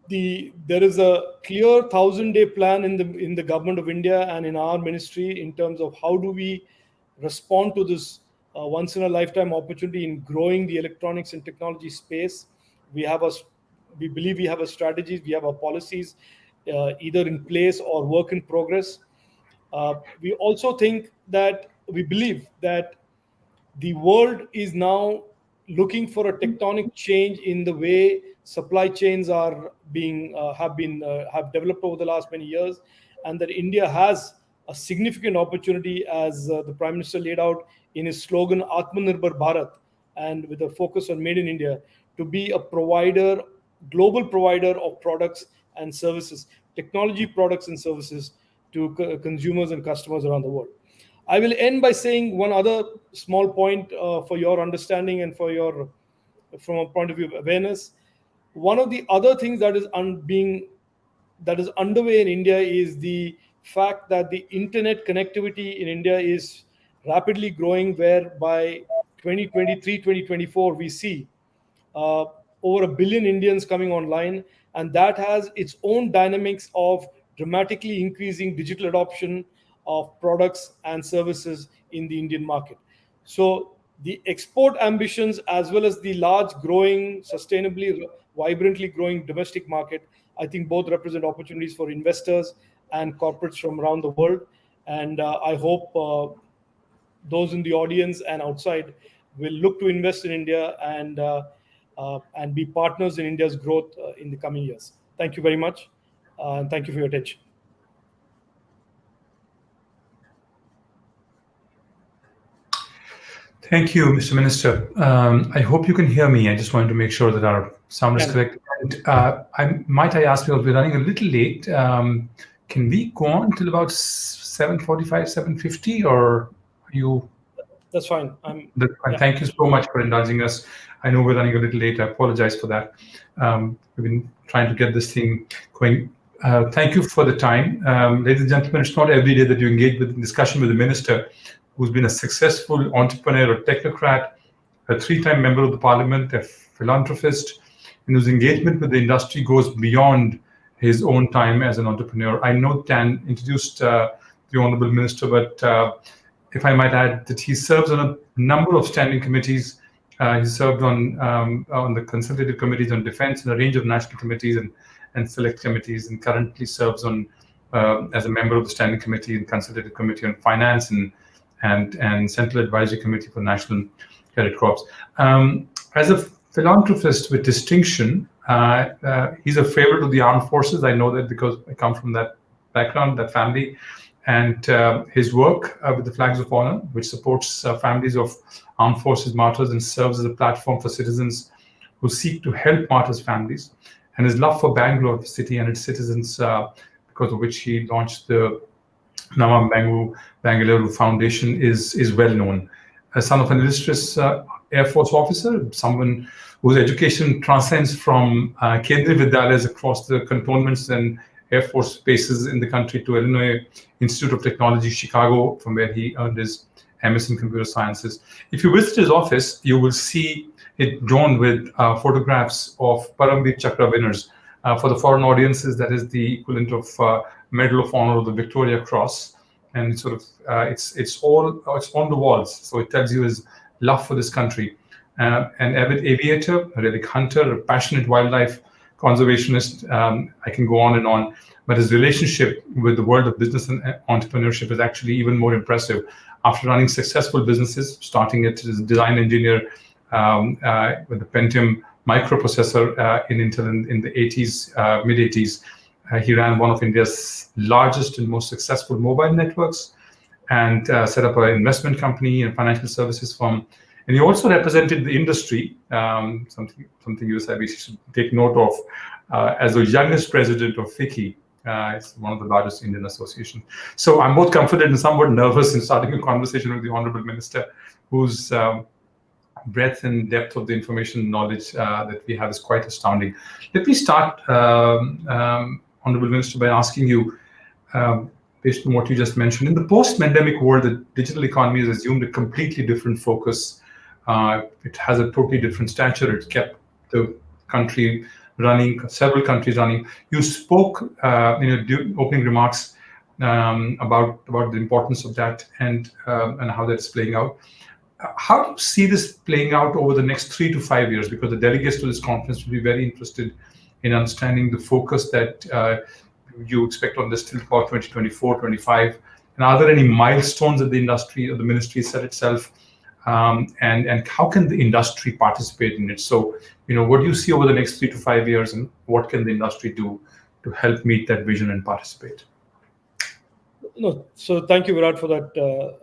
there is a clear 1,000-day plan in the government of India and in our ministry in terms of how do we respond to this once in a lifetime opportunity in growing the electronics and technology space. We believe we have a strategy, we have our policies either in place or work in progress. We also we believe that the world is now looking for a tectonic change in the way supply chains are have developed over the last many years, and that India has a significant opportunity, as the Prime Minister laid out in his slogan Atmanirbhar Bharat, and with a focus on Made in India, to be a global provider of products and services, technology products and services to consumers and customers around the world. I will end by saying one other small point for your understanding and from a point of view of awareness. One of the other things that is underway in India is the fact that the internet connectivity in India is rapidly growing, where by 2023, 2024, we see over 1 billion Indians coming online, and that has its own dynamics of dramatically increasing digital adoption of products and services in the Indian market. So the export ambitions, as well as the large growing, sustainably, vibrantly growing domestic market, I think both represent opportunities for investors and corporates from around the world. And I hope those in the audience and outside will look to invest in India and be partners in India's growth in the coming years. Thank you very much, and thank you for your attention.
Thank you, Mr. Minister. I hope you can hear me. I just wanted to make sure that our sound is correct. And I ask you, we're running a little late. Can we go on till about 7:45, 7:50, or are you?
That's fine.
That's fine. Yeah. Thank you so much for indulging us. I know we're running a little late. I apologize for that. We've been trying to get this thing going. Thank you for the time. Ladies and gentlemen, it's not every day that you engage in discussion with a minister who's been a successful entrepreneur, a technocrat, a 3-time member of the parliament, a philanthropist, and whose engagement with the industry goes beyond his own time as an entrepreneur. I know Dan introduced the Honorable Minister, but if I might add that he serves on a number of standing committees. He served on the consultative committees on defense and a range of national committees and select committees, and currently serves on as a member of the standing committee and consultative committee on finance and Central Advisory Committee for National Credit Corps. As a philanthropist with distinction, he's a favorite of the armed forces. I know that because I come from that background, that family, and his work with the Flags of Honor, which supports families of armed forces martyrs and serves as a platform for citizens who seek to help martyrs' families, and his love for Bangalore, the city, and its citizens, because of which he launched the Namam Bangalore Foundation, is well known. A son of an illustrious Air Force officer, someone whose education transcends from Kendriya Vidyalayas across the cantonments and Air Force bases in the country to Illinois Institute of Technology, Chicago, from where he earned his MS in Computer Sciences. If you visit his office, you will see it drawn with photographs of Paramveer Chakra winners. For the foreign audiences, that is the equivalent of Medal of Honor or the Victoria Cross, and it's sort of it's on the walls. So it tells you his love for this country. An avid aviator, a relic hunter, a passionate wildlife conservationist. I can go on and on, but his relationship with the world of business and entrepreneurship is actually even more impressive. After running successful businesses, starting as a design engineer with the Pentium microprocessor in Intel in the 80s, mid 80s, he ran one of India's largest and most successful mobile networks, and set up an investment company and financial services firm. And he also represented the industry, something USAID should take note of, as the youngest president of FICCI. It's one of the largest Indian associations. So I'm both confident and somewhat nervous in starting a conversation with the Honorable Minister, who's breadth and depth of the information knowledge that we have is quite astounding. Let me start, Honorable Minister, by asking you, based on what you just mentioned, in the post-pandemic world, the digital economy has assumed a completely different focus. It has a totally different stature. It's kept the country running, several countries running. You spoke in your opening remarks about the importance of that and how that's playing out. How do you see this playing out over the next 3 to 5 years? Because the delegates to this conference will be very interested in understanding the focus that you expect on this till about 2024, 25. And are there any milestones that the industry or the ministry set itself? And how can the industry participate in it? So, what do you see over the next 3 to 5 years, and what can the industry do to help meet that vision and participate?
No, so thank you, Virat, for that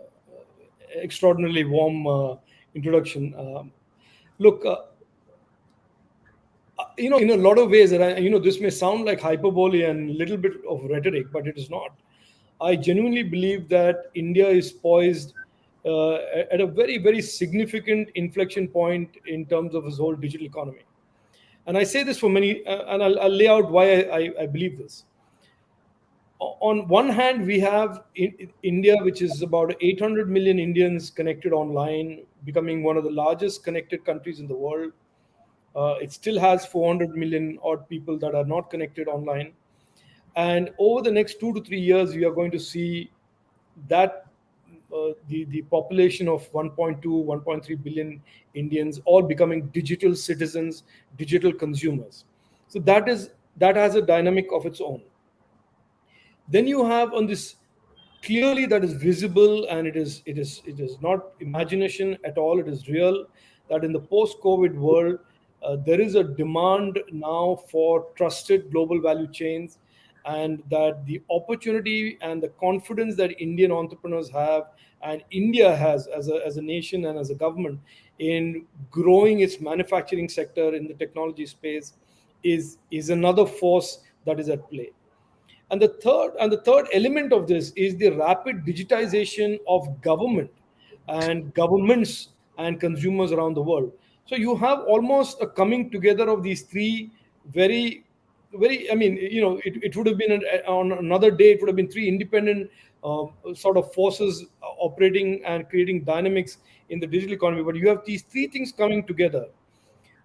extraordinarily warm introduction. Look, in a lot of ways, and this may sound like hyperbole and a little bit of rhetoric, but it is not. I genuinely believe that India is poised at a very, very significant inflection point in terms of its whole digital economy. And I say this for many, and I'll lay out why I believe this. On one hand, we have India, which is about 800 million Indians connected online, becoming one of the largest connected countries in the world. It still has 400 million odd people that are not connected online. And over the next 2 to 3 years, we are going to see that the population of 1.2, 1.3 billion Indians all becoming digital citizens, digital consumers. So that has a dynamic of its own. Then you have on this, clearly that is visible, and it is not imagination at all. It is real that in the post-COVID world, there is a demand now for trusted global value chains, and that the opportunity and the confidence that Indian entrepreneurs have and India has as a nation and as a government in growing its manufacturing sector in the technology space is another force that is at play. And the third element of this is the rapid digitization of government and governments and consumers around the world. So you have almost a coming together of these three very, it would have been on another day, it would have been three independent sort of forces operating and creating dynamics in the digital economy. But you have these three things coming together.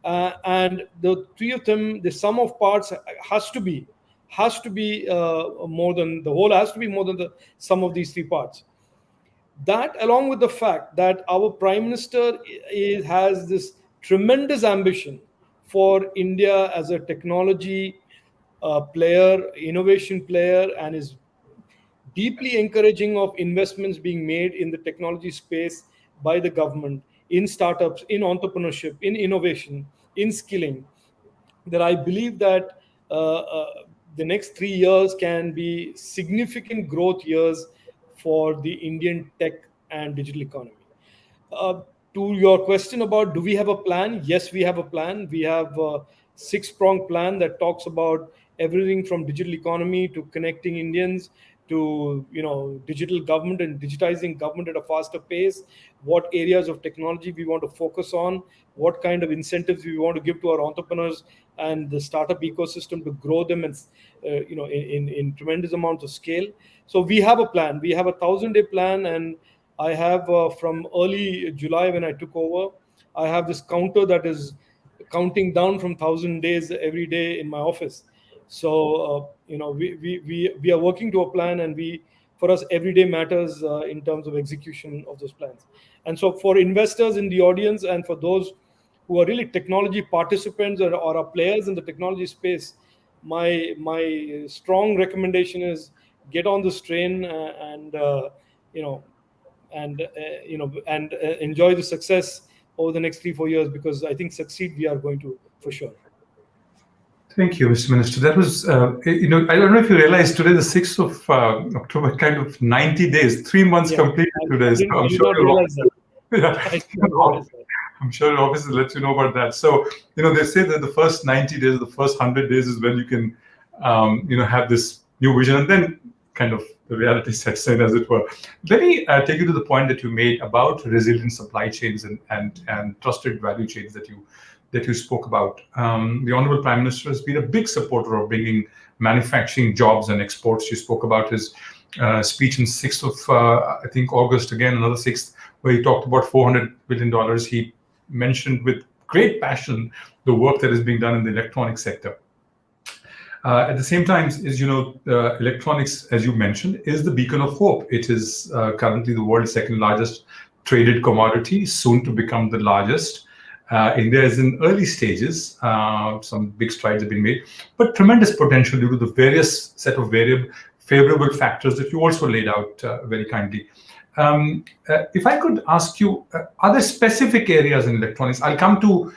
And the three of them, the sum of parts has to be more than the whole, has to be more than the sum of these three parts. That, along with the fact that our Prime Minister has this tremendous ambition for India as a technology player, innovation player, and is deeply encouraging of investments being made in the technology space by the government, in startups, in entrepreneurship, in innovation, in skilling, that I believe that the next 3 years can be significant growth years for the Indian tech and digital economy. To your question about do we have a plan? Yes, we have a plan. We have a 6-pronged plan that talks about everything from digital economy to connecting Indians to digital government and digitizing government at a faster pace, what areas of technology we want to focus on, what kind of incentives we want to give to our entrepreneurs and the startup ecosystem to grow them and in tremendous amounts of scale. So we have a plan. We have a 1,000-day plan, and I have from early July when I took over, I have this counter that is counting down from 1,000 days every day in my office. So we are working to a plan, and for us every day matters in terms of execution of those plans. And so for investors in the audience and for those who are really technology participants or are players in the technology space, my strong recommendation is get on this train and enjoy the success over the next 3-4 years, because I think succeed we are going to for sure.
Thank you, Mr. Minister. That was, I don't know if you realize today, the 6th of October, kind of 90 days, 3 months completed today. So I'm sure I'm sure your office will let you know about that. So, they say that the first 90 days, the first 100 days is when you can, have this new vision, and then kind of reality sets in, as it were. Let me take you to the point that you made about resilient supply chains and trusted value chains that you spoke about. The Honorable Prime Minister has been a big supporter of bringing manufacturing jobs and exports. You spoke about his speech on 6th of, I think, August, again, another 6th, where he talked about $400 billion. He mentioned with great passion the work that is being done in the electronics sector. At the same time, as you know, electronics, as you mentioned, is the beacon of hope. It is currently the world's second largest traded commodity, soon to become the largest. India is in early stages. Some big strides have been made, but tremendous potential due to the various set of favorable factors that you also laid out very kindly. If I could ask you, are there specific areas in electronics? I'll come to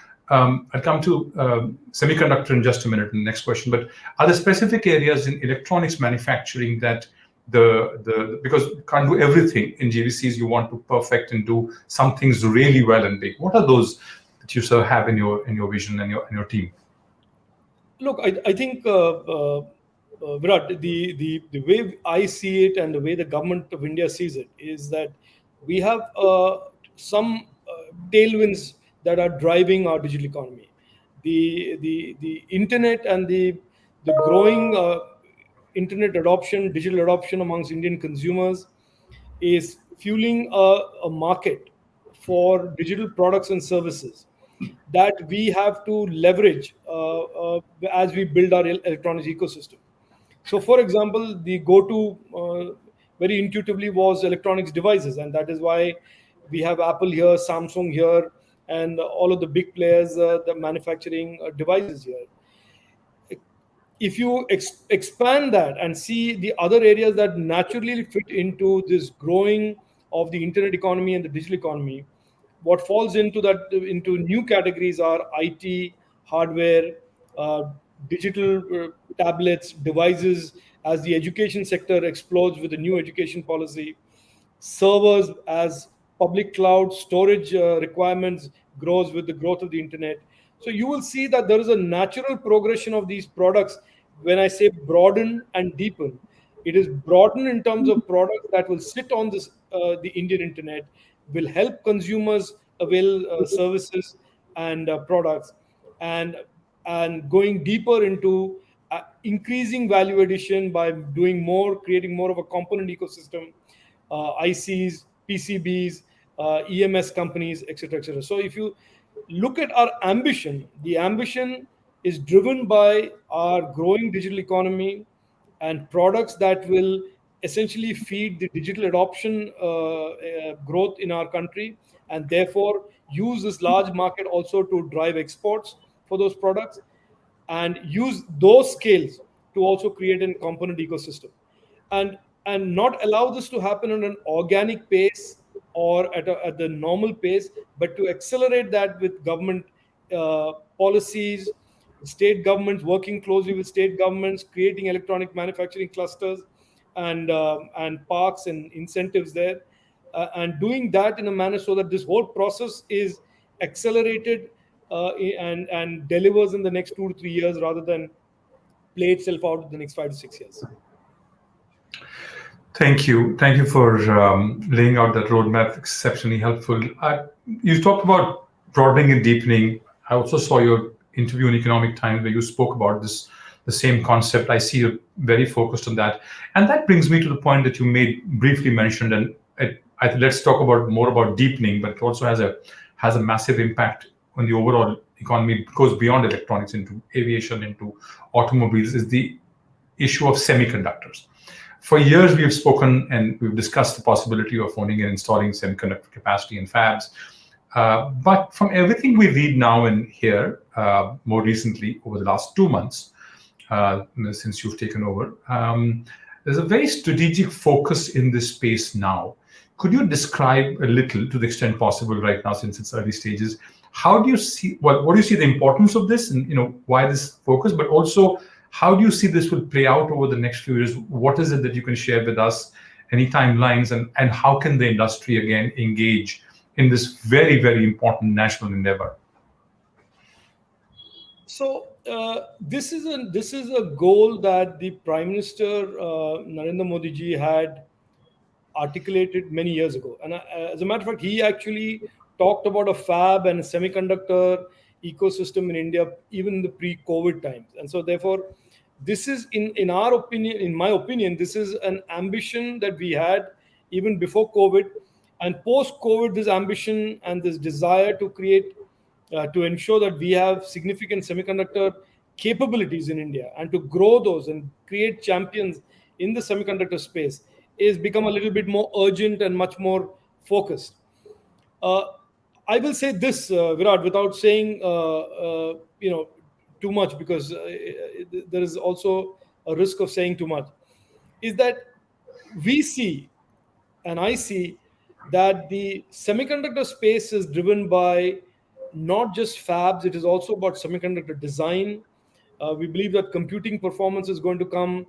semiconductor in just a minute in the next question, but are there specific areas in electronics manufacturing that because you can't do everything in GVCs, you want to perfect and do some things really well and big? What are those that you sort of have in your vision and your team?
Look, I think Virat, the way I see it and the way the government of India sees it is that we have some tailwinds that are driving our digital economy. The internet and the growing internet adoption, digital adoption amongst Indian consumers is fueling a market for digital products and services that we have to leverage as we build our electronics ecosystem. So, for example, the go-to very intuitively was electronics devices, and that is why we have Apple here, Samsung here, and all of the big players that manufacturing devices here. If you expand that and see the other areas that naturally fit into this growing of the internet economy and the digital economy, what falls into new categories are IT, hardware, digital tablets, devices, as the education sector explodes with the new education policy, servers as public cloud storage requirements grows with the growth of the internet. So you will see that there is a natural progression of these products. When I say broaden and deepen, it is broaden in terms of products that will sit on this the Indian internet, will help consumers avail services and products, and going deeper into increasing value addition by doing more, creating more of a component ecosystem, ICs, PCBs, EMS companies, etc., etc. So if you look at our ambition, the ambition is driven by our growing digital economy and products that will essentially feed the digital adoption growth in our country, and therefore use this large market also to drive exports for those products, and use those scales to also create a component ecosystem, and not allow this to happen on an organic pace or at the normal pace, but to accelerate that with government policies, state governments working closely with state governments, creating electronic manufacturing clusters and parks and incentives there, and doing that in a manner so that this whole process is accelerated and delivers in the next 2 to 3 years rather than play itself out in the next 5 to 6 years.
Thank you. Thank you for laying out that roadmap. Exceptionally helpful. You talked about broadening and deepening. I also saw your interview in Economic Times where you spoke about the same concept. I see you're very focused on that. And that brings me to the point that you briefly mentioned, and let's talk more about deepening, but it also has a massive impact on the overall economy. It goes beyond electronics into aviation, into automobiles, is the issue of semiconductors. For years, we have spoken and we've discussed the possibility of owning and installing semiconductor capacity in fabs. But from everything we read now and hear, more recently over the last 2 months, since you've taken over, there's a very strategic focus in this space now. Could you describe a little, to the extent possible right now, since it's early stages, how do you see, what do you see the importance of this, and why this focus, but also how do you see this will play out over the next few years? What is it that you can share with us? Any timelines, and how can the industry again engage in this very, very important national endeavor?
So this is a goal that the Prime Minister Narendra Modi ji had articulated many years ago. And as a matter of fact, he actually talked about a fab and a semiconductor ecosystem in India, even in the pre-COVID times. And so therefore, this is, in my opinion, this is an ambition that we had even before COVID. And post-COVID, this ambition and this desire to create, to ensure that we have significant semiconductor capabilities in India and to grow those and create champions in the semiconductor space is become a little bit more urgent and much more focused. I will say this, Virat, without saying too much, because there is also a risk of saying too much, is that we see, and I see, that the semiconductor space is driven by not just fabs, it is also about semiconductor design. We believe that computing performance is going to come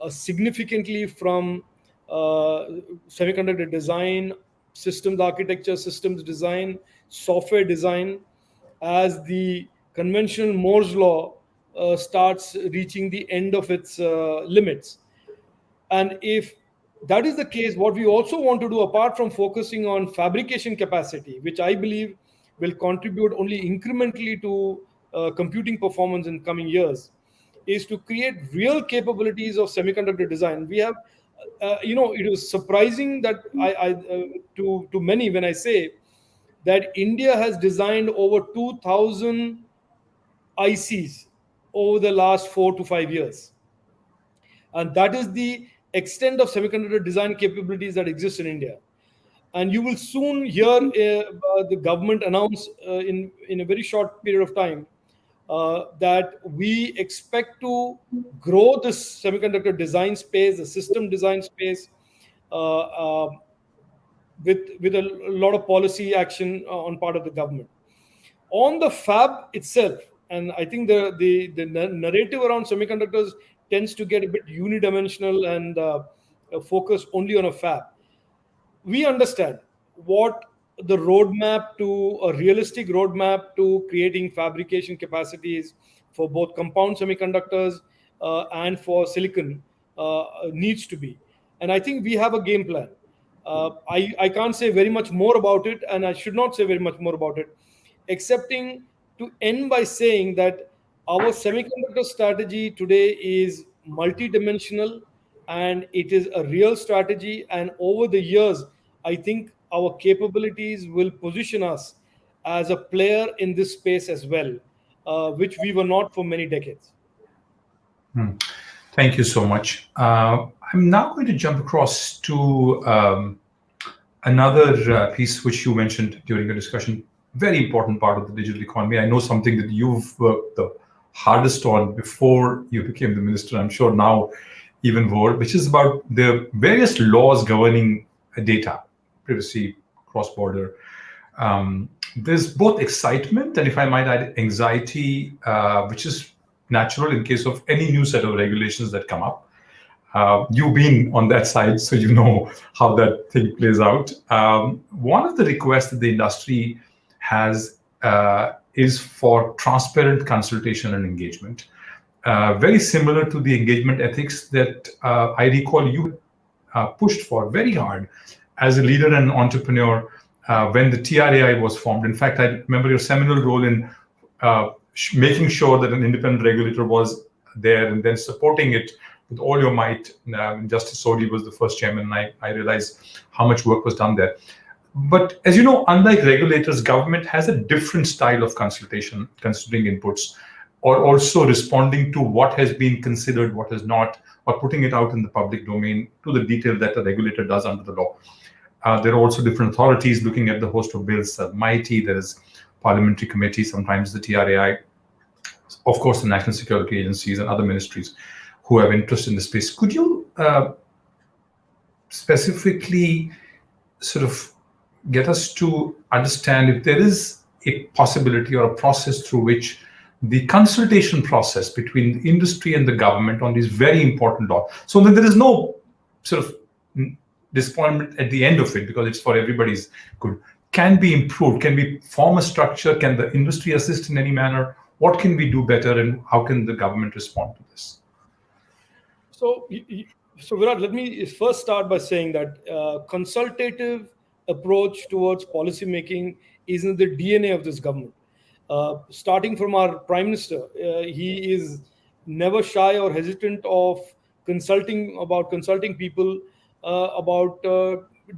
significantly from semiconductor design, systems architecture, systems design, software design, as the conventional Moore's law starts reaching the end of its limits. And if that is the case, what we also want to do, apart from focusing on fabrication capacity, which I believe will contribute only incrementally to computing performance in coming years, is to create real capabilities of semiconductor design. We have, it was surprising that to many when I say that India has designed over 2,000 ICs over the last 4 to 5 years. And that is the extent of semiconductor design capabilities that exist in India. And you will soon hear the government announce in a very short period of time that we expect to grow this semiconductor design space, the system design space, with a lot of policy action on part of the government. On the fab itself, and I think the narrative around semiconductors tends to get a bit unidimensional and focus only on a fab. We understand what the roadmap to a realistic roadmap to creating fabrication capacities for both compound semiconductors and for silicon needs to be. And I think we have a game plan. I can't say very much more about it, and I should not say very much more about it, excepting to end by saying that our semiconductor strategy today is multidimensional, and it is a real strategy. And over the years, I think our capabilities will position us as a player in this space as well, which we were not for many decades.
Thank you so much. I'm now going to jump across to another piece which you mentioned during the discussion, very important part of the digital economy. I know something that you've worked the hardest on before you became the minister, I'm sure now even more, which is about the various laws governing data, privacy, cross-border. There's both excitement and, if I might add, anxiety, which is natural in case of any new set of regulations that come up. You being on that side, so you know how that thing plays out. One of the requests that the industry has is for transparent consultation and engagement, very similar to the engagement ethics that I recall you pushed for very hard as a leader and entrepreneur when the TRAI was formed. In fact, I remember your seminal role in making sure that an independent regulator was there and then supporting it with all your might. Justice Sodi was the first chairman, and I realized how much work was done there. But as you know, unlike regulators, government has a different style of consultation, considering inputs, or also responding to what has been considered, what has not, or putting it out in the public domain to the detail that a regulator does under the law. There are also different authorities looking at the host of bills. MITI, there is parliamentary committee, sometimes the TRAI, of course, the national security agencies and other ministries who have interest in the space. Could you specifically sort of get us to understand if there is a possibility or a process through which the consultation process between the industry and the government on these very important laws, so that there is no sort of disappointment at the end of it, because it's for everybody's good, can be improved? Can we form a structure? Can the industry assist in any manner? What can we do better, and how can the government respond to this?
So Virat, let me first start by saying that consultative approach towards policy making is in the DNA of this government. Starting from our Prime Minister, he is never shy or hesitant of consulting people about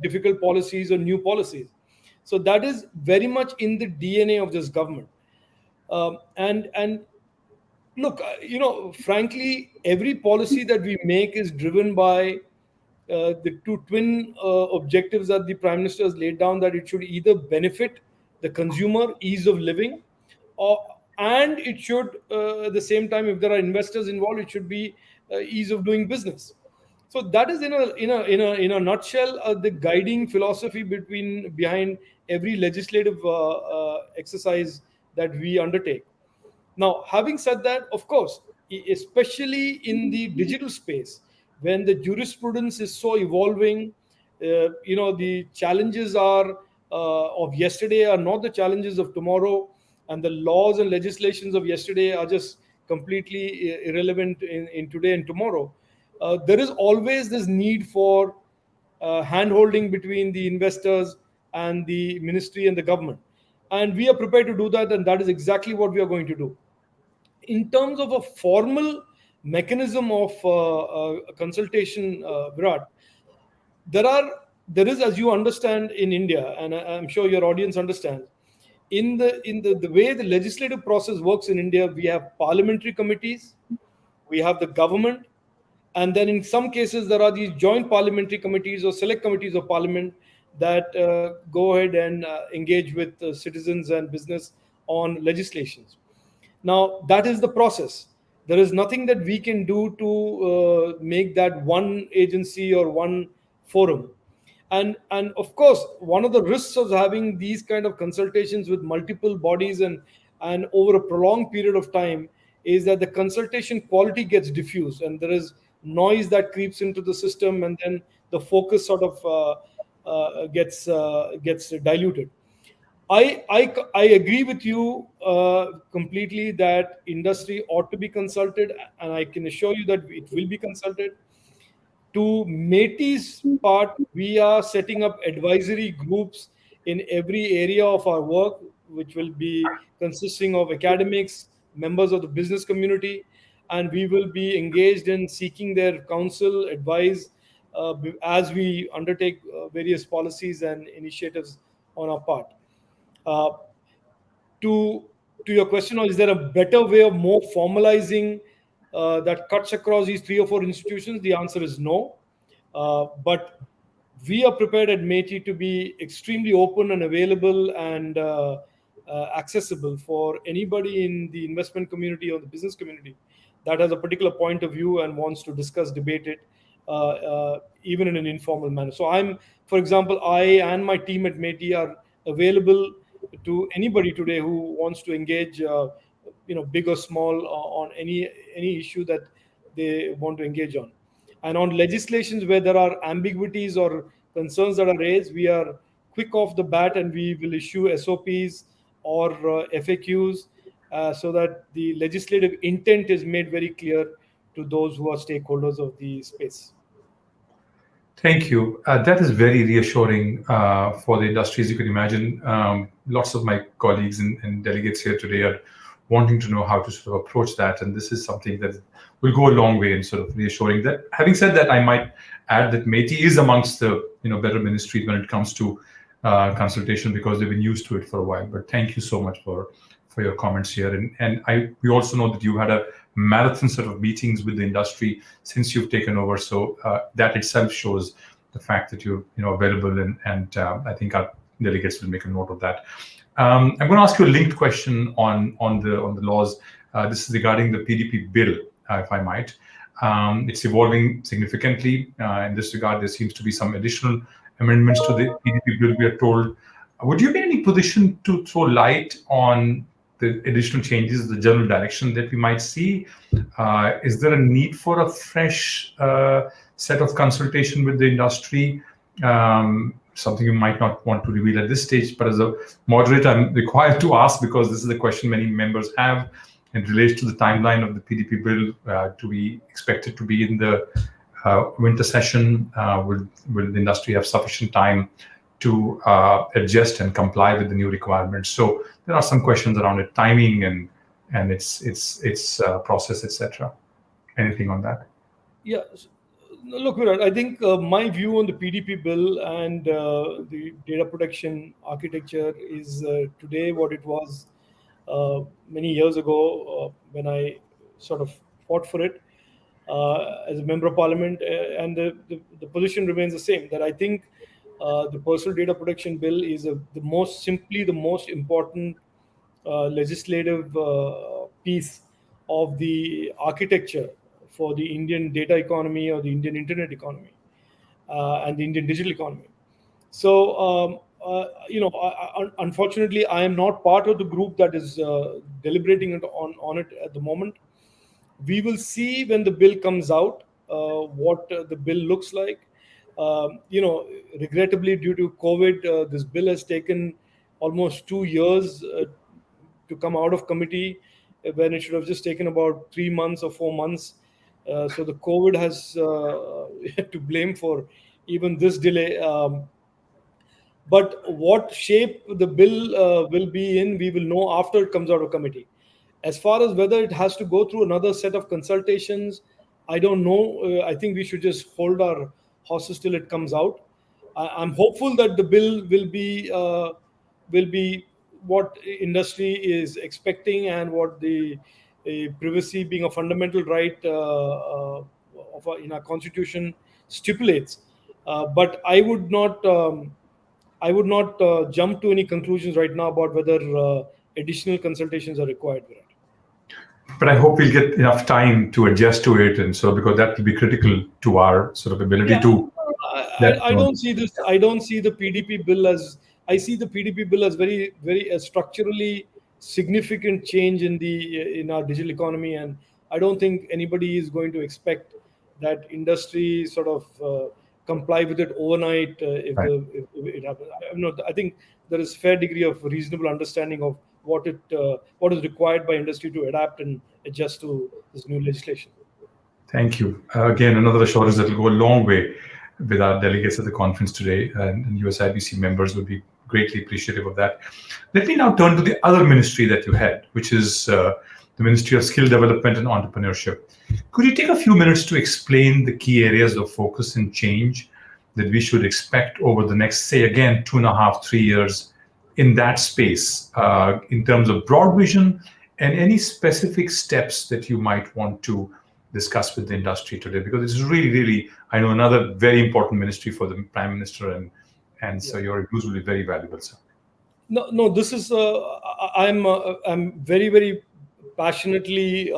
difficult policies or new policies. So that is very much in the DNA of this government. And look, frankly, every policy that we make is driven by the two twin objectives that the Prime Minister has laid down, that it should either benefit the consumer, ease of living, and it should, at the same time, if there are investors involved, it should be ease of doing business. So that is in a nutshell the guiding philosophy behind every legislative exercise that we undertake. Now, having said that, of course, especially in the digital space, when the jurisprudence is so evolving, the challenges of yesterday are not the challenges of tomorrow, and the laws and legislations of yesterday are just completely irrelevant in today and tomorrow. There is always this need for hand-holding between the investors and the ministry and the government. And we are prepared to do that, and that is exactly what we are going to do. In terms of a formal mechanism of consultation, Virat, there is, as you understand in India, and I'm sure your audience understands, in the way the legislative process works in India, we have parliamentary committees, we have the government, and then in some cases there are these joint parliamentary committees or select committees of parliament that go ahead and engage with citizens and business on legislations. Now, that is the process. There is nothing that we can do to make that one agency or one forum. And of course, one of the risks of having these kind of consultations with multiple bodies and over a prolonged period of time is that the consultation quality gets diffused, and there is noise that creeps into the system, and then the focus sort of gets diluted. I agree with you completely that industry ought to be consulted, and I can assure you that it will be consulted. To METI's part, we are setting up advisory groups in every area of our work, which will be consisting of academics, members of the business community, and we will be engaged in seeking their counsel, advice, as we undertake various policies and initiatives on our part. To your question, is there a better way of more formalizing that cuts across these 3 or 4 institutions? The answer is no. But we are prepared at METI to be extremely open and available and accessible for anybody in the investment community or the business community that has a particular point of view and wants to discuss, debate it, even in an informal manner. So for example, I and my team at METI are available to anybody today who wants to engage, big or small, on any issue that they want to engage on. And on legislations where there are ambiguities or concerns that are raised, we are quick off the bat and we will issue SOPs or FAQs so that the legislative intent is made very clear to those who are stakeholders of the space.
Thank you. That is very reassuring for the industry, as you can imagine. Lots of my colleagues and delegates here today are wanting to know how to sort of approach that, and this is something that will go a long way in sort of reassuring that. Having said that, I might add that METI is amongst the better ministries when it comes to consultation, because they've been used to it for a while. But thank you so much for your comments here, and we also know that you had a marathon sort of meetings with the industry since you've taken over. So that itself shows the fact that you're available, and I think our delegates will make a note of that. I'm going to ask you a linked question on the laws. This is regarding the PDP bill, if I might. It's evolving significantly. In this regard, there seems to be some additional amendments to the PDP bill, we are told. Would you be in any position to throw light on the additional changes, the general direction that we might see? Is there a need for a fresh set of consultation with the industry? something you might not want to reveal at this stage, but as a moderator, I'm required to ask because this is a question many members have and relates to the timeline of the PDP bill to be expected to be in the winter session. Will the industry have sufficient time to adjust and comply with the new requirements? So there are some questions around it, timing and its process, etc. Anything on that?
Yeah. Look, Virat, I think my view on the PDP bill and the data protection architecture is today what it was many years ago when I sort of fought for it as a member of parliament. And the position remains the same, that I think the personal data protection bill is the most important legislative piece of the architecture for the Indian data economy or the Indian internet economy and the Indian digital economy. So, unfortunately, I am not part of the group that is deliberating on it at the moment. We will see when the bill comes out what the bill looks like. Regrettably, due to COVID, this bill has taken almost 2 years to come out of committee when it should have just taken about 3 months or 4 months. So the COVID has to blame for even this delay. But what shape the bill will be in, we will know after it comes out of committee. As far as whether it has to go through another set of consultations, I don't know. I think we should just hold our horses till it comes out. I'm hopeful that the bill will be what industry is expecting and what the privacy being a fundamental right in our constitution stipulates. But I would not jump to any conclusions right now about whether additional consultations are required.
But I hope we'll get enough time to adjust to it, and so because that will be critical to our sort of ability to.
I don't see this. I don't see the PDP bill as. I see the PDP bill as very, very structurally significant change in our digital economy, and I don't think anybody is going to expect that industry sort of comply with it overnight if it happens. I think there is fair degree of reasonable understanding of what is required by industry to adapt and adjust to this new legislation.
Thank you. Again, another assurance that will go a long way with our delegates at the conference today, and USIBC members would be greatly appreciative of that. Let me now turn to the other ministry that you had, which is the Ministry of Skill Development and Entrepreneurship. Could you take a few minutes to explain the key areas of focus and change that we should expect over the next, say, again, 2.5, 3 years in that space, in terms of broad vision and any specific steps that you might want to discuss with the industry today? Because it's really, really, I know, another very important ministry for the Prime Minister, and so your views will be very valuable, sir.
No, this is, I'm very, very passionately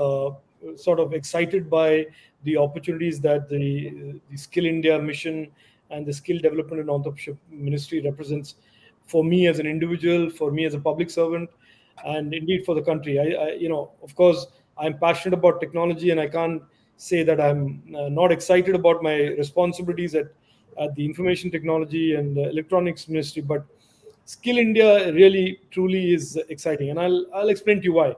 sort of excited by the opportunities that the Skill India mission and the Skill Development and Entrepreneurship Ministry represents for me as an individual, for me as a public servant, and indeed for the country. Of course, I'm passionate about technology, and I can't say that I'm not excited about my responsibilities at the Information Technology and Electronics Ministry. But Skill India really, truly is exciting, and I'll explain to you why.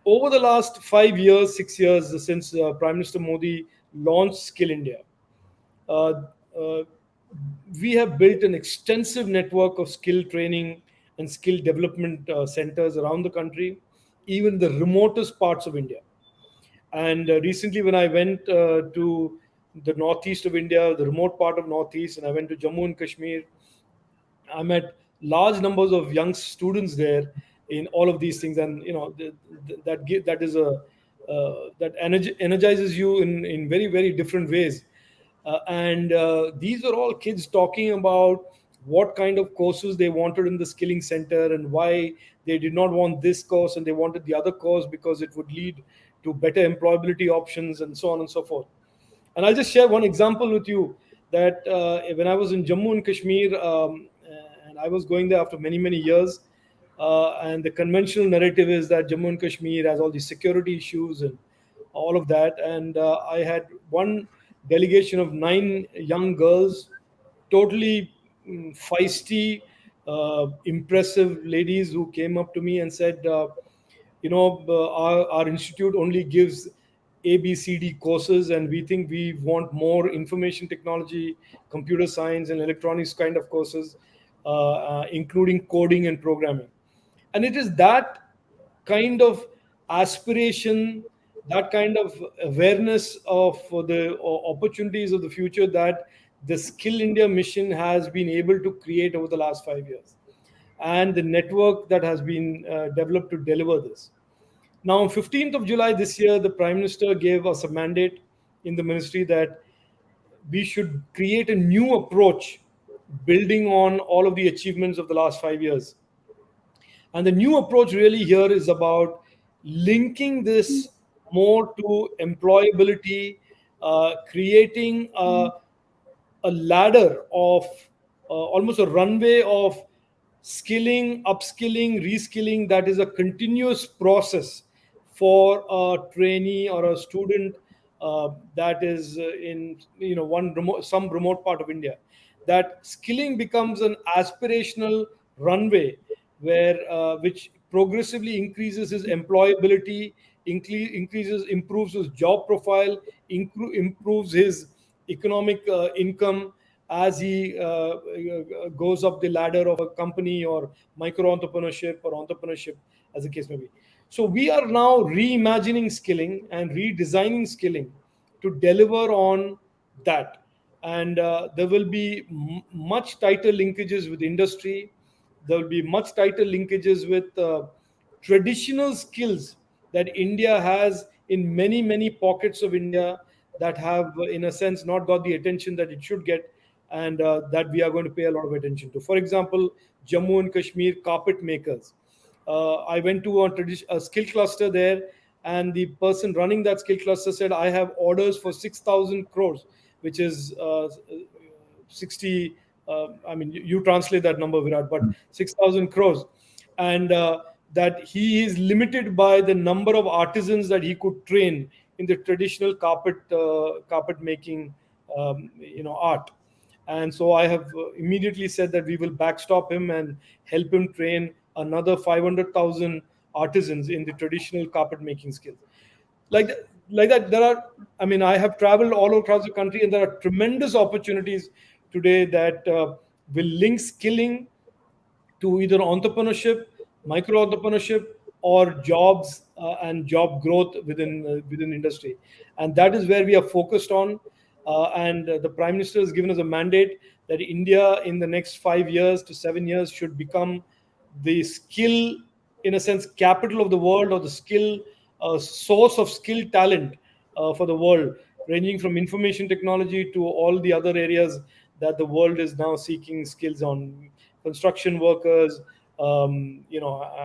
Over the last 5 years, 6 years since Prime Minister Modi launched Skill India, we have built an extensive network of skill training and skill development centers around the country, even the remotest parts of India. And recently, when I went to the northeast of India, the remote part of northeast, and I went to Jammu and Kashmir, I met large numbers of young students there in all of these things, and that energizes you in very, very different ways. And these are all kids talking about what kind of courses they wanted in the skilling center and why they did not want this course and they wanted the other course because it would lead to better employability options and so on and so forth. And I'll just share one example with you that when I was in Jammu and Kashmir, and I was going there after many, many years, and the conventional narrative is that Jammu and Kashmir has all these security issues and all of that. And I had one delegation of 9 young girls, totally, feisty, impressive ladies who came up to me and said, our institute only gives ABCD courses, and we think we want more information technology, computer science, and electronics kind of courses, including coding and programming. And it is that kind of aspiration, that kind of awareness of the opportunities of the future that the Skill India mission has been able to create over the last 5 years, and the network that has been developed to deliver this. Now, on 15th of July this year, the Prime Minister gave us a mandate in the ministry that we should create a new approach building on all of the achievements of the last 5 years. And the new approach really here is about linking this more to employability, creating a ladder of almost a runway of skilling, upskilling, reskilling that is a continuous process for a trainee or a student that is in some remote part of India. That skilling becomes an aspirational runway which progressively increases his employability, improves his job profile, improves his economic income as he goes up the ladder of a company or micro entrepreneurship or entrepreneurship, as the case may be. So we are now reimagining skilling and redesigning skilling to deliver on that. And there will be much tighter linkages with industry. There will be much tighter linkages with traditional skills that India has in many, many pockets of India that have, in a sense, not got the attention that it should get, and that we are going to pay a lot of attention to. For example, Jammu and Kashmir carpet makers. I went to a skill cluster there, and the person running that skill cluster said, I have orders for 6,000 crores, which is 60, you translate that number, Virat, but 6,000 crores. And that he is limited by the number of artisans that he could train in the traditional carpet making art. And so I have immediately said that we will backstop him and help him train another 500,000 artisans in the traditional carpet making skills. Like that, there are, I have traveled all across the country, and there are tremendous opportunities today that will link skilling to either entrepreneurship, micro entrepreneurship, or jobs and job growth within industry. And that is where we are focused on. And the Prime Minister has given us a mandate that India in the next 5 years to 7 years should become the skill, in a sense, capital of the world, or the skill source of skilled talent for the world, ranging from information technology to all the other areas that the world is now seeking skills on. Construction workers,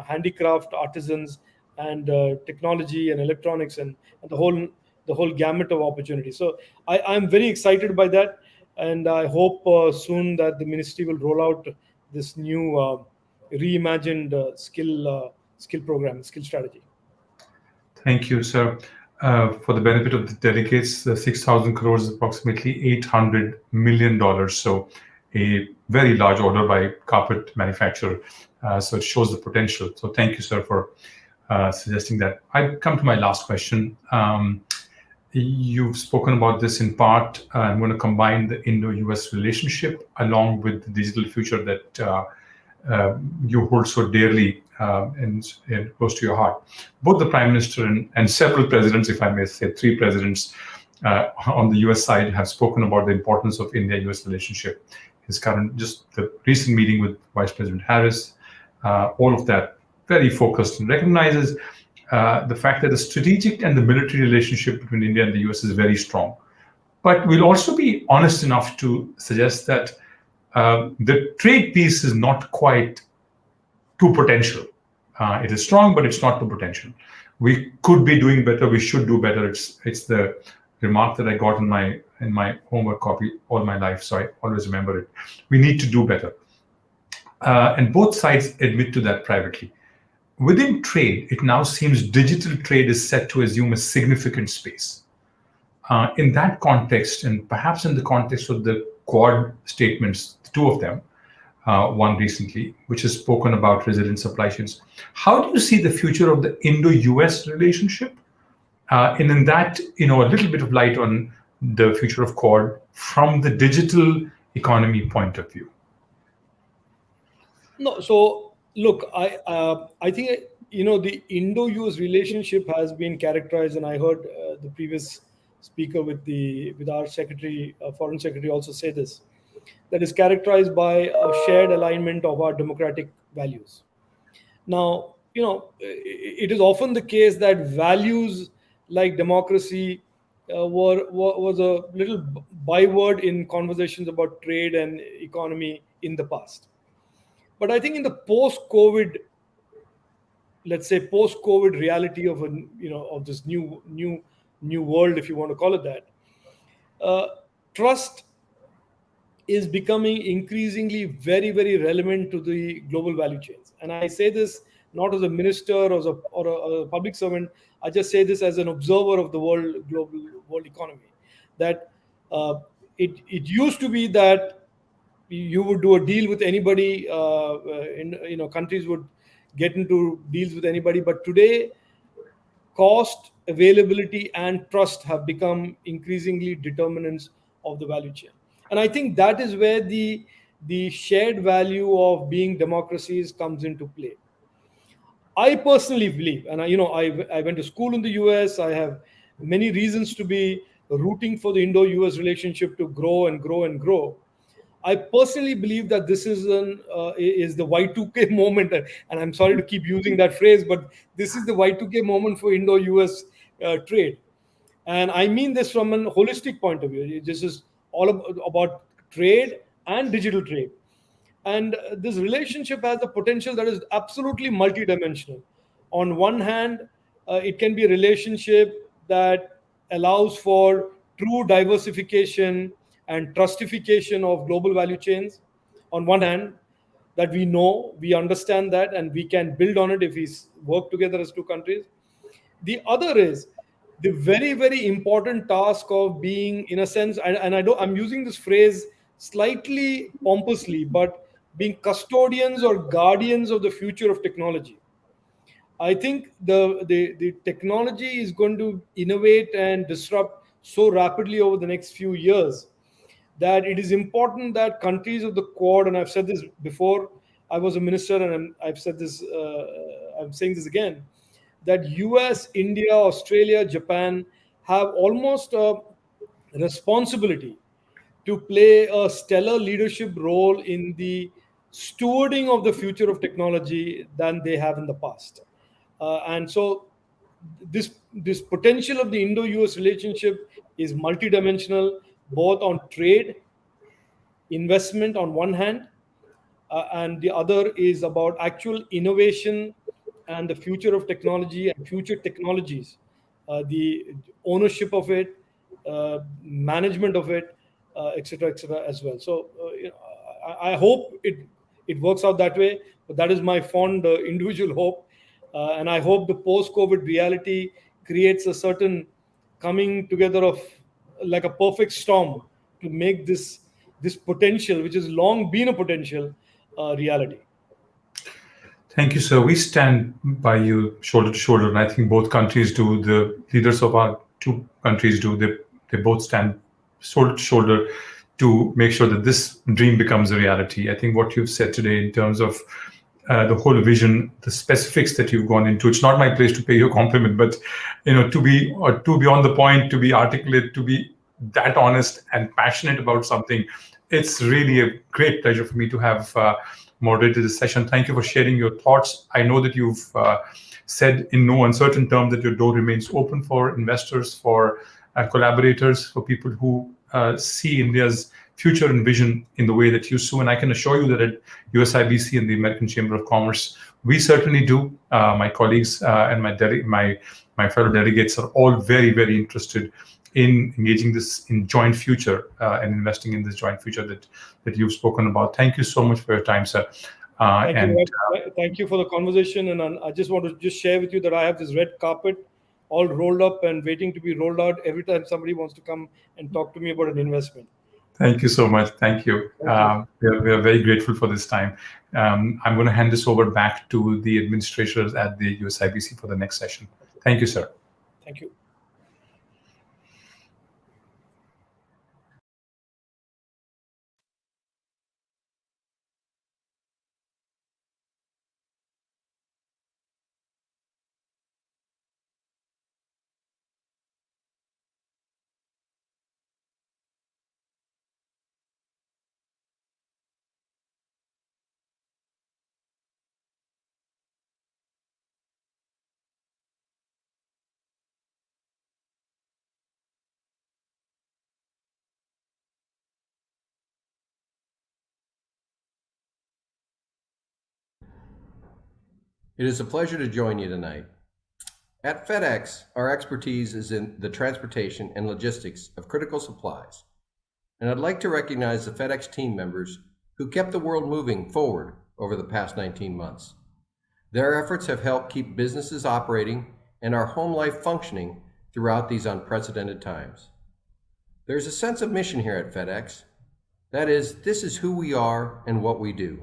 handicraft artisans, and technology and electronics, and the whole gamut of opportunities. So I'm very excited by that, and I hope soon that the ministry will roll out this new reimagined skill program, skill strategy.
Thank you, sir. For the benefit of the delegates, the 6,000 crores is approximately $800 million. So a very large order by carpet manufacturer. So it shows the potential. So thank you, sir, for suggesting that. I come to my last question. You've spoken about this in part. I'm going to combine the Indo-US relationship along with the digital future that you hold so dearly and close to your heart. Both the Prime Minister and several presidents, if I may say, 3 presidents on the US side have spoken about the importance of India-US relationship. Just the recent meeting with Vice President Harris, all of that very focused and recognizes the fact that the strategic and the military relationship between India and the US is very strong. But we'll also be honest enough to suggest that the trade piece is not quite to potential. It is strong, but it's not to potential. We could be doing better. We should do better. It's the remark that I got in my homework copy all my life, so I always remember it. We need to do better. And both sides admit to that privately. Within trade, it now seems digital trade is set to assume a significant space. In that context, and perhaps in the context of the Quad statements, the 2 of them, one recently, which has spoken about resilient supply chains. How do you see the future of the Indo-US relationship? And in that, a little bit of light on the future of Quad from the digital economy point of view.
No, so look, I think the Indo-US relationship has been characterized, and I heard the previous speaker with our secretary, foreign secretary, also say this, that is characterized by a shared alignment of our democratic values. Now, it is often the case that values like democracy was a little byword in conversations about trade and economy in the past. But I think in the post-COVID, let's say post-COVID reality of of this new world, if you want to call it that, trust is becoming increasingly very, very relevant to the global value chains. And I say this not as a minister or a public servant. I just say this as an observer of the global world economy. That it used to be that you would do a deal with anybody, countries would get into deals with anybody. But today, cost, availability, and trust have become increasingly determinants of the value chain. And I think that is where the shared value of being democracies comes into play. I personally believe, and I went to school in the US. I have many reasons to be rooting for the Indo-US relationship to grow and grow and grow. I personally believe that this is the Y2K moment, and I'm sorry to keep using that phrase, but this is the Y2K moment for Indo-US trade. And I mean this from a holistic point of view. This is all about trade and digital trade. And this relationship has the potential that is absolutely multidimensional. On one hand, it can be a relationship that allows for true diversification and trustification of global value chains. On one hand, that we understand that, and we can build on it if we work together as two countries. The other is the very, very important task of being, in a sense, and I'm using this phrase slightly pompously, but being custodians or guardians of the future of technology. I think the technology is going to innovate and disrupt so rapidly over the next few years that it is important that countries of the Quad, and I've said this before, I was a minister, and I've said this, I'm saying this again, that US, India, Australia, Japan have almost a responsibility to play a stellar leadership role in the stewarding of the future of technology than they have in the past. And so this potential of the Indo-US relationship is multidimensional, both on trade, investment on one hand, and the other is about actual innovation and the future of technology and future technologies, the ownership of it, management of it, etc., as well. So I hope it works out that way, but that is my fond individual hope. And I hope the post-COVID reality creates a certain coming together of like a perfect storm to make this potential, which has long been a potential, reality.
Thank you, sir. We stand by you shoulder to shoulder, and I think both countries do. The leaders of our two countries do. They both stand shoulder to shoulder to make sure that this dream becomes a reality. I think what you've said today in terms of the whole vision, the specifics that you've gone into. It's not my place to pay you a compliment, but to be on the point, to be articulate, to be that honest and passionate about something. It's really a great pleasure for me to have moderated this session. Thank you for sharing your thoughts. I know that you've said in no uncertain terms that your door remains open for investors, for collaborators, for people who see India's future and vision in the way that you do. And I can assure you that at USIBC and the American Chamber of Commerce, we certainly do. My colleagues and my fellow delegates are all very, very interested in engaging this in joint future and investing in this joint future that you've spoken about. Thank you so much for your time, sir.
Thank you for the conversation. And I just want to share with you that I have this red carpet all rolled up and waiting to be rolled out every time somebody wants to come and talk to me about an investment.
Thank you so much. Thank you. We are very grateful for this time. I'm going to hand this over back to the administrators at the USIBC for the next session. Thank you, sir.
Thank you.
It is a pleasure to join you tonight. At FedEx, our expertise is in the transportation and logistics of critical supplies. And I'd like to recognize the FedEx team members who kept the world moving forward over the past 19 months. Their efforts have helped keep businesses operating and our home life functioning throughout these unprecedented times. There's a sense of mission here at FedEx. That is, this is who we are and what we do.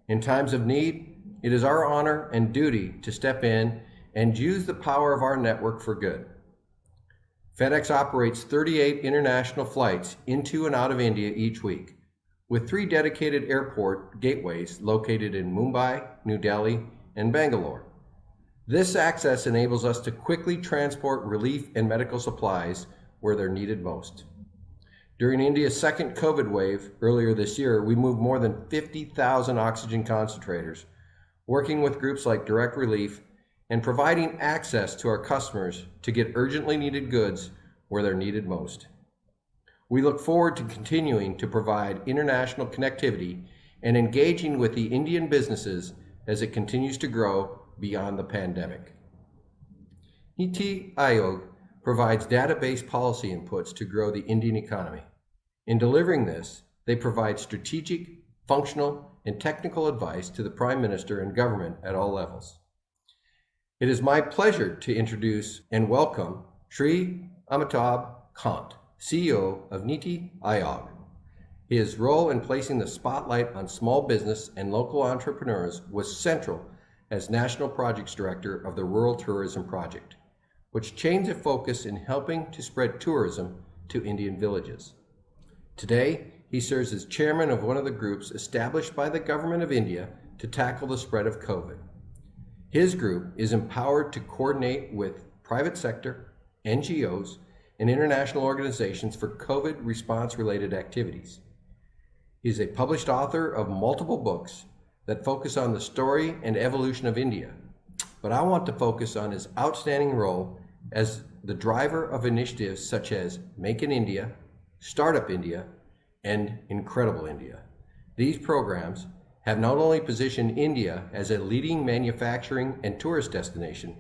In times of need, it is our honor and duty to step in and use the power of our network for good. FedEx operates 38 international flights into and out of India each week, with 3 dedicated airport gateways located in Mumbai, New Delhi, and Bangalore. This access enables us to quickly transport relief and medical supplies where they're needed most. During India's second COVID wave earlier this year, we moved more than 50,000 oxygen concentrators, working with groups like Direct Relief and providing access to our customers to get urgently needed goods where they're needed most. We look forward to continuing to provide international connectivity and engaging with the Indian businesses as it continues to grow beyond the pandemic. Niti Aayog provides database policy inputs to grow the Indian economy. In delivering this, they provide strategic, functional, and technical advice to the Prime Minister and government at all levels. It is my pleasure to introduce and welcome Sri Amitabh Kant, CEO of Niti Aayog. His role in placing the spotlight on small business and local entrepreneurs was central as National Projects Director of the Rural Tourism Project, which changed the focus in helping to spread tourism to Indian villages. Today, he serves as chairman of one of the groups established by the government of India to tackle the spread of COVID. His group is empowered to coordinate with private sector, NGOs, and international organizations for COVID response-related activities. He's a published author of multiple books that focus on the story and evolution of India, but I want to focus on his outstanding role as the driver of initiatives such as Make in India, Startup India, and Incredible India. These programs have not only positioned India as a leading manufacturing and tourist destination,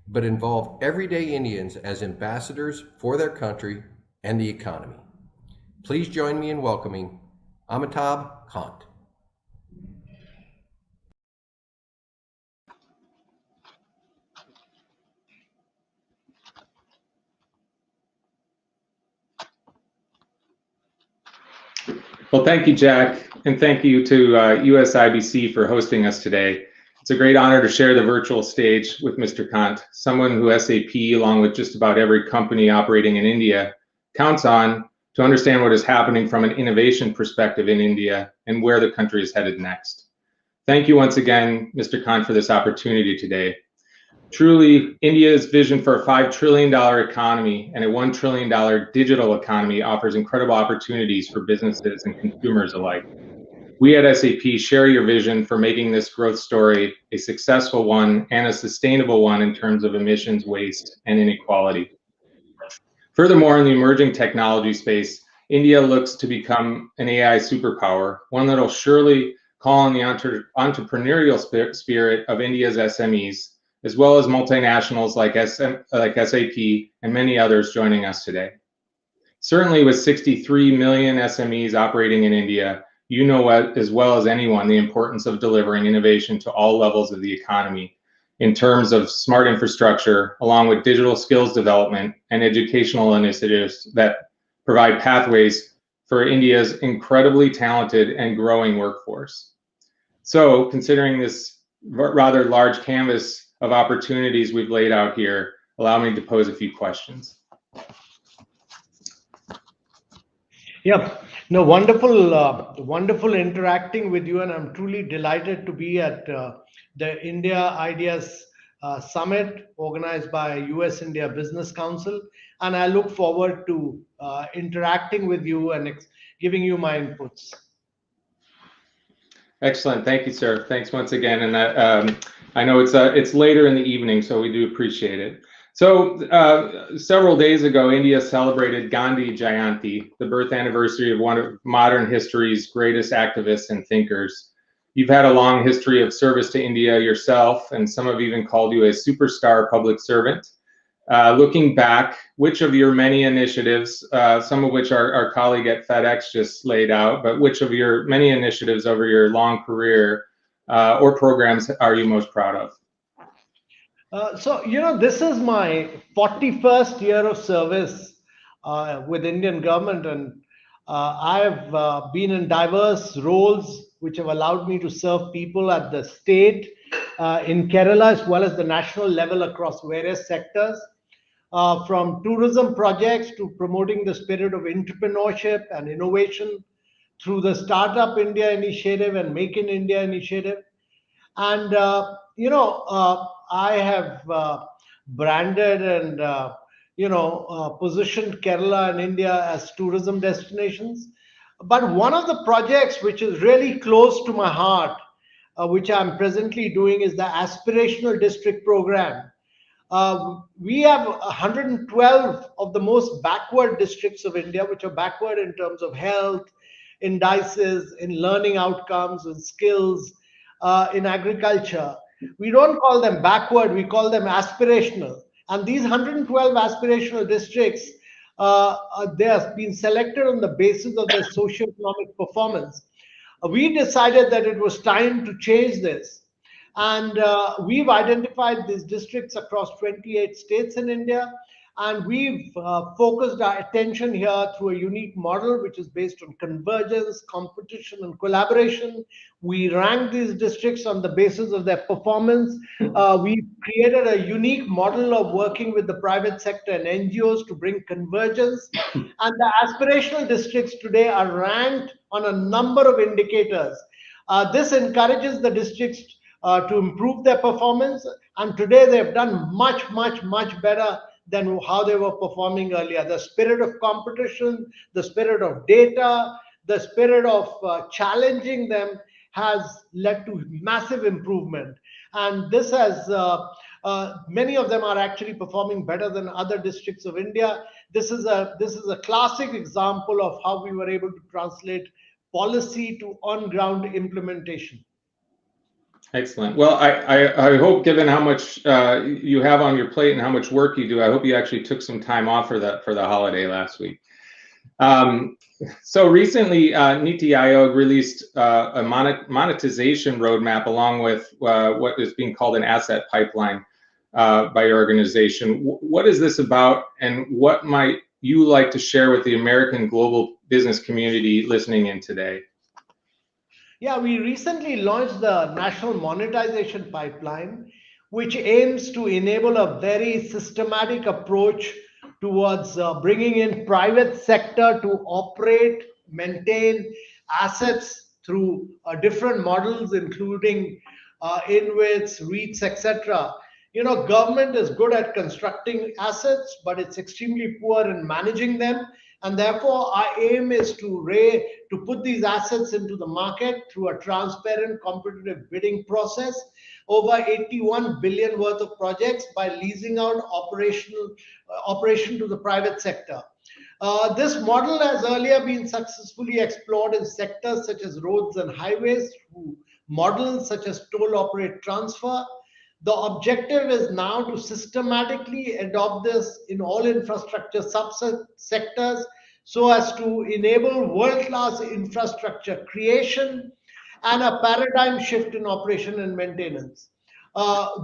but involve everyday Indians as ambassadors for their country and the economy. Please join me in welcoming Amitabh Kant.
Well, thank you, Jack, and thank you to USIBC for hosting us today. It's a great honor to share the virtual stage with Mr. Kant, someone who SAP, along with just about every company operating in India, counts on to understand what is happening from an innovation perspective in India and where the country is headed next. Thank you once again, Mr. Kant, for this opportunity today. Truly, India's vision for a $5 trillion economy and a $1 trillion digital economy offers incredible opportunities for businesses and consumers alike. We at SAP share your vision for making this growth story a successful one and a sustainable one in terms of emissions, waste, and inequality. Furthermore, in the emerging technology space, India looks to become an AI superpower, one that will surely call on the entrepreneurial spirit of India's SMEs, as well as multinationals like SAP and many others joining us today. Certainly with 63 million SMEs operating in India, you know as well as anyone the importance of delivering innovation to all levels of the economy in terms of smart infrastructure, along with digital skills development and educational initiatives that provide pathways for India's incredibly talented and growing workforce. So, considering this rather large canvas of opportunities we've laid out here, allow me to pose a few questions.
Yeah, no, wonderful interacting with you, and I'm truly delighted to be at the India Ideas Summit organized by US India Business Council, and I look forward to interacting with you and giving you my inputs.
Excellent, thank you, sir. Thanks once again, and I know it's later in the evening, so we do appreciate it. So several days ago, India celebrated Gandhi Jayanti, the birth anniversary of one of modern history's greatest activists and thinkers. You've had a long history of service to India yourself, and some have even called you a superstar public servant. Looking back, which of your many initiatives, some of which our colleague at FedEx just laid out, but which of your many initiatives over your long career or programs are you most proud of?
So, this is my 41st year of service with Indian government, and I've been in diverse roles which have allowed me to serve people at the state, in Kerala, as well as the national level across various sectors, from tourism projects to promoting the spirit of entrepreneurship and innovation through the Startup India initiative and Make in India initiative. And, I have branded and, positioned Kerala and India as tourism destinations. But one of the projects which is really close to my heart, which I'm presently doing, is the Aspirational District Program. We have 112 of the most backward districts of India, which are backward in terms of health, indices, in learning outcomes, in skills, in agriculture. We don't call them backward, we call them aspirational. And these 112 aspirational districts, they have been selected on the basis of their socioeconomic performance. We decided that it was time to change this. And we've identified these districts across 28 states in India. And we've focused our attention here through a unique model, which is based on convergence, competition, and collaboration. We rank these districts on the basis of their performance. We've created a unique model of working with the private sector and NGOs to bring convergence. And the aspirational districts today are ranked on a number of indicators. This encourages the districts to improve their performance. And today they've done much better than how they were performing earlier. The spirit of competition, the spirit of data, the spirit of challenging them has led to massive improvement. And this has, many of them are actually performing better than other districts of India. This is a classic example of how we were able to translate policy to on-ground implementation.
Excellent. Well, I hope, given how much you have on your plate and how much work you do, I hope you actually took some time off for the holiday last week. So recently, Niti Aayog released a monetization roadmap along with what is being called an asset pipeline by your organization. What is this about, and what might you like to share with the American global business community listening in today?
Yeah, we recently launched the National Monetization Pipeline, which aims to enable a very systematic approach towards bringing in private sector to operate, maintain assets through different models, including InvITs, REITs, etc. Government is good at constructing assets, but it's extremely poor in managing them. And therefore, our aim is to put these assets into the market through a transparent, competitive bidding process, over 81 billion worth of projects by leasing out operation to the private sector. This model has earlier been successfully explored in sectors such as roads and highways through models such as toll operate transfer. The objective is now to systematically adopt this in all infrastructure subsectors so as to enable world-class infrastructure creation and a paradigm shift in operation and maintenance.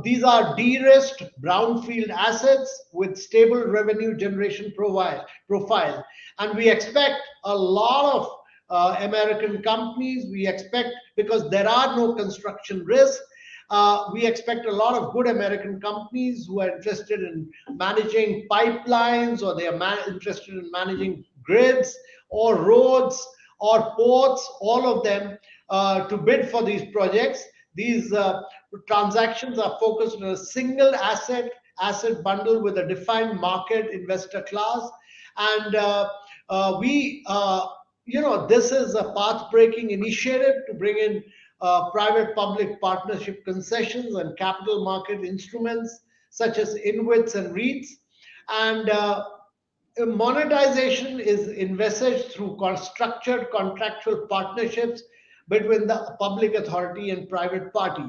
These are de-risked brownfield assets with stable revenue generation profile. And we expect a lot of American companies. We expect, because there are no construction risks, we expect a lot of good American companies who are interested in managing pipelines, or they are interested in managing grids or roads or ports, all of them, to bid for these projects. These transactions are focused on a single asset bundle with a defined market investor class. And this is a path-breaking initiative to bring in private-public partnership concessions and capital market instruments such as InvITs and REITs. And monetization is envisaged through structured contractual partnerships between the public authority and private party.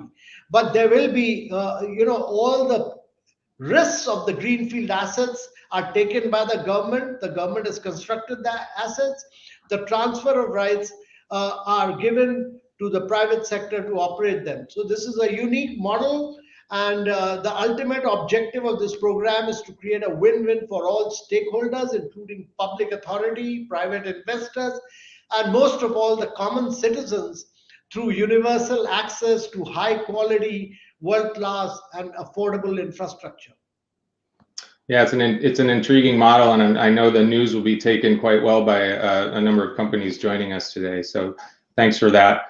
But there will be, all the risks of the greenfield assets are taken by the government. The government has constructed the assets. The transfer of rights are given to the private sector to operate them. So this is a unique model. And the ultimate objective of this program is to create a win-win for all stakeholders, including public authority, private investors, and most of all, the common citizens, through universal access to high quality, world-class, and affordable infrastructure.
Yeah, it's an intriguing model, and I know the news will be taken quite well by a number of companies joining us today. So thanks for that.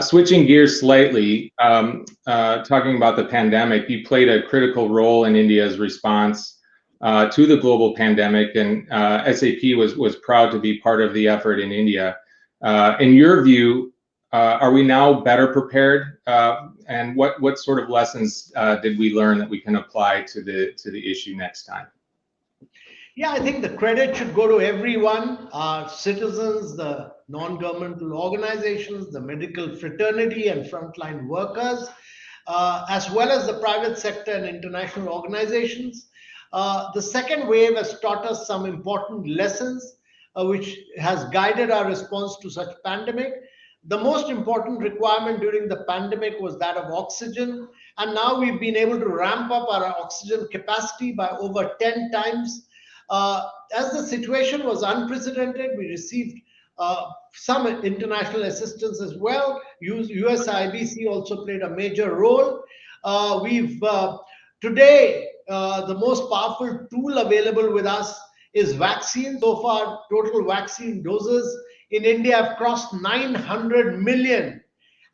Switching gears slightly, talking about the pandemic, you played a critical role in India's response to the global pandemic, and SAP was proud to be part of the effort in India. In your view, are we now better prepared? And what sort of lessons did we learn that we can apply to the issue next time?
Yeah, I think the credit should go to everyone, our citizens, the non-governmental organizations, the medical fraternity and frontline workers, as well as the private sector and international organizations. The second wave has taught us some important lessons, which has guided our response to such pandemic. The most important requirement during the pandemic was that of oxygen. And now we've been able to ramp up our oxygen capacity by over 10 times. As the situation was unprecedented, we received some international assistance as well. USAID also played a major role. Today, the most powerful tool available with us is vaccine. So far, total vaccine doses in India have crossed 900 million,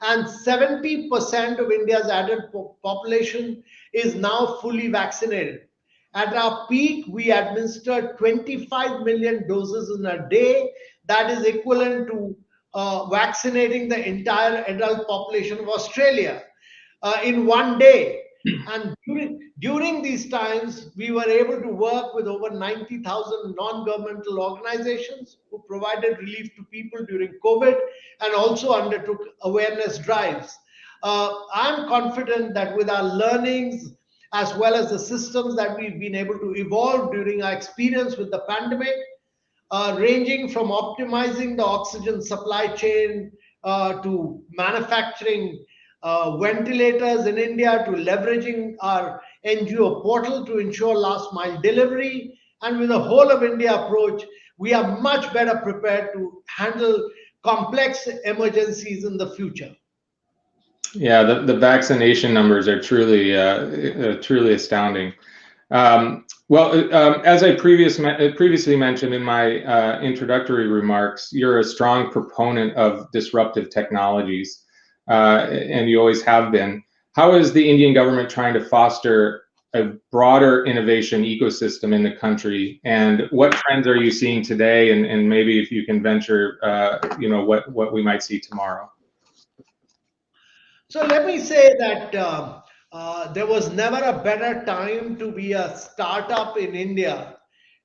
and 70% of India's adult population is now fully vaccinated. At our peak, we administered 25 million doses in a day. That is equivalent to vaccinating the entire adult population of Australia in one day. And during these times, we were able to work with over 90,000 non-governmental organizations who provided relief to people during COVID and also undertook awareness drives. I'm confident that with our learnings, as well as the systems that we've been able to evolve during our experience with the pandemic, ranging from optimizing the oxygen supply chain to manufacturing ventilators in India, to leveraging our NGO portal to ensure last mile delivery. And with a whole of India approach, we are much better prepared to handle complex emergencies in the future.
Yeah, the vaccination numbers are truly astounding. As I previously mentioned in my introductory remarks, you're a strong proponent of disruptive technologies, and you always have been. How is the Indian government trying to foster a broader innovation ecosystem in the country, and what trends are you seeing today, and maybe if you can venture, what we might see tomorrow?
So let me say that there was never a better time to be a startup in India.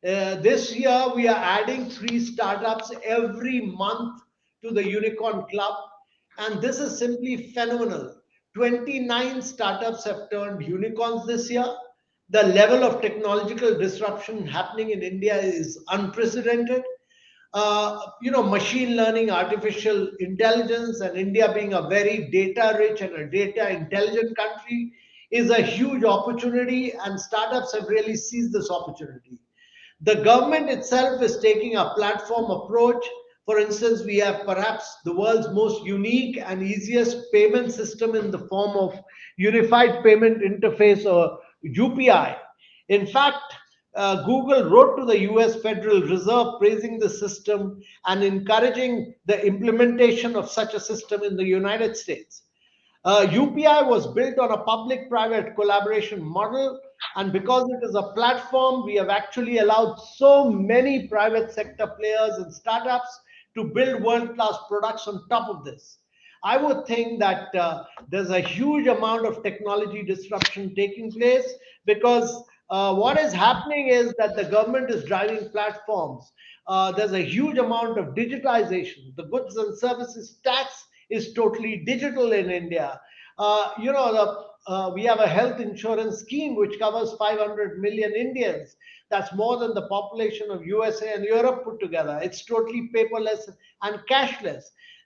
This year, we are adding 3 startups every month to the Unicorn Club. And this is simply phenomenal. 29 startups have turned unicorns this year. The level of technological disruption happening in India is unprecedented. Machine learning, artificial intelligence, and India being a very data rich and a data intelligent country is a huge opportunity, and startups have really seized this opportunity. The government itself is taking a platform approach. For instance, we have perhaps the world's most unique and easiest payment system in the form of Unified Payment Interface, or UPI. In fact, Google wrote to the US Federal Reserve praising the system and encouraging the implementation of such a system in the United States. UPI was built on a public-private collaboration model, and because it is a platform, we have actually allowed so many private sector players and startups to build world-class products on top of this. I would think that there's a huge amount of technology disruption taking place, because what is happening is that the government is driving platforms. There's a huge amount of digitization. The goods and services tax is totally digital in India. We have a health insurance scheme which covers 500 million Indians. That's more than the population of USA and Europe put together. It's totally paperless and cashless.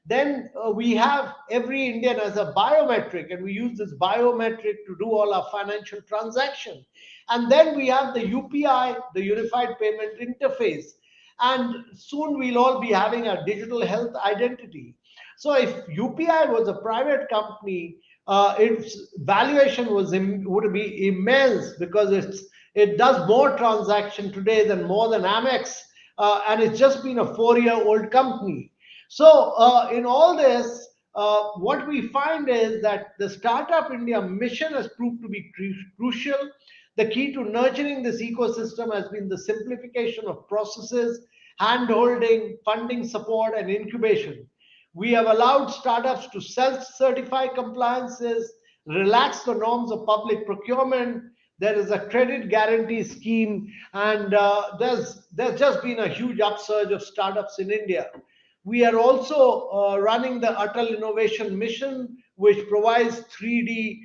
Then we have every Indian as a biometric, and we use this biometric to do all our financial transactions. And then we have the UPI, the Unified Payment Interface. And soon we'll all be having a digital health identity. So if UPI was a private company, its valuation would be immense, because it does more transaction today than more than Amex, and it's just been a 4-year-old company. So in all this, what we find is that the Startup India mission has proved to be crucial. The key to nurturing this ecosystem has been the simplification of processes, hand-holding, funding support, and incubation. We have allowed startups to self-certify compliances, relax the norms of public procurement. There is a credit guarantee scheme, and there's just been a huge upsurge of startups in India. We are also running the Atal Innovation Mission, which provides 3D,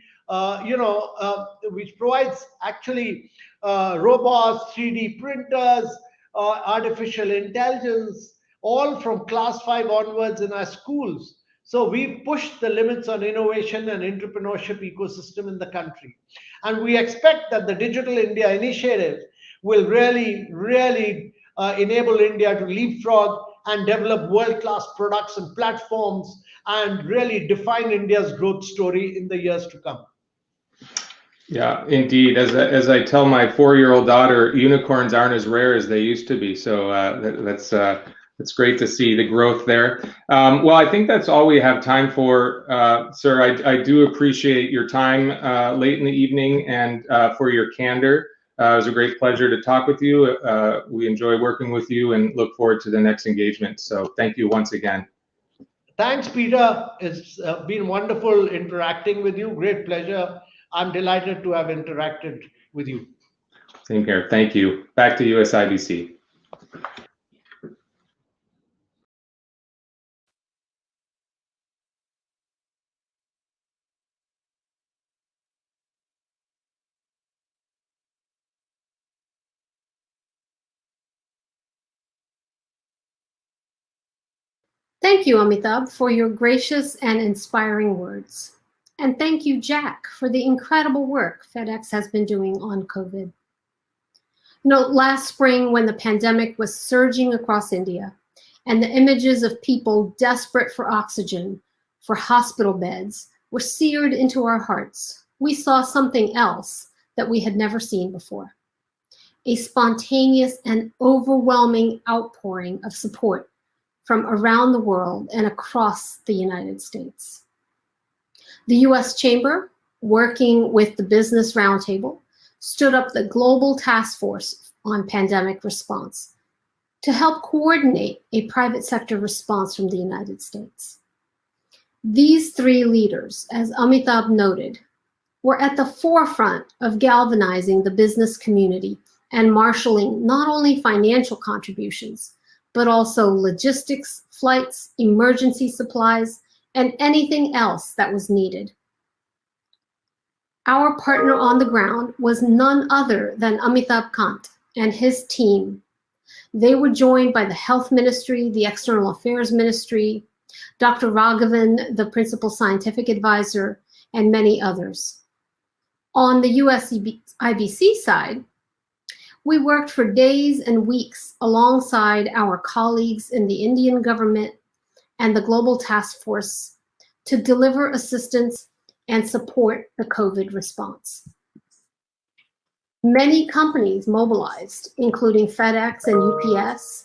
which provides actually robots, 3D printers, artificial intelligence, all from class 5 onwards in our schools. So we've pushed the limits on innovation and entrepreneurship ecosystem in the country. And we expect that the Digital India initiative will really enable India to leapfrog and develop world-class products and platforms, and really define India's growth story in the years to come.
Yeah, indeed. As I tell my 4-year-old daughter, unicorns aren't as rare as they used to be. So that's great to see the growth there. Well, I think that's all we have time for, sir. I do appreciate your time late in the evening, and for your candor. It was a great pleasure to talk with you. We enjoy working with you and look forward to the next engagement. So thank you once again.
Thanks, Peter. It's been wonderful interacting with you. Great pleasure. I'm delighted to have interacted with you.
Same here. Thank you. Back to USIBC.
Thank you, Amitabh, for your gracious and inspiring words. And thank you, Jack, for the incredible work FedEx has been doing on COVID. Last spring, when the pandemic was surging across India, and the images of people desperate for oxygen, for hospital beds, were seared into our hearts, we saw something else that we had never seen before: a spontaneous and overwhelming outpouring of support from around the world and across the United States. The US Chamber, working with the Business Roundtable, stood up the Global Task Force on Pandemic Response to help coordinate a private sector response from the United States. These 3 leaders, as Amitabh noted, were at the forefront of galvanizing the business community and marshaling not only financial contributions, but also logistics, flights, emergency supplies, and anything else that was needed. Our partner on the ground was none other than Amitabh Kant and his team. They were joined by the Health Ministry, the External Affairs Ministry, Dr. Raghavan, the Principal Scientific Advisor, and many others. On the USIBC side, we worked for days and weeks alongside our colleagues in the Indian government and the Global Task Force to deliver assistance and support the COVID response. Many companies mobilized, including FedEx and UPS,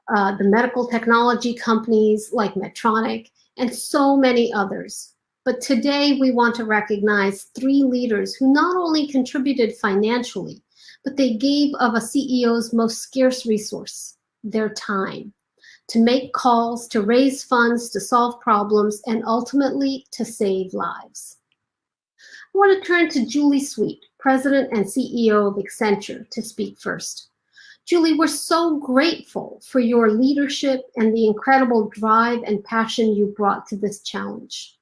the medical technology companies like Medtronic, and so many others. But today we want to recognize 3 leaders who not only contributed financially, but they gave of a CEO's most scarce resource, their time, to make calls, to raise funds, to solve problems, and ultimately to save lives. I want to turn to Julie Sweet, President and CEO of Accenture, to speak first. Julie, we're so grateful for your leadership and the incredible drive and passion you brought to this challenge.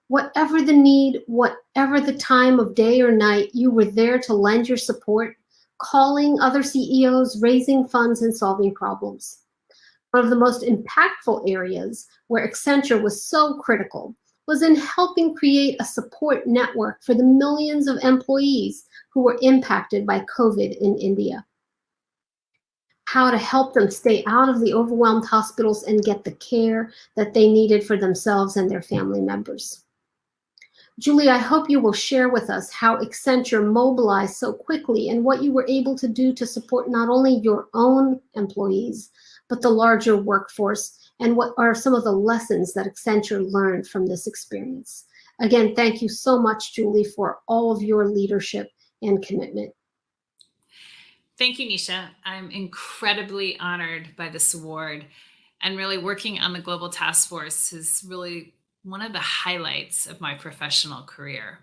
Whatever the need, whatever the time of day or night, you were there to lend your support, calling other CEOs, raising funds, and solving problems. One of the most impactful areas where Accenture was so critical was in helping create a support network for the millions of employees who were impacted by COVID in India. How to help them stay out of the overwhelmed hospitals and get the care that they needed for themselves and their family members. Julie, I hope you will share with us how Accenture mobilized so quickly and what you were able to do to support not only your own employees, but the larger workforce, and what are some of the lessons that Accenture learned from this experience. Again, thank you so much, Julie, for all of your leadership and commitment.
Thank you, Nisha. I'm incredibly honored by this award, and really working on the Global Task Force is really one of the highlights of my professional career.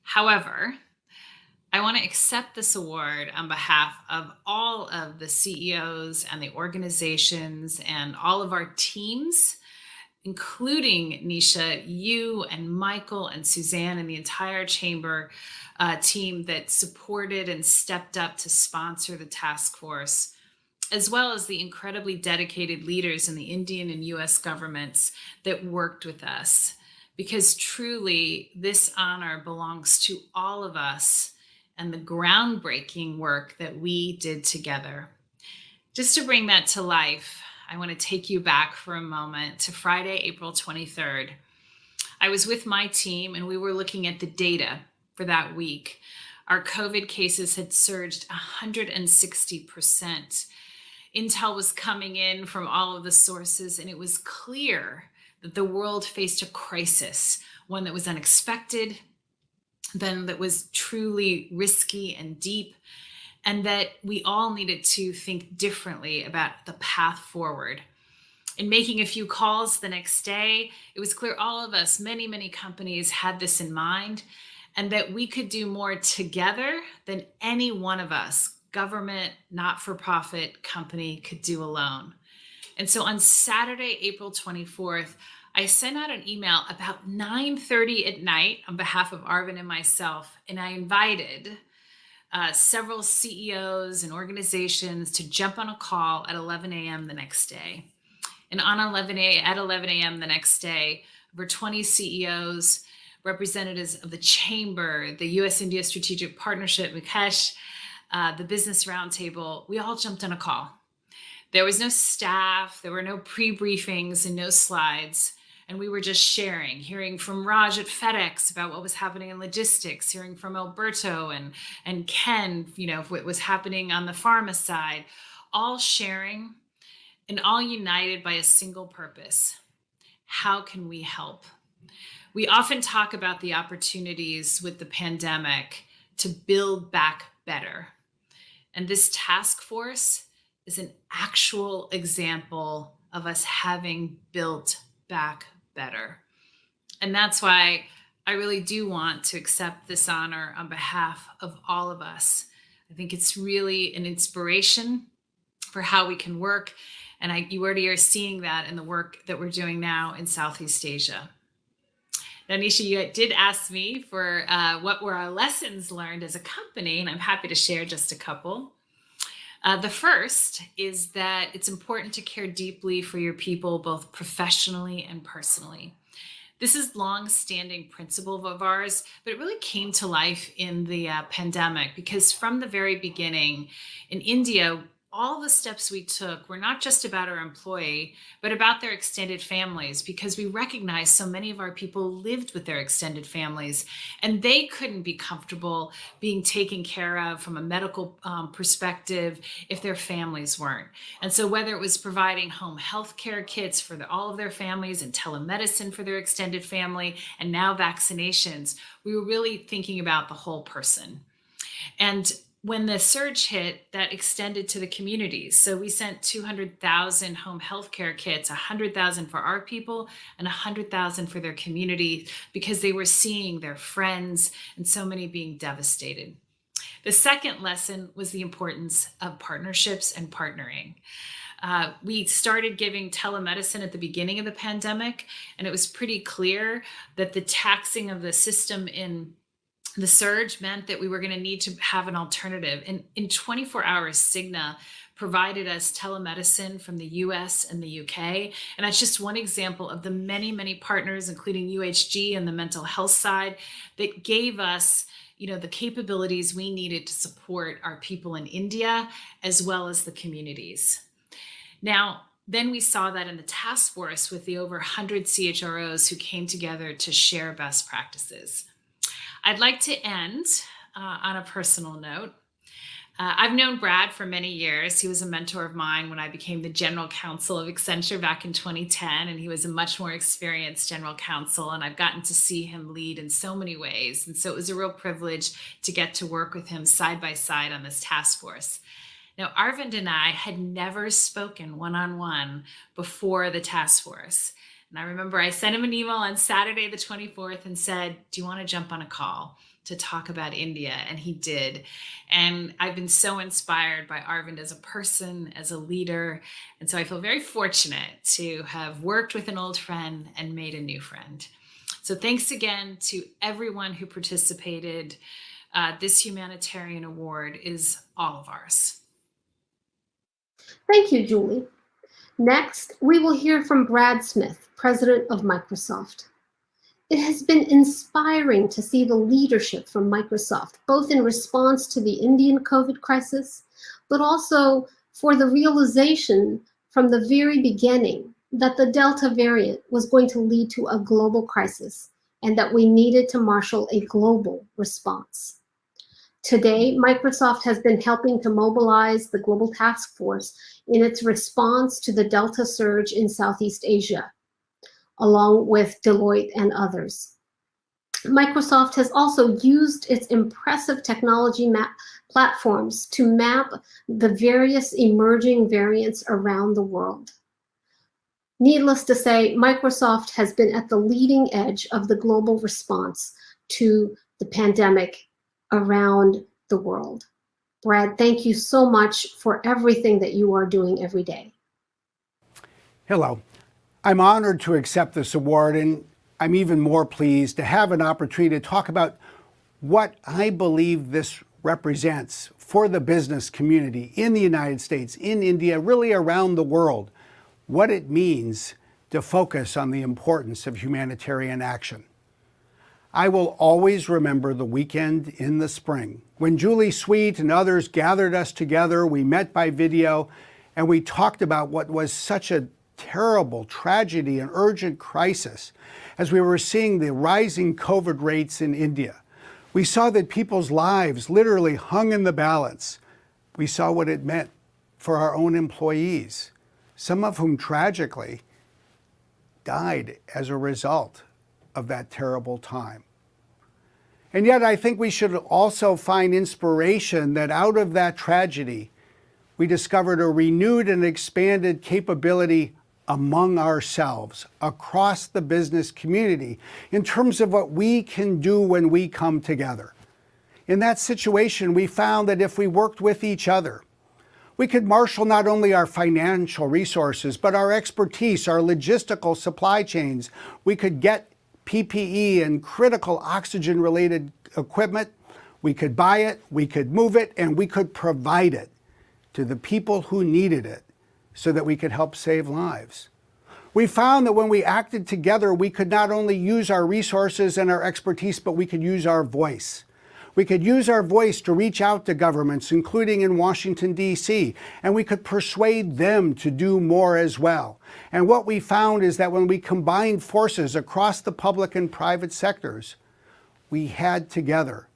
However, I want to accept this award on behalf of all of the CEOs and the organizations and all of our teams, including Nisha, you and Michael and Suzanne and the entire chamber team that supported and stepped up to sponsor the task force, as well as the incredibly dedicated leaders in the Indian and US governments that worked with us. Because truly, this honor belongs to all of us and the groundbreaking work that we did together. Just to bring that to life, I want to take you back for a moment to Friday, April 23rd. I was with my team and we were looking at the data for that week. Our COVID cases had surged 160%. Intel was coming in from all of the sources, and it was clear that the world faced a crisis, one that was unexpected, then that was truly risky and deep, and that we all needed to think differently about the path forward. In making a few calls the next day, it was clear all of us, many, many companies had this in mind, and that we could do more together than any one of us, government, not-for-profit company, could do alone. And so on Saturday, April 24th, I sent out an email about 9:30 at night on behalf of Arvind and myself, and I invited several CEOs and organizations to jump on a call at 11 a.m. the next day. And at 11 a.m. the next day, over 20 CEOs, representatives of the Chamber, the US-India Strategic Partnership, Mukesh, the Business Roundtable, we all jumped on a call. There was no staff, there were no pre-briefings and no slides. And we were just sharing, hearing from Raj at FedEx about what was happening in logistics, hearing from Alberto and Ken, what was happening on the pharma side, all sharing and all united by a single purpose. How can we help? We often talk about the opportunities with the pandemic to build back better. And this task force is an actual example of us having built back better. And that's why I really do want to accept this honor on behalf of all of us. I think it's really an inspiration for how we can work. And you already are seeing that in the work that we're doing now in Southeast Asia. Now, Nisha, you did ask me for what were our lessons learned as a company, and I'm happy to share just a couple. The first is that it's important to care deeply for your people, both professionally and personally. This is long-standing principle of ours, but it really came to life in the pandemic, because from the very beginning in India, all the steps we took were not just about our employee, but about their extended families, because we recognized so many of our people lived with their extended families and they couldn't be comfortable being taken care of from a medical perspective if their families weren't. And so whether it was providing home health care kits for all of their families and telemedicine for their extended family, and now vaccinations, we were really thinking about the whole person. And when the surge hit, that extended to the communities. So we sent 200,000 home healthcare kits, 100,000 for our people and 100,000 for their community, because they were seeing their friends and so many being devastated. The second lesson was the importance of partnerships and partnering. We started giving telemedicine at the beginning of the pandemic, and it was pretty clear that the taxing of the system in the surge meant that we were going to need to have an alternative. And in 24 hours, Cigna provided us telemedicine from the US and the UK. And that's just one example of the many, many partners, including UHG and the mental health side, that gave us the capabilities we needed to support our people in India, as well as the communities. Now, then we saw that in the task force with the over 100 CHROs who came together to share best practices. I'd like to end on a personal note. I've known Brad for many years. He was a mentor of mine when I became the general counsel of Accenture back in 2010, and he was a much more experienced general counsel, and I've gotten to see him lead in so many ways. And so it was a real privilege to get to work with him side by side on this task force. Now, Arvind and I had never spoken one-on-one before the task force. And I remember I sent him an email on Saturday, the 24th, and said, do you want to jump on a call to talk about India? And he did. And I've been so inspired by Arvind as a person, as a leader. And so I feel very fortunate to have worked with an old friend and made a new friend. So thanks again to everyone who participated. This Humanitarian Award is all of ours.
Thank you, Julie. Next, we will hear from Brad Smith, President of Microsoft. It has been inspiring to see the leadership from Microsoft, both in response to the Indian COVID crisis, but also for the realization from the very beginning that the Delta variant was going to lead to a global crisis and that we needed to marshal a global response. Today, Microsoft has been helping to mobilize the Global Task Force in its response to the Delta surge in Southeast Asia, along with Deloitte and others. Microsoft has also used its impressive technology platforms to map the various emerging variants around the world. Needless to say, Microsoft has been at the leading edge of the global response to the pandemic around the world. Brad, thank you so much for everything that you are doing every day.
Hello. I'm honored to accept this award, and I'm even more pleased to have an opportunity to talk about what I believe this represents for the business community in the United States, in India, really around the world, what it means to focus on the importance of humanitarian action. I will always remember the weekend in the spring when Julie Sweet and others gathered us together. We met by video and we talked about what was such a terrible tragedy and urgent crisis as we were seeing the rising COVID rates in India. We saw that people's lives literally hung in the balance. We saw what it meant for our own employees, some of whom tragically died as a result of that terrible time. And yet I think we should also find inspiration that out of that tragedy, we discovered a renewed and expanded capability among ourselves, across the business community, in terms of what we can do when we come together. In that situation, we found that if we worked with each other, we could marshal not only our financial resources, but our expertise, our logistical supply chains. We could get PPE and critical oxygen-related equipment. We could buy it, we could move it, and we could provide it to the people who needed it so that we could help save lives. We found that when we acted together, we could not only use our resources and our expertise, but we could use our voice. We could use our voice to reach out to governments, including in Washington, D.C., and we could persuade them to do more as well. And what we found is that when we combined forces across the public and private sectors, we had together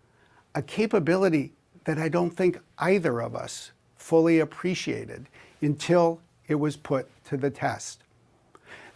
a capability that I don't think either of us fully appreciated until it was put to the test.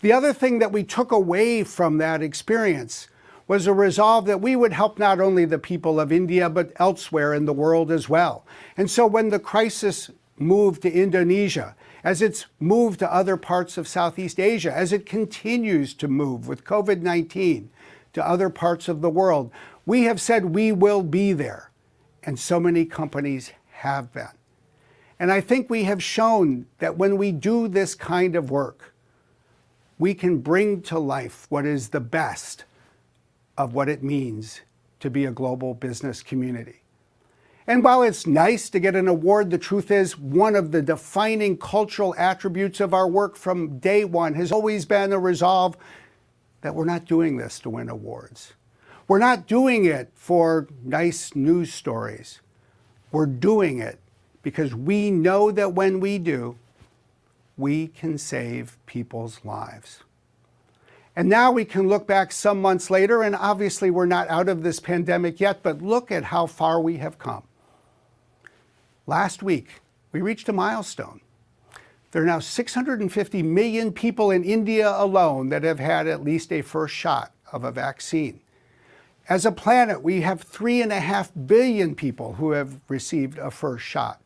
The other thing that we took away from that experience was a resolve that we would help not only the people of India, but elsewhere in the world as well. And so when the crisis moved to Indonesia, as it's moved to other parts of Southeast Asia, as it continues to move with COVID-19 to other parts of the world, we have said we will be there. And so many companies have been. And I think we have shown that when we do this kind of work, we can bring to life what is the best of what it means to be a global business community. And while it's nice to get an award, the truth is one of the defining cultural attributes of our work from day one has always been a resolve that we're not doing this to win awards. We're not doing it for nice news stories. We're doing it because we know that when we do, we can save people's lives. And now we can look back some months later, and obviously we're not out of this pandemic yet, but look at how far we have come. Last week, we reached a milestone. There are now 650 million people in India alone that have had at least a first shot of a vaccine. As a planet, we have 3.5 billion people who have received a first shot.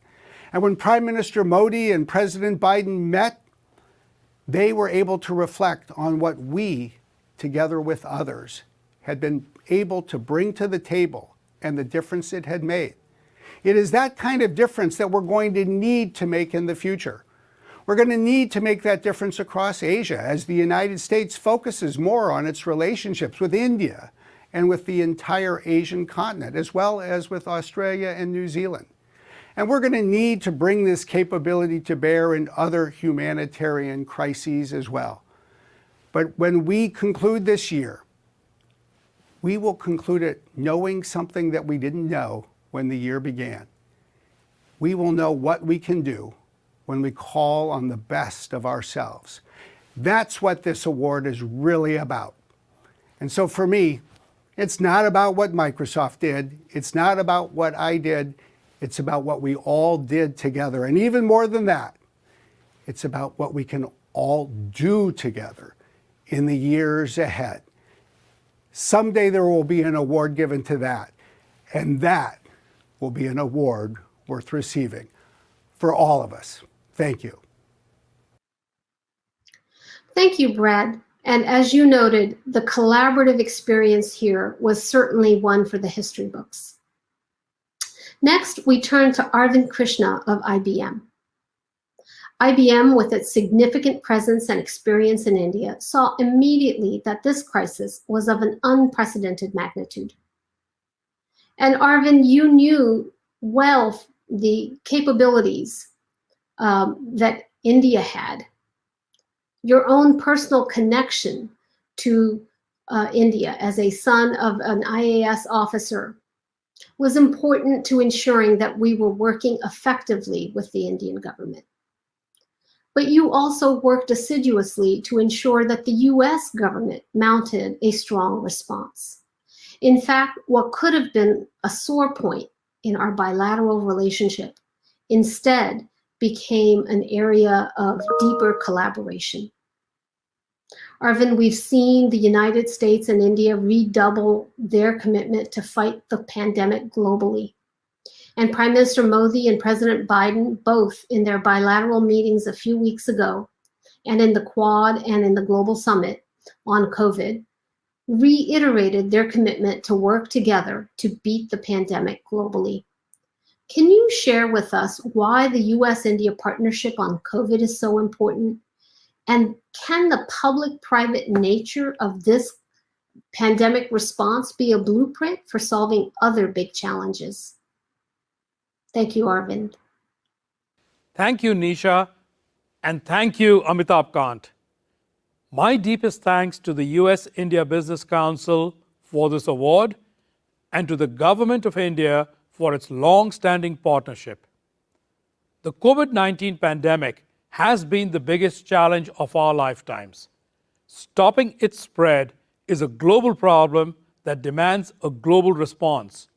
And when Prime Minister Modi and President Biden met, they were able to reflect on what we, together with others, had been able to bring to the table and the difference it had made. It is that kind of difference that we're going to need to make in the future. We're going to need to make that difference across Asia as the United States focuses more on its relationships with India and with the entire Asian continent, as well as with Australia and New Zealand. And we're going to need to bring this capability to bear in other humanitarian crises as well. But when we conclude this year, we will conclude it knowing something that we didn't know when the year began. We will know what we can do when we call on the best of ourselves. That's what this award is really about. And so for me, it's not about what Microsoft did. It's not about what I did. It's about what we all did together. And even more than that, it's about what we can all do together in the years ahead. Someday there will be an award given to that, and that will be an award worth receiving for all of us. Thank you.
Thank you, Brad. And as you noted, the collaborative experience here was certainly one for the history books. Next, we turn to Arvind Krishna of IBM. IBM, with its significant presence and experience in India, saw immediately that this crisis was of an unprecedented magnitude. And Arvind, you knew well the capabilities that India had. Your own personal connection to India as a son of an IAS officer was important to ensuring that we were working effectively with the Indian government. But you also worked assiduously to ensure that the US government mounted a strong response. In fact, what could have been a sore point in our bilateral relationship instead became an area of deeper collaboration. Arvind, we've seen the United States and India redouble their commitment to fight the pandemic globally. And Prime Minister Modi and President Biden, both in their bilateral meetings a few weeks ago, and in the Quad and in the Global Summit on COVID, reiterated their commitment to work together to beat the pandemic globally. Can you share with us why the US-India partnership on COVID is so important? And can the public-private nature of this pandemic response be a blueprint for solving other big challenges? Thank you, Arvind.
Thank you, Nisha, and thank you, Amitabh Kant.
My deepest thanks to the US-India Business Council for this award and to the Government of India for its long-standing partnership. The COVID-19 pandemic has been the biggest challenge of our lifetimes. Stopping its spread is a global problem that demands a global response.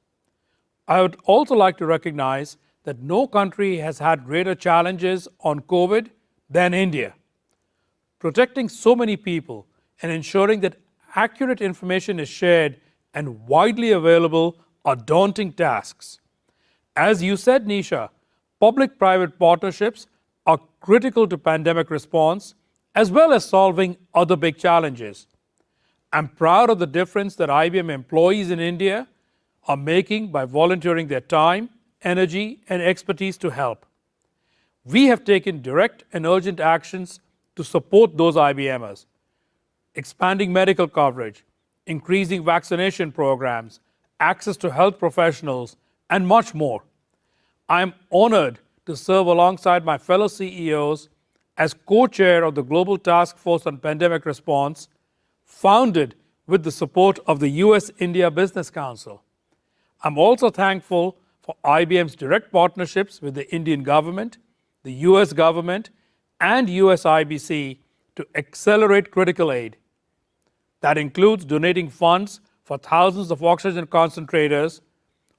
I would also like to recognize that no country has had greater challenges on COVID than India. Protecting so many people and ensuring that accurate information is shared and widely available are daunting tasks. As you said, Nisha, public-private partnerships are critical to pandemic response as well as solving other big challenges. I'm proud of the difference that IBM employees in India are making by volunteering their time, energy, and expertise to help. We have taken direct and urgent actions to support those IBMers, expanding medical coverage, increasing vaccination programs, access to health professionals, and much more. I am honored to serve alongside my fellow CEOs as co-chair of the Global Task Force on Pandemic Response, founded with the support of the US-India Business Council. I'm also thankful for IBM's direct partnerships with the Indian government, the US government, and USIBC to accelerate critical aid. That includes donating funds for thousands of oxygen concentrators,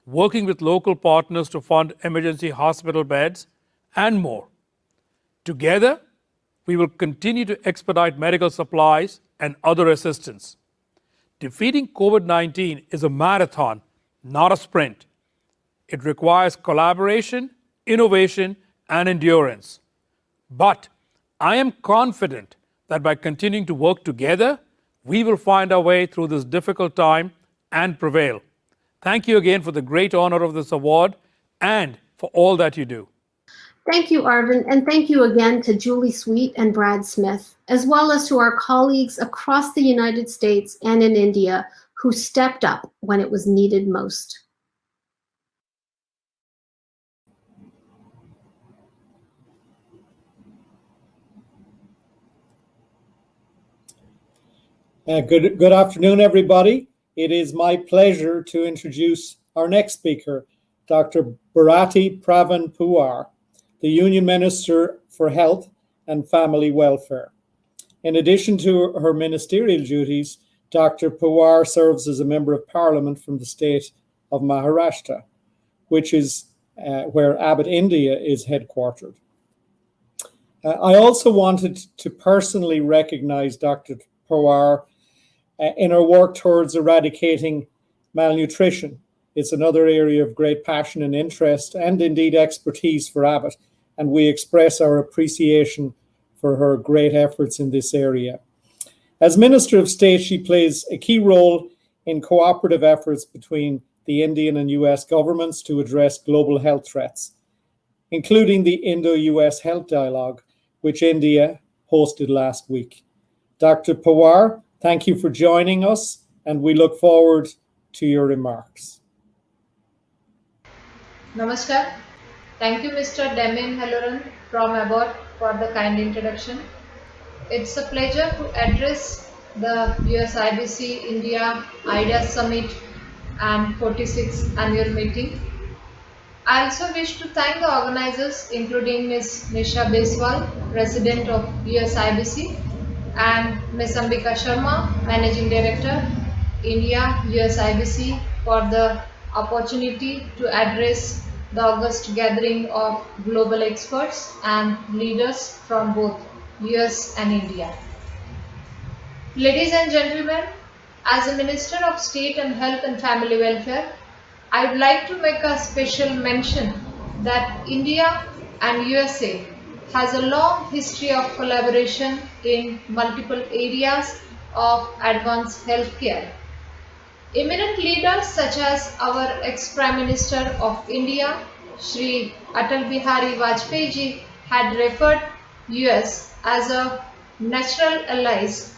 working with local partners to fund emergency hospital beds, and more. Together, we will continue to expedite medical supplies and other assistance. Defeating COVID-19 is a marathon, not a sprint. It requires collaboration, innovation, and endurance. But I am confident that by continuing to work together, we will find our way through this difficult time and prevail. Thank you again for the great honor of this award and for all that you do.
Thank you, Arvind, and thank you again to Julie Sweet and Brad Smith, as well as to our colleagues across the United States and in India who stepped up when it was needed most.
Good afternoon, everybody. It is my pleasure to introduce our next speaker, Dr. Bharati Pravan Pawar, the Union Minister for Health and Family Welfare. In addition to her ministerial duties, Dr. Pawar serves as a Member of Parliament from the state of Maharashtra, which is where Abbott India is headquartered. I also wanted to personally recognize Dr. Pawar in her work towards eradicating malnutrition. It's another area of great passion and interest, and indeed expertise for Abbott, and we express our appreciation for her great efforts in this area. As Minister of State, she plays a key role in cooperative efforts between the Indian and US governments to address global health threats, including the Indo-US Health Dialogue, which India hosted last week. Dr. Pawar, thank you for joining us, and we look forward to your remarks.
Namaskar. Thank you, Mr. Damien Halloran from Abbott, for the kind introduction. It's a pleasure to address the USIBC India IDEA Summit and 46th annual meeting. I also wish to thank the organizers, including Ms. Nisha Biswal, President of USIBC, and Ms. Ambika Sharma, Managing Director, India USIBC, for the opportunity to address the August gathering of global experts and leaders from both US and India. Ladies and gentlemen, as a Minister of State and Health and Family Welfare, I would like to make a special mention that India and USA has a long history of collaboration in multiple areas of advanced healthcare. Eminent leaders such as our ex-Prime Minister of India, Shri Atal Bihari Vajpayee ji, had referred US as a natural allies,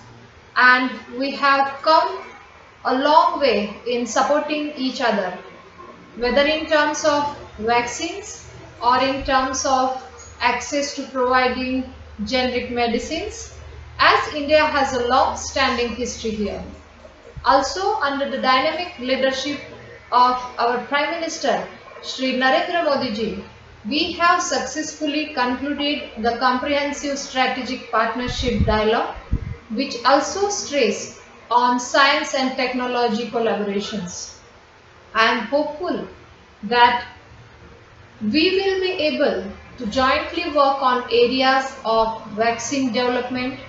and we have come a long way in supporting each other, whether in terms of vaccines or in terms of access to providing generic medicines as India has a long-standing history here. Also, under the dynamic leadership of our Prime Minister, Shri Narendra Modi ji, we have successfully concluded the comprehensive strategic partnership dialogue, which also stressed on science and technology collaborations. I am hopeful that we will be able to jointly work on areas of vaccine development,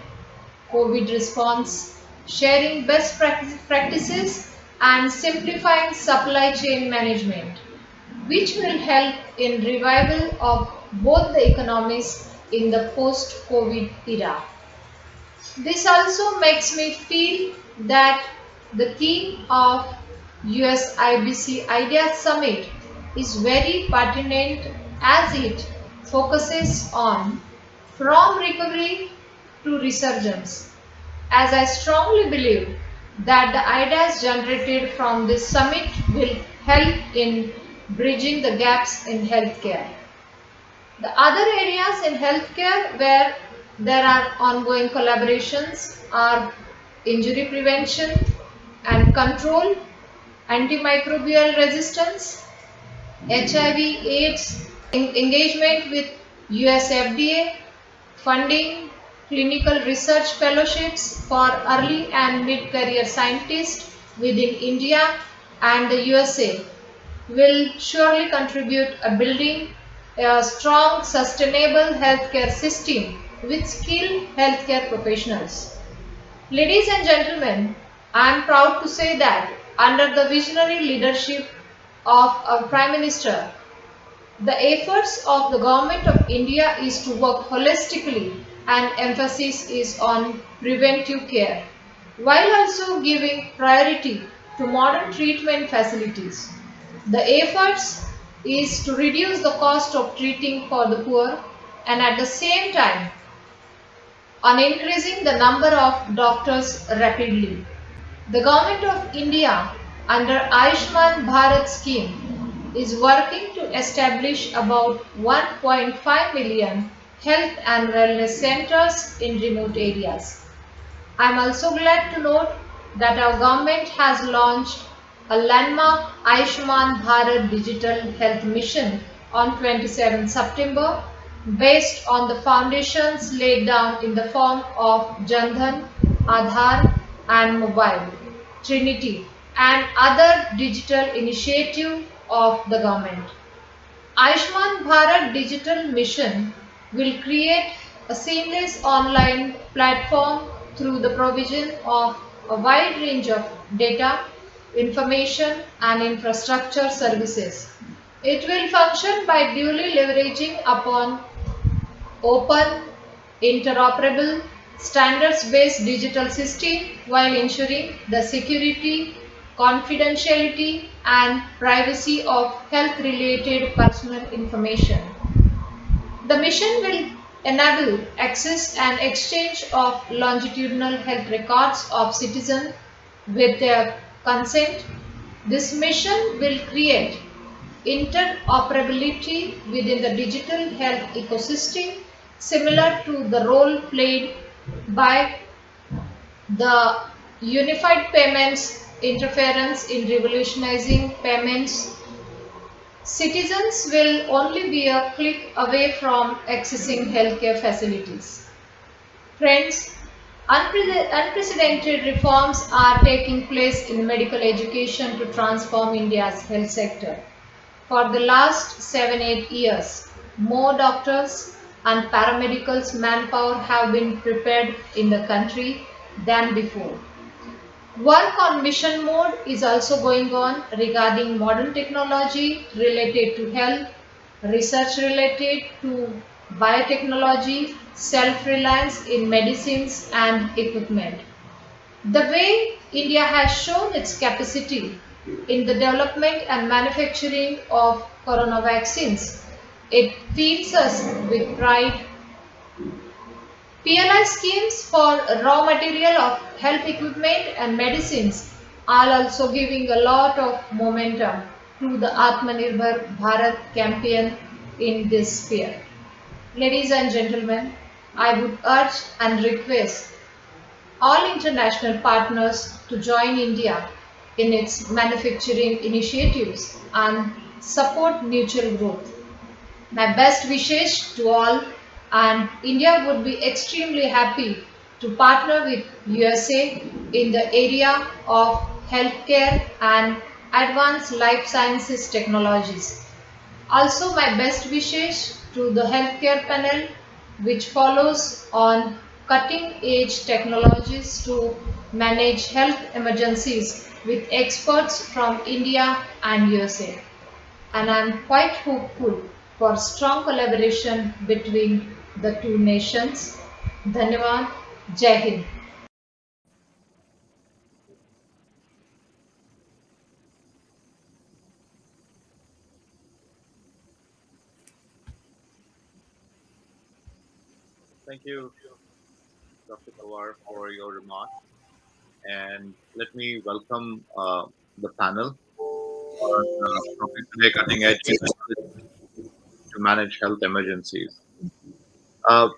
COVID response, sharing best practices, and simplifying supply chain management, which will help in revival of both the economies in the post-COVID era. This also makes me feel that the theme of USIBC Ideas Summit is very pertinent as it focuses on from recovery to resurgence, as I strongly believe that the ideas generated from this summit will help in bridging the gaps in healthcare. The other areas in healthcare where there are ongoing collaborations are injury prevention and control, antimicrobial resistance, HIV/AIDS, engagement with US FDA, funding clinical research fellowships for early and mid-career scientists within India and the USA will surely contribute to building a strong, sustainable healthcare system with skilled healthcare professionals. Ladies and gentlemen, I am proud to say that under the visionary leadership of our Prime Minister, the efforts of the Government of India is to work holistically and emphasis is on preventive care, while also giving priority to modern treatment facilities. The efforts is to reduce the cost of treating for the poor and at the same time on increasing the number of doctors rapidly. The Government of India under Ayushman Bharat scheme is working to establish about 1.5 million health and wellness centers in remote areas. I am also glad to note that our government has launched a landmark Ayushman Bharat Digital Health Mission on 27 September based on the foundations laid down in the form of Jan Dhan, Aadhaar and Mobile, Trinity and other digital initiative of the government. Ayushman Bharat Digital Mission will create a seamless online platform through the provision of a wide range of data, information and infrastructure services. It will function by duly leveraging upon open, interoperable, standards-based digital system while ensuring the security, confidentiality and privacy of health-related personal information. The mission will enable access and exchange of longitudinal health records of citizens with their consent. This mission will create interoperability within the digital health ecosystem, similar to the role played by the unified payments interference in revolutionizing payments. Citizens will only be a click away from accessing healthcare facilities. Friends, unprecedented reforms are taking place in medical education to transform India's health sector. For the last 7-8 years, more doctors and paramedicals manpower have been prepared in the country than before. Work on mission mode is also going on regarding modern technology related to health, research related to biotechnology, self-reliance in medicines and equipment. The way India has shown its capacity in the development and manufacturing of corona vaccines, it fills us with pride. PLI schemes for raw material of health equipment and medicines are also giving a lot of momentum to the Atmanirbhar Bharat campaign in this sphere. Ladies and gentlemen, I would urge and request all international partners to join India in its manufacturing initiatives and support mutual growth. My best wishes to all, and India would be extremely happy to partner with USA in the area of healthcare and advanced life sciences technologies. Also, my best wishes to the healthcare panel, which follows on cutting edge technologies to manage health emergencies with experts from India and USA. And I'm quite hopeful for strong collaboration between the two nations. Dhanyawad. Jai Hind.
Thank you, Dr. Pawar, for your remarks. And let me welcome the panel on topic today, cutting edge to manage health emergencies. Uh,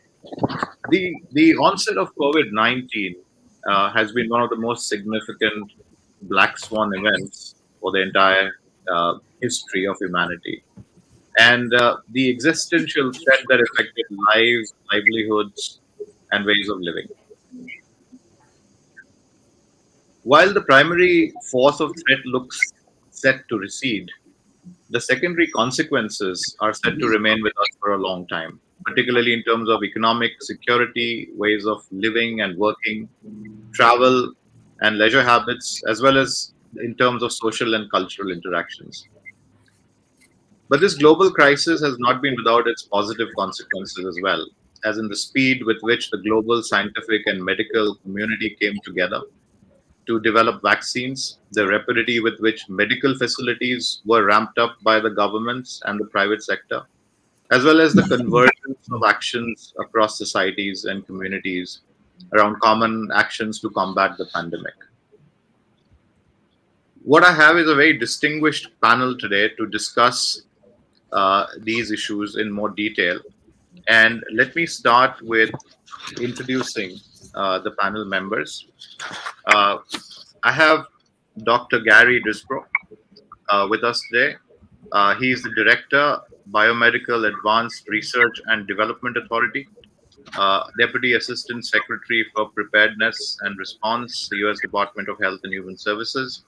the onset of COVID-19 has been one of the most significant black swan events for the entire history of humanity. And the existential threat that affected lives, livelihoods, and ways of living. While the primary force of threat looks set to recede, the secondary consequences are set to remain with us for a long time, particularly in terms of economic security, ways of living and working, travel and leisure habits, as well as in terms of social and cultural interactions. But this global crisis has not been without its positive consequences as well, as in the speed with which the global scientific and medical community came together to develop vaccines, the rapidity with which medical facilities were ramped up by the governments and the private sector, as well as the convergence of actions across societies and communities around common actions to combat the pandemic. What I have is a very distinguished panel today to discuss these issues in more detail. And let me start with introducing the panel members. I have Dr. Gary Disbrow with us today. He is the Director, Biomedical Advanced Research and Development Authority, Deputy Assistant Secretary for Preparedness and Response, the U.S. Department of Health and Human Services.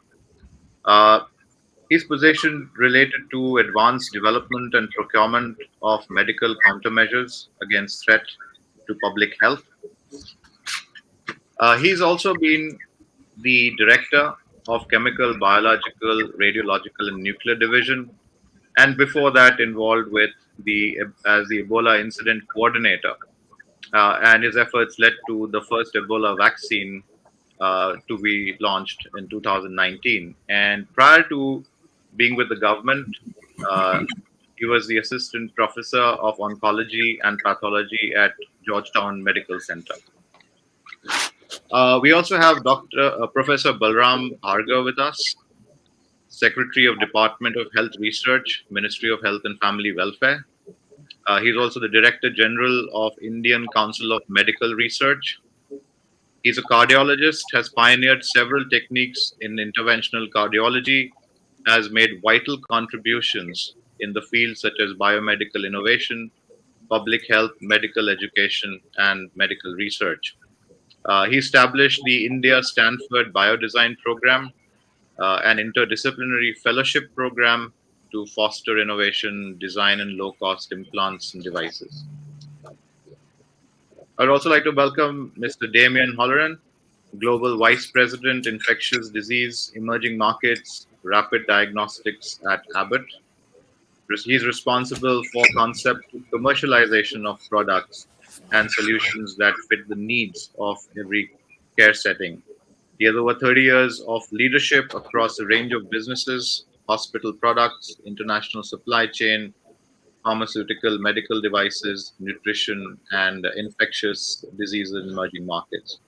His position related to advanced development and procurement of medical countermeasures against threat to public health. He's also been the Director of Chemical, Biological, Radiological and Nuclear Division, and before that involved with as the Ebola Incident Coordinator. And his efforts led to the first Ebola vaccine to be launched in 2019. And prior to being with the government, he was the Assistant Professor of Oncology and Pathology at Georgetown Medical Center. We also have Professor Balram Bhargava with us, Secretary of Department of Health Research, Ministry of Health and Family Welfare. He's also the Director General of Indian Council of Medical Research. He's a cardiologist, has pioneered several techniques in interventional cardiology, has made vital contributions in the fields such as biomedical innovation, public health, medical education, and medical research. He established the India Stanford Biodesign Program, an interdisciplinary fellowship program to foster innovation, design, and low-cost implants and devices. I'd also like to welcome Mr. Damien Holloran, Global Vice President, Infectious Disease, Emerging Markets, Rapid Diagnostics at Abbott. He's responsible for concept to commercialization of products and solutions that fit the needs of every care setting. He has over 30 years of leadership across a range of businesses, hospital products, international supply chain, pharmaceutical, medical devices, nutrition, and infectious diseases in emerging markets.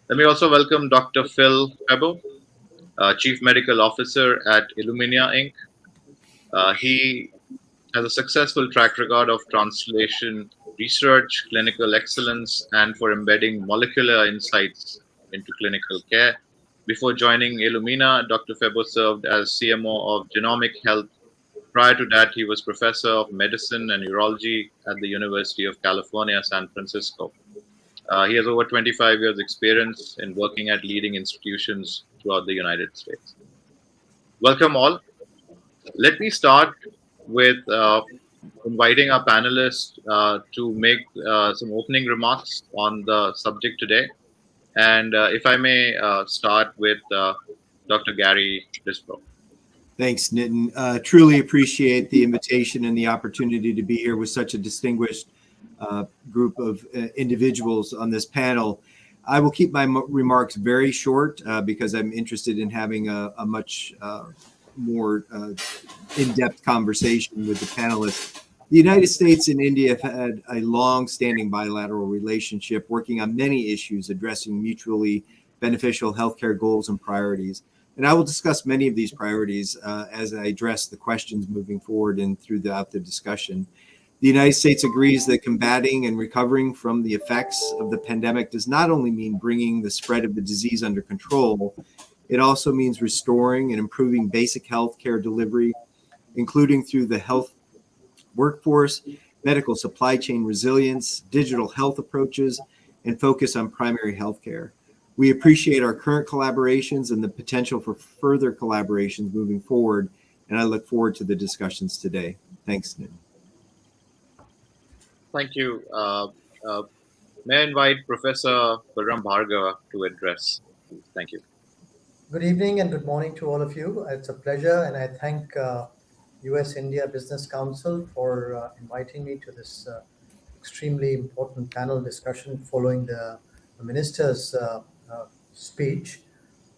Let me also welcome Dr. Phil Febo, Chief Medical Officer at Illumina Inc. He has a successful track record of translation research, clinical excellence, and for embedding molecular insights into clinical care. Before joining Illumina, Dr. Febo served as CMO of Genomic Health. Prior to that, he was professor of medicine and urology at the University of California, San Francisco. He has over 25 years experience in working at leading institutions throughout the United States. Welcome all. Let me start with inviting our panelists to make some opening remarks on the subject today. And if I may start with Dr. Gary Disbrow.
Thanks, Nitin. Truly appreciate the invitation and the opportunity to be here with such a distinguished group of individuals on this panel. I will keep my remarks very short because I'm interested in having a much more in-depth conversation with the panelists. The United States and India have had a long-standing bilateral relationship working on many issues addressing mutually beneficial healthcare goals and priorities. And I will discuss many of these priorities as I address the questions moving forward and throughout the discussion. The United States agrees that combating and recovering from the effects of the pandemic does not only mean bringing the spread of the disease under control, it also means restoring and improving basic health care delivery, including through the health workforce, medical supply chain resilience, digital health approaches, and focus on primary health care. We appreciate our current collaborations and the potential for further collaborations moving forward, and I look forward to the discussions today. Thanks, Nitin.
Thank you. May I invite Professor Balram Bhargava to address? Thank you.
Good evening and good morning to all of you. It's a pleasure, and I thank US-India Business Council for inviting me to this extremely important panel discussion following the minister's speech.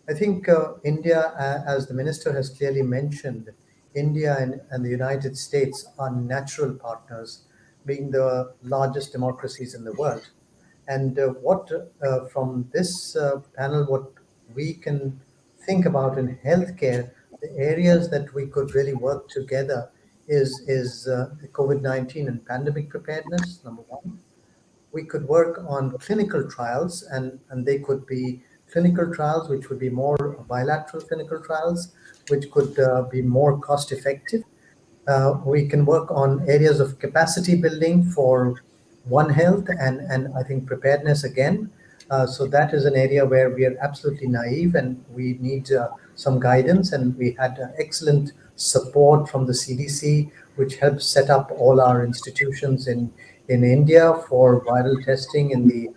I think India, as the minister has clearly mentioned, India and the United States are natural partners, being the largest democracies in the world. And from this panel, what we can think about in healthcare, the areas that we could really work together is the COVID-19 and pandemic preparedness, number one. We could work on clinical trials, and they could be clinical trials which would be more bilateral clinical trials, which could be more cost effective. We can work on areas of capacity building for One Health and I think preparedness again. So that is an area where we are absolutely naive and we need some guidance. And we had excellent support from the CDC, which helped set up all our institutions in India for viral testing in the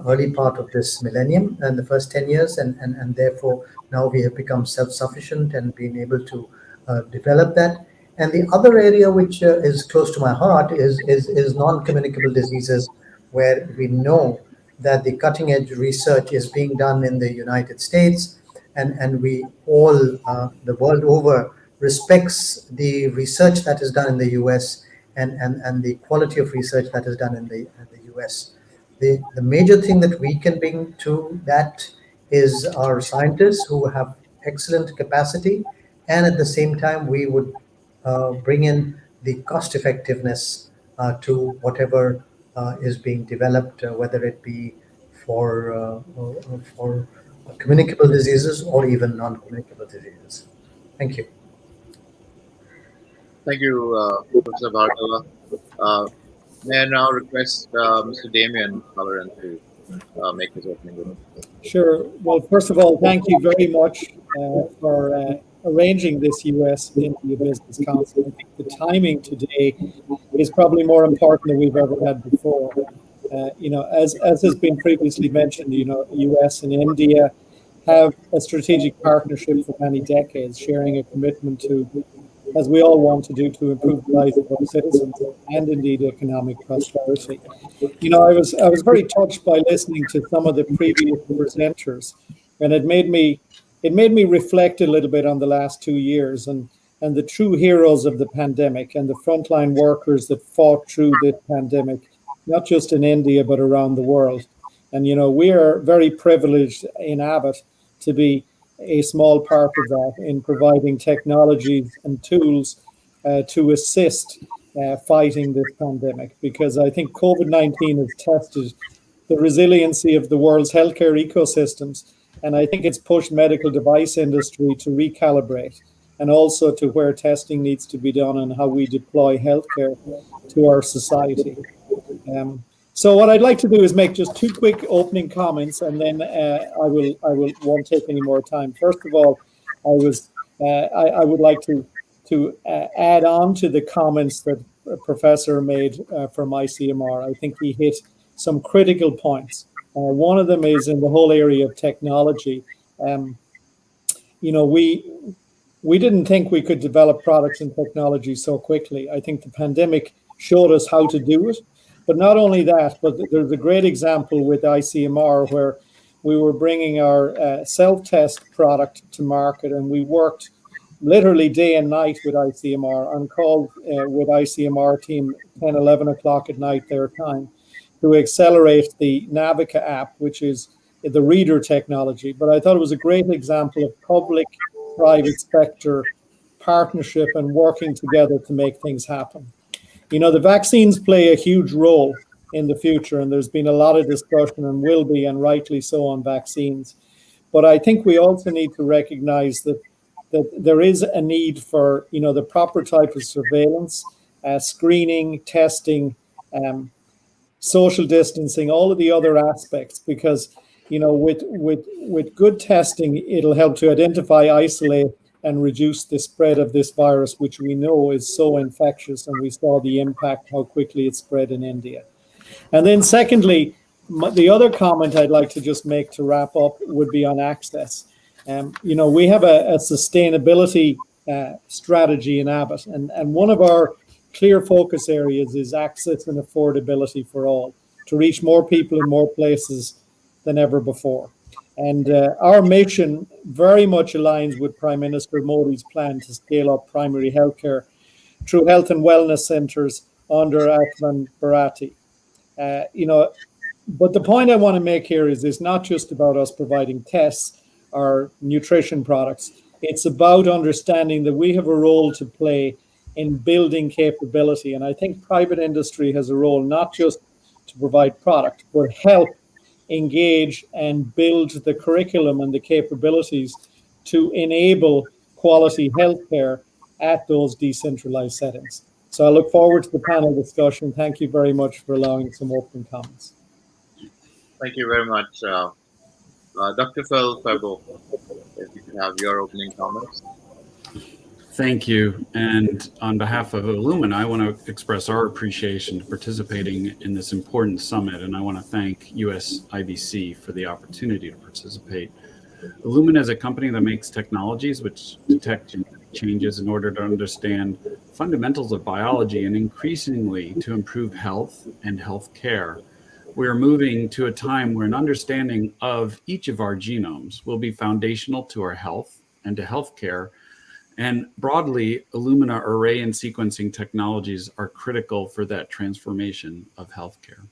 early part of this millennium and the first 10 years. And therefore, now we have become self-sufficient and been able to develop that. And the other area which is close to my heart is non-communicable diseases, where we know that the cutting edge research is being done in the United States, and we all, the world over, respects the research that is done in the US and the quality of research that is done in the US. The major thing that we can bring to that is our scientists who have excellent capacity, and at the same time, we would bring in the cost effectiveness to whatever is being developed, whether it be for communicable diseases or even non-communicable diseases. Thank you.
Thank you, Professor Bhargava. May I now request Mr. Damien Halloran to make his opening remarks?
Sure. Well, first of all, thank you very much for arranging this US-India Business Council. I think the timing today is probably more important than we've ever had before. As has been previously mentioned, US and India have a strategic partnership for many decades, sharing a commitment to, as we all want to do, to improve the lives of our citizens and indeed economic prosperity. I was very touched by listening to some of the previous presenters, and it made me reflect a little bit on the last 2 years and the true heroes of the pandemic and the frontline workers that fought through this pandemic, not just in India, but around the world. And, we are very privileged in Abbott to be a small part of that in providing technologies and tools to assist fighting this pandemic, because I think COVID-19 has tested the resiliency of the world's healthcare ecosystems. And I think it's pushed medical device industry to recalibrate, and also to where testing needs to be done and how we deploy healthcare to our society. So what I'd like to do is make just two quick opening comments, and then I won't take any more time. First of all, I would like to add on to the comments that a professor made from ICMR. I think he hit some critical points. One of them is in the whole area of technology. We didn't think we could develop products and technology so quickly. I think the pandemic showed us how to do it. But not only that, but there's a great example with ICMR where we were bringing our self-test product to market, and we worked literally day and night with ICMR, on call with ICMR team 10, 11 o'clock at night their time, to accelerate the Navica app, which is the reader technology. But I thought it was a great example of public-private sector partnership and working together to make things happen. The vaccines play a huge role in the future, and there's been a lot of discussion, and will be, and rightly so, on vaccines. But I think we also need to recognize that there is a need for, the proper type of surveillance, screening, testing, social distancing, all of the other aspects, because, with good testing, it'll help to identify, isolate, and reduce the spread of this virus, which we know is so infectious, and we saw the impact, how quickly it spread in India. And then secondly, the other comment I'd like to just make to wrap up would be on access. We have a sustainability strategy in Abbott, and one of our clear focus areas is access and affordability for all, to reach more people in more places than ever before. And our mission very much aligns with Prime Minister Modi's plan to scale up primary healthcare through health and wellness centers under Ayushman Bharati. But the point I want to make here is it's not just about us providing tests or nutrition products. It's about understanding that we have a role to play in building capability. And I think private industry has a role not just to provide product, but help engage and build the curriculum and the capabilities to enable quality healthcare at those decentralized settings. So I look forward to the panel discussion. Thank you very much for allowing some open comments.
Thank you very much. Dr. Phil Febo, if you could have your opening comments.
Thank you. And on behalf of Illumina, I want to express our appreciation to participating in this important summit. And I want to thank USIBC for the opportunity to participate. Illumina is a company that makes technologies which detect changes in order to understand fundamentals of biology, and increasingly to improve health and health care. We are moving to a time where an understanding of each of our genomes will be foundational to our health and to healthcare. And broadly, Illumina array and sequencing technologies are critical for that transformation of healthcare.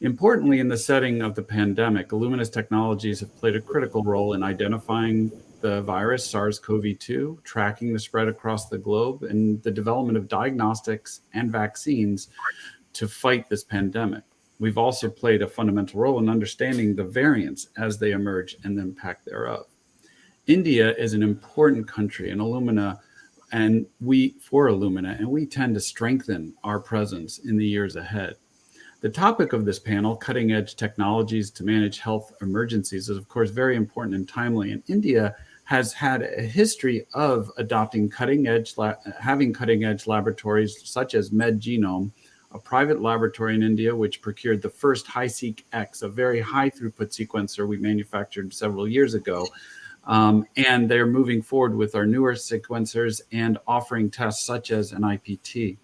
Importantly, in the setting of the pandemic, Illumina's technologies have played a critical role in identifying the virus SARS-CoV-2, tracking the spread across the globe, and the development of diagnostics and vaccines to fight this pandemic. We've also played a fundamental role in understanding the variants as they emerge and the impact thereof. India is an important country in Illumina, and we tend to strengthen our presence in the years ahead. The topic of this panel, cutting-edge technologies to manage health emergencies, is of course very important and timely. And India has had a history of adopting having cutting-edge laboratories such as MedGenome, a private laboratory in India which procured the first HiSeq X, a very high throughput sequencer we manufactured several years ago. And they're moving forward with our newer sequencers and offering tests such as an IPT.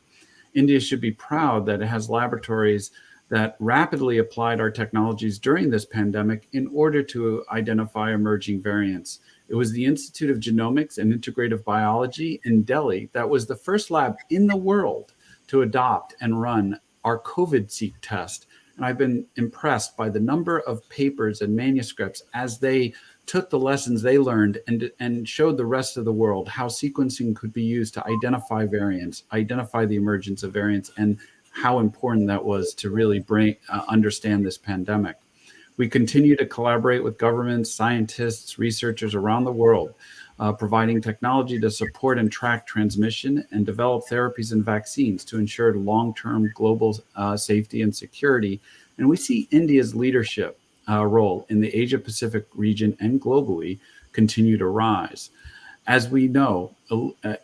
India should be proud that it has laboratories that rapidly applied our technologies during this pandemic in order to identify emerging variants. It was the Institute of Genomics and Integrative Biology in Delhi that was the first lab in the world to adopt and run our COVID-seq test. And I've been impressed by the number of papers and manuscripts as they took the lessons they learned and showed the rest of the world how sequencing could be used to identify variants, identify the emergence of variants, and how important that was to really understand this pandemic. We continue to collaborate with governments, scientists, researchers around the world, providing technology to support and track transmission and develop therapies and vaccines to ensure long-term global safety and security. And we see India's leadership role in the Asia-Pacific region and globally continue to rise. As we know,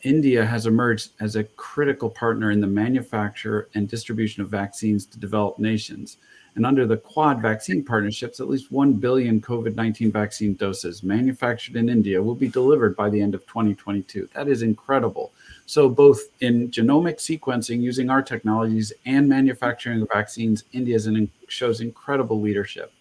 India has emerged as a critical partner in the manufacture and distribution of vaccines to developed nations. And under the Quad vaccine partnerships, at least 1 billion COVID-19 vaccine doses manufactured in India will be delivered by the end of 2022. That is incredible. So both in genomic sequencing using our technologies and manufacturing of vaccines, India shows incredible leadership.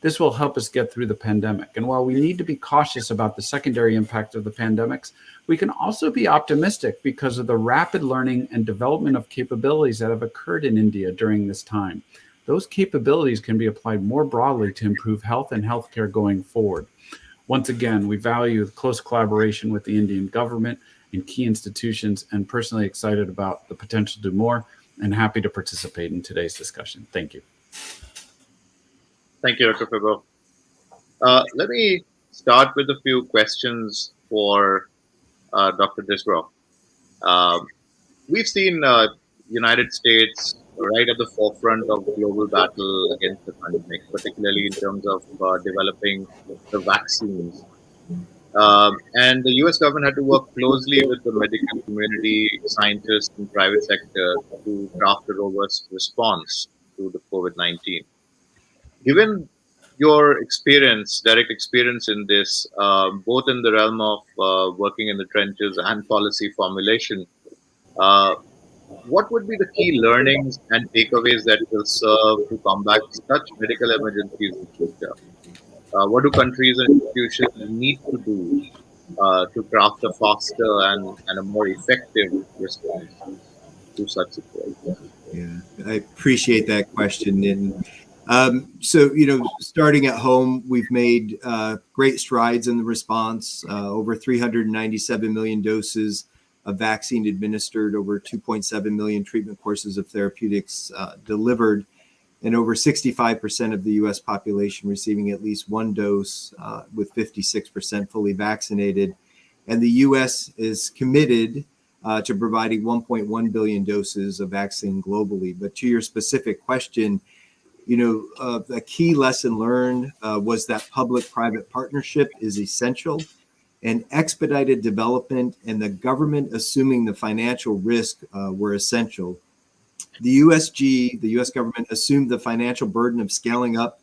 This will help us get through the pandemic. And while we need to be cautious about the secondary impact of the pandemics, we can also be optimistic because of the rapid learning and development of capabilities that have occurred in India during this time. Those capabilities can be applied more broadly to improve health and healthcare going forward. Once again, we value close collaboration with the Indian government and key institutions, and personally excited about the potential to do more and happy to participate in today's discussion. Thank you.
Thank you, Dr. Prabhu. Let me start with a few questions for Dr. Disbrow. We've seen United States right at the forefront of the global battle against the pandemic, particularly in terms of developing the vaccines. And the US government had to work closely with the medical community, scientists, and private sector to craft a robust response to the COVID-19. Given your experience, direct experience in this, both in the realm of working in the trenches and policy formulation, what would be the key learnings and takeaways that will serve to combat such medical emergencies in the future? What do countries and institutions need to do to craft a faster and a more effective response to such situations?
Yeah, I appreciate that question. And so, starting at home, we've made great strides in the response, over 397 million doses of vaccine administered, over 2.7 million treatment courses of therapeutics delivered, and over 65% of the US population receiving at least one dose, with 56% fully vaccinated. And the US is committed to providing 1.1 billion doses of vaccine globally. But to your specific question, the key lesson learned was that public-private partnership is essential, and expedited development and the government assuming the financial risk were essential. The US government, assumed the financial burden of scaling up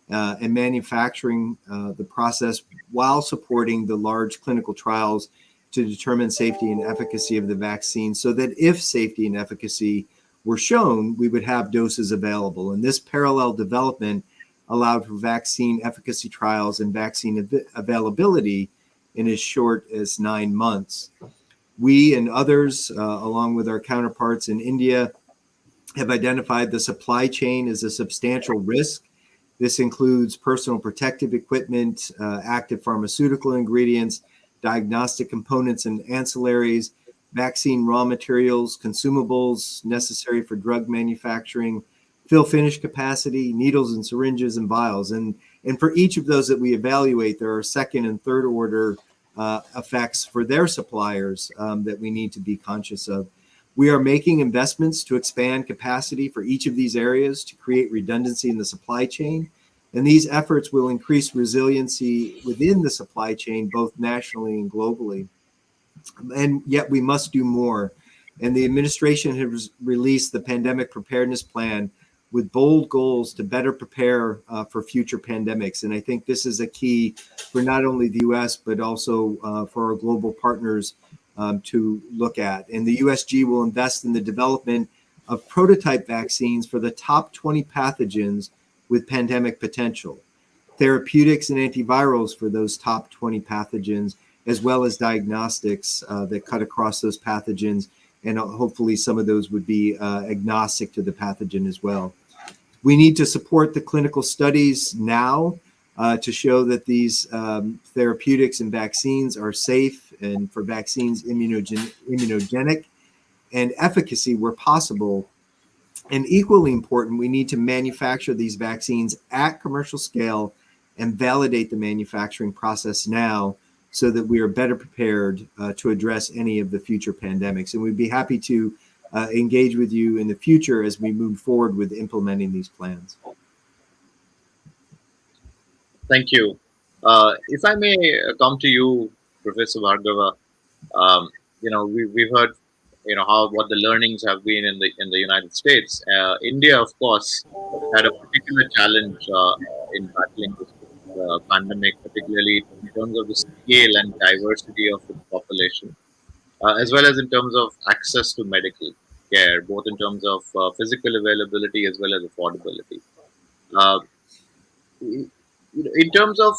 and manufacturing the process while supporting the large clinical trials to determine safety and efficacy of the vaccine, so that if safety and efficacy were shown, we would have doses available. And this parallel development allowed for vaccine efficacy trials and vaccine availability in as short as 9 months. We and others, along with our counterparts in India, have identified the supply chain as a substantial risk. This includes personal protective equipment, active pharmaceutical ingredients, diagnostic components and ancillaries, vaccine raw materials, consumables necessary for drug manufacturing, fill finish capacity, needles and syringes and vials. And for each of those that we evaluate, there are second and third order effects for their suppliers that we need to be conscious of. We are making investments to expand capacity for each of these areas to create redundancy in the supply chain. And these efforts will increase resiliency within the supply chain, both nationally and globally. And yet we must do more. And the administration has released the Pandemic Preparedness Plan with bold goals to better prepare for future pandemics. And I think this is a key for not only the US, but also for our global partners to look at. And the USG will invest in the development of prototype vaccines for the top 20 pathogens with pandemic potential, therapeutics and antivirals for those top 20 pathogens, as well as diagnostics that cut across those pathogens. And hopefully some of those would be agnostic to the pathogen as well. We need to support the clinical studies now to show that these therapeutics and vaccines are safe, and for vaccines immunogenic and efficacy where possible. And equally important, we need to manufacture these vaccines at commercial scale and validate the manufacturing process now so that we are better prepared to address any of the future pandemics. And we'd be happy to engage with you in the future as we move forward with implementing these plans.
Thank you. If I may come to you, Professor Bhargava, we've heard, what the learnings have been in the United States. India, of course, had a particular challenge in battling this pandemic, particularly in terms of the scale and diversity of its population, as well as in terms of access to medical care, both in terms of physical availability as well as affordability. Uh, in terms of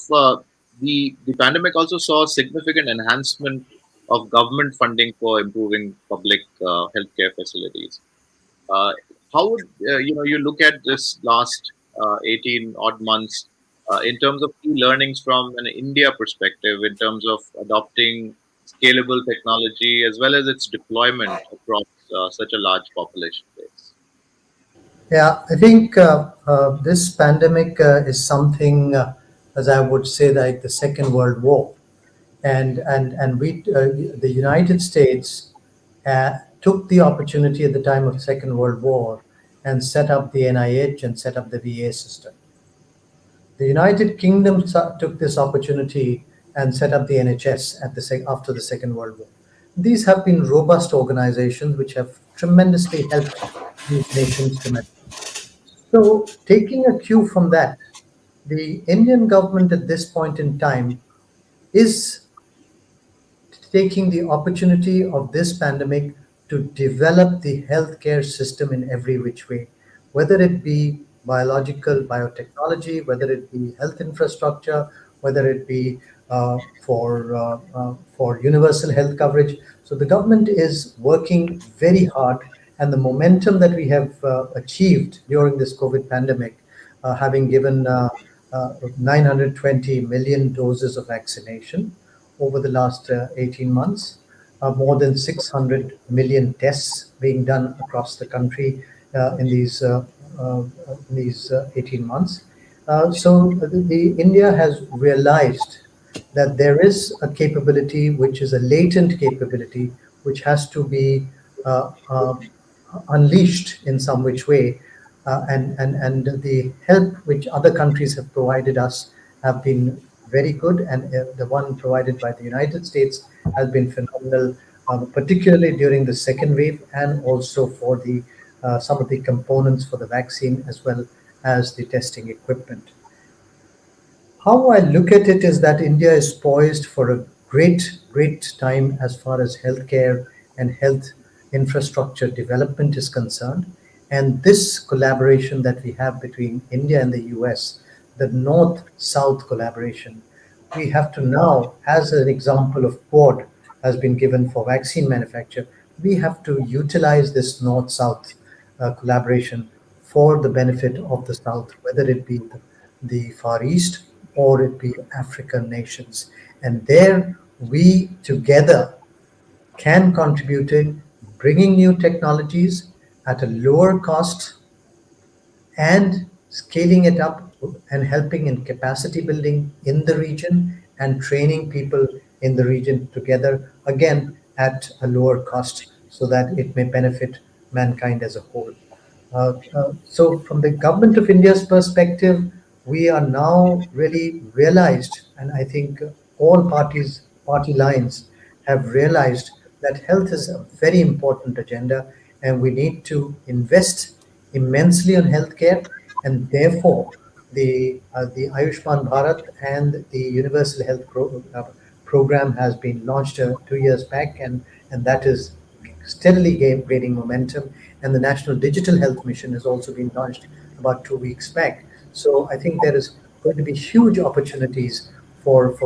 the pandemic also saw significant enhancement of government funding for improving public healthcare facilities. Uh, how would you look at this last 18 odd months in terms of key learnings from an India perspective in terms of adopting scalable technology as well as its deployment across such a large population base?
Yeah, I think this pandemic is something, as I would say, like the Second World War, and the United States took the opportunity at the time of the Second World War and set up the NIH and set up the VA system. The United Kingdom took this opportunity and set up the NHS after the Second World War. These have been robust organizations which have tremendously helped these nations tremendously. So, taking a cue from that, the Indian government at this point in time is taking the opportunity of this pandemic to develop the healthcare system in every which way, whether it be biological biotechnology, whether it be health infrastructure, whether it be for universal health coverage. So the government is working very hard, and the momentum that we have achieved during this COVID pandemic, having given 920 million doses of vaccination over the last 18 months, more than 600 million tests being done across the country in these 18 months. So India has realized that there is a capability which is a latent capability which has to be unleashed in some which way, and the help which other countries have provided us have been very good, and the one provided by the United States has been phenomenal, particularly during the second wave, and also for the some of the components for the vaccine as well as the testing equipment. How I look at it is that India is poised for a great time as far as healthcare and health infrastructure development is concerned. And this collaboration that we have between India and the US, the North-South collaboration, we have to now, as an example of Quad has been given for vaccine manufacture, we have to utilize this North-South collaboration for the benefit of the South, whether it be the Far East or it be African nations. And there we together can contribute in bringing new technologies at a lower cost and scaling it up and helping in capacity building in the region and training people in the region together, again at a lower cost, so that it may benefit mankind as a whole. So from the government of India's perspective, we are now really realized, and I think all party lines have realized that health is a very important agenda, and we need to invest immensely on healthcare, and therefore the Ayushman Bharat and the Universal Health Program has been launched 2 years back, and that is steadily gaining momentum. And the National Digital Health Mission has also been launched about 2 weeks back. So I think there is going to be huge opportunities for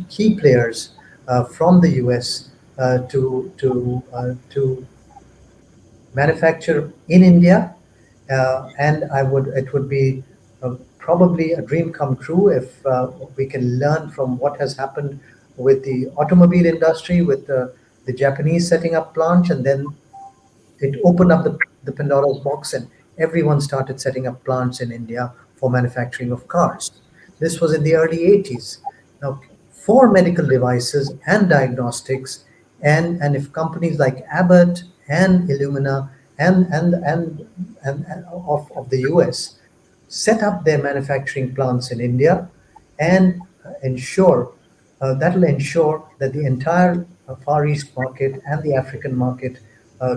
key players from the US to manufacture in India, and it would be probably a dream come true if we can learn from what has happened with the automobile industry, with the Japanese setting up plants, and then it opened up the Pandora's box, and everyone started setting up plants in India for manufacturing of cars. This was in the early 80s. Now, for medical devices and diagnostics, and if companies like Abbott and Illumina and of the US set up their manufacturing plants in India and that'll ensure that the entire Far East market and the African market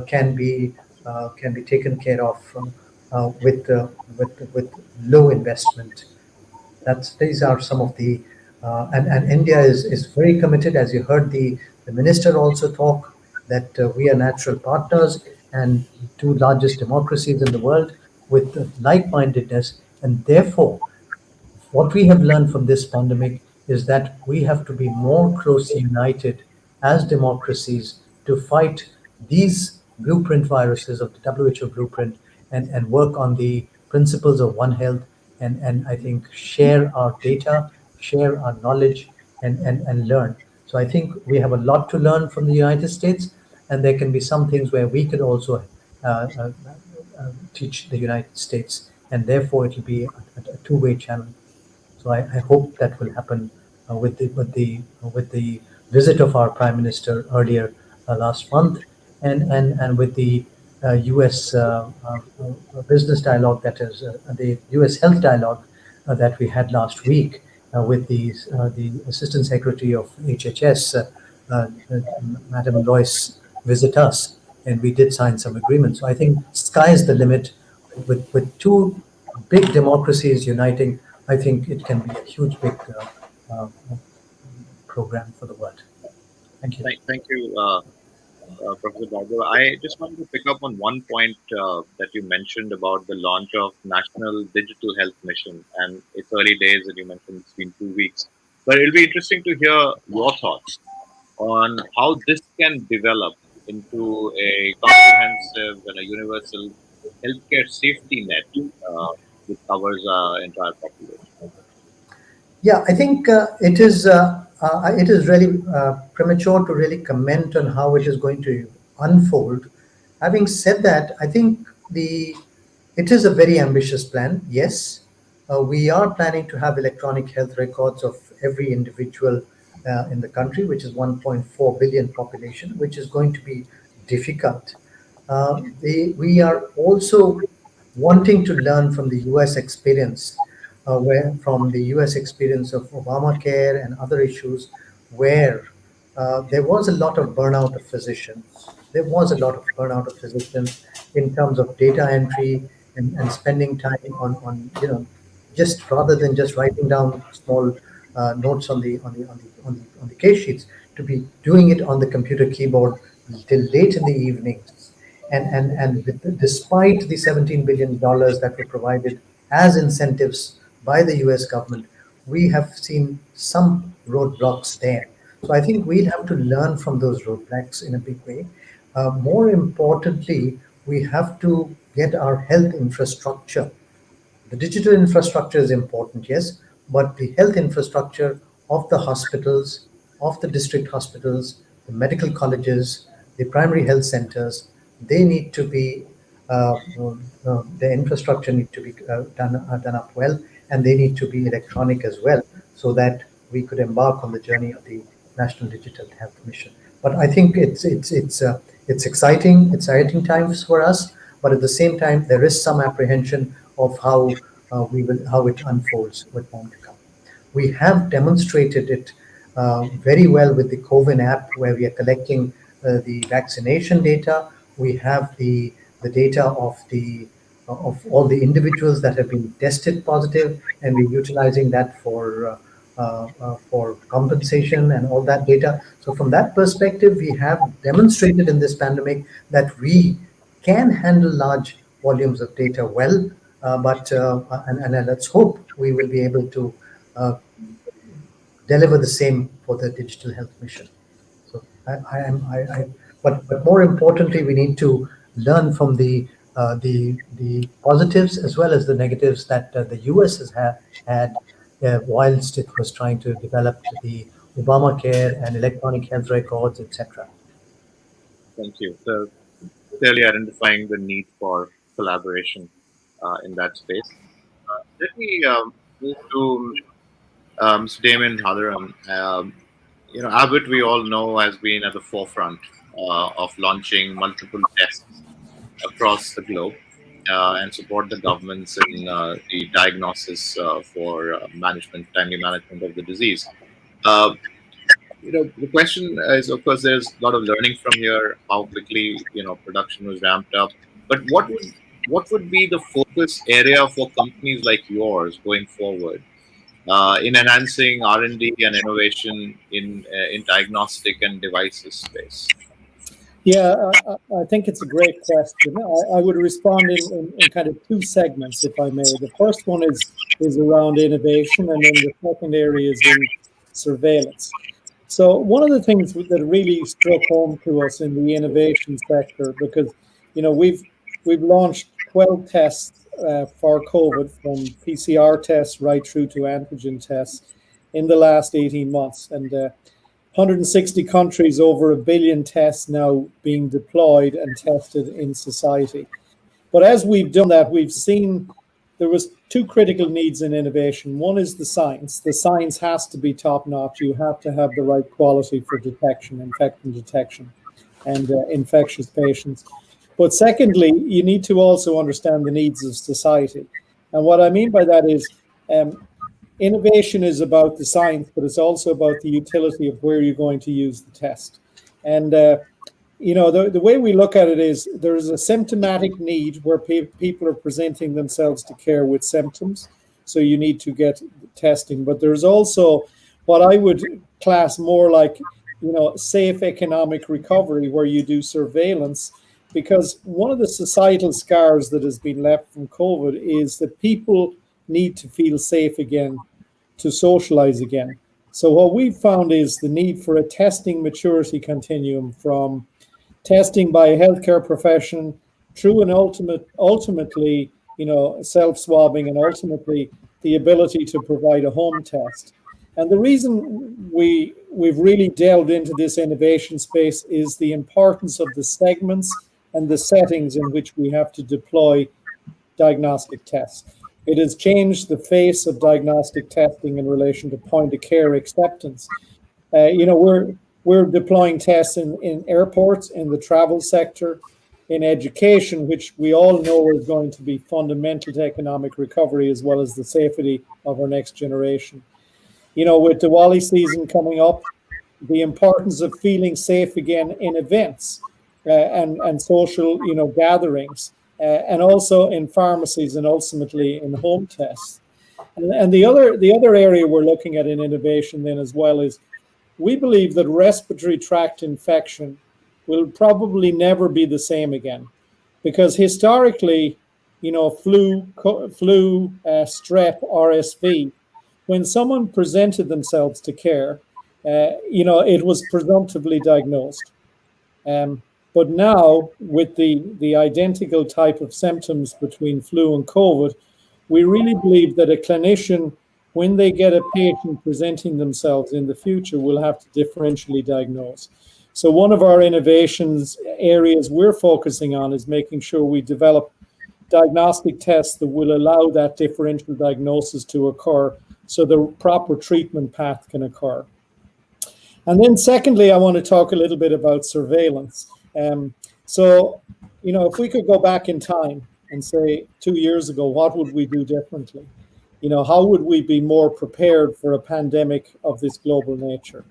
can be taken care of with low investment. These are some of the and India is very committed, as you heard the minister also talk, that we are natural partners and two largest democracies in the world with like-mindedness, and therefore what we have learned from this pandemic is that we have to be more closely united as democracies to fight these blueprint viruses of the WHO blueprint, and work on the principles of One Health, and I think share our data, share our knowledge, and learn. So I think we have a lot to learn from the United States, and there can be some things where we could also teach the United States, and therefore it will be a two-way channel. So I hope that will happen with the visit of our Prime Minister earlier last month, and with the U.S. business dialogue, that is the U.S. health dialogue that we had last week with the Assistant Secretary of HHS, Madam Lois, visit us, and we did sign some agreements. So I think sky is the limit with two big democracies uniting. I think it can be a huge, big program for the world. Thank you.
Thank you, Professor Bhargava. I just wanted to pick up on one point that you mentioned about the launch of National Digital Health Mission, and it's early days, and you mentioned it's been 2 weeks. But it'll be interesting to hear your thoughts on how this can develop into a comprehensive and a universal healthcare safety net which covers our entire population.
Yeah, I think it is really premature to really comment on how it is going to unfold. Having said that, I think it is a very ambitious plan. Yes, we are planning to have electronic health records of every individual in the country, which is 1.4 billion population, which is going to be difficult. We are also wanting to learn from the US experience, from the US experience of Obamacare and other issues, where there was a lot of burnout of physicians. There was a lot of burnout of physicians in terms of data entry and spending time on just rather than just writing down small notes on the case sheets, to be doing it on the computer keyboard till late in the evenings. Despite the $17 billion that were provided as incentives by the US government, we have seen some roadblocks there. So I think we'll have to learn from those roadblocks in a big way. More importantly, we have to get our health infrastructure. The digital infrastructure is important, yes, but the health infrastructure of the hospitals, of the district hospitals, the medical colleges, the primary health centers, they need to be, the infrastructure need to be done up well, and they need to be electronic as well, so that we could embark on the journey of the National Digital Health Mission. But I think it's exciting times for us, but at the same time, there is some apprehension of how it unfolds with time to come. We have demonstrated it very well with the COVID app, where we are collecting the vaccination data. We have the data of all the individuals that have been tested positive, and we're utilizing that for compensation and all that data. So from that perspective, we have demonstrated in this pandemic that we can handle large volumes of data well, but let's hope we will be able to deliver the same for the digital health mission. So but more importantly, we need to learn from the the positives as well as the negatives that the US has had whilst it was trying to develop the Obamacare and electronic health records, etc.
Thank you. So clearly identifying the need for collaboration in that space. Let me move to Mr. Damon Hadaram. Abbott, we all know, has been at the forefront of launching multiple tests across the globe and support the governments in the diagnosis for timely management of the disease. The question is, of course, there's a lot of learning from here, how quickly, production was ramped up. But what would be the focus area for companies like yours going forward in enhancing R&D and innovation in diagnostic and devices space?
Yeah, I think it's a great question. I would respond in kind of two segments, if I may. The first one is around innovation, and then the second area is in surveillance. So one of the things that really struck home to us in the innovation sector, because we've launched 12 tests for COVID, from PCR tests right through to antigen tests in the last 18 months, and 160 countries, over 1 billion tests now being deployed and tested in society. But as we've done that, we've seen there was two critical needs in innovation. One is the science. The science has to be top notch. You have to have the right quality for detection, infection detection, and infectious patients. But secondly, you need to also understand the needs of society. And what I mean by that is innovation is about the science, but it's also about the utility of where you're going to use the test. And the way we look at it is there is a symptomatic need where people are presenting themselves to care with symptoms. So you need to get testing. But there's also what I would class more like, safe economic recovery, where you do surveillance. Because one of the societal scars that has been left from COVID is that people need to feel safe again, to socialize again. So what we've found is the need for a testing maturity continuum, from testing by a healthcare profession through an ultimately, self-swabbing, and ultimately the ability to provide a home test. And the reason we've really delved into this innovation space is the importance of the segments and the settings in which we have to deploy diagnostic tests. It has changed the face of diagnostic testing in relation to point-of-care acceptance. We're deploying tests in airports, in the travel sector, in education, which we all know is going to be fundamental to economic recovery, as well as the safety of our next generation. With Diwali season coming up, the importance of feeling safe again in events and social, gatherings. And also in pharmacies, and ultimately in home tests. And the other area we're looking at in innovation then as well is, we believe that respiratory tract infection will probably never be the same again, because historically, flu, strep, RSV, when someone presented themselves to care, it was presumptively diagnosed. But now, with the identical type of symptoms between flu and COVID, we really believe that a clinician, when they get a patient presenting themselves in the future, will have to differentially diagnose. So one of our innovations areas we're focusing on is making sure we develop diagnostic tests that will allow that differential diagnosis to occur, so the proper treatment path can occur. And then secondly, I want to talk a little bit about surveillance. If we could go back in time and say 2 years ago, what would we do differently? How would we be more prepared for a pandemic of this global nature?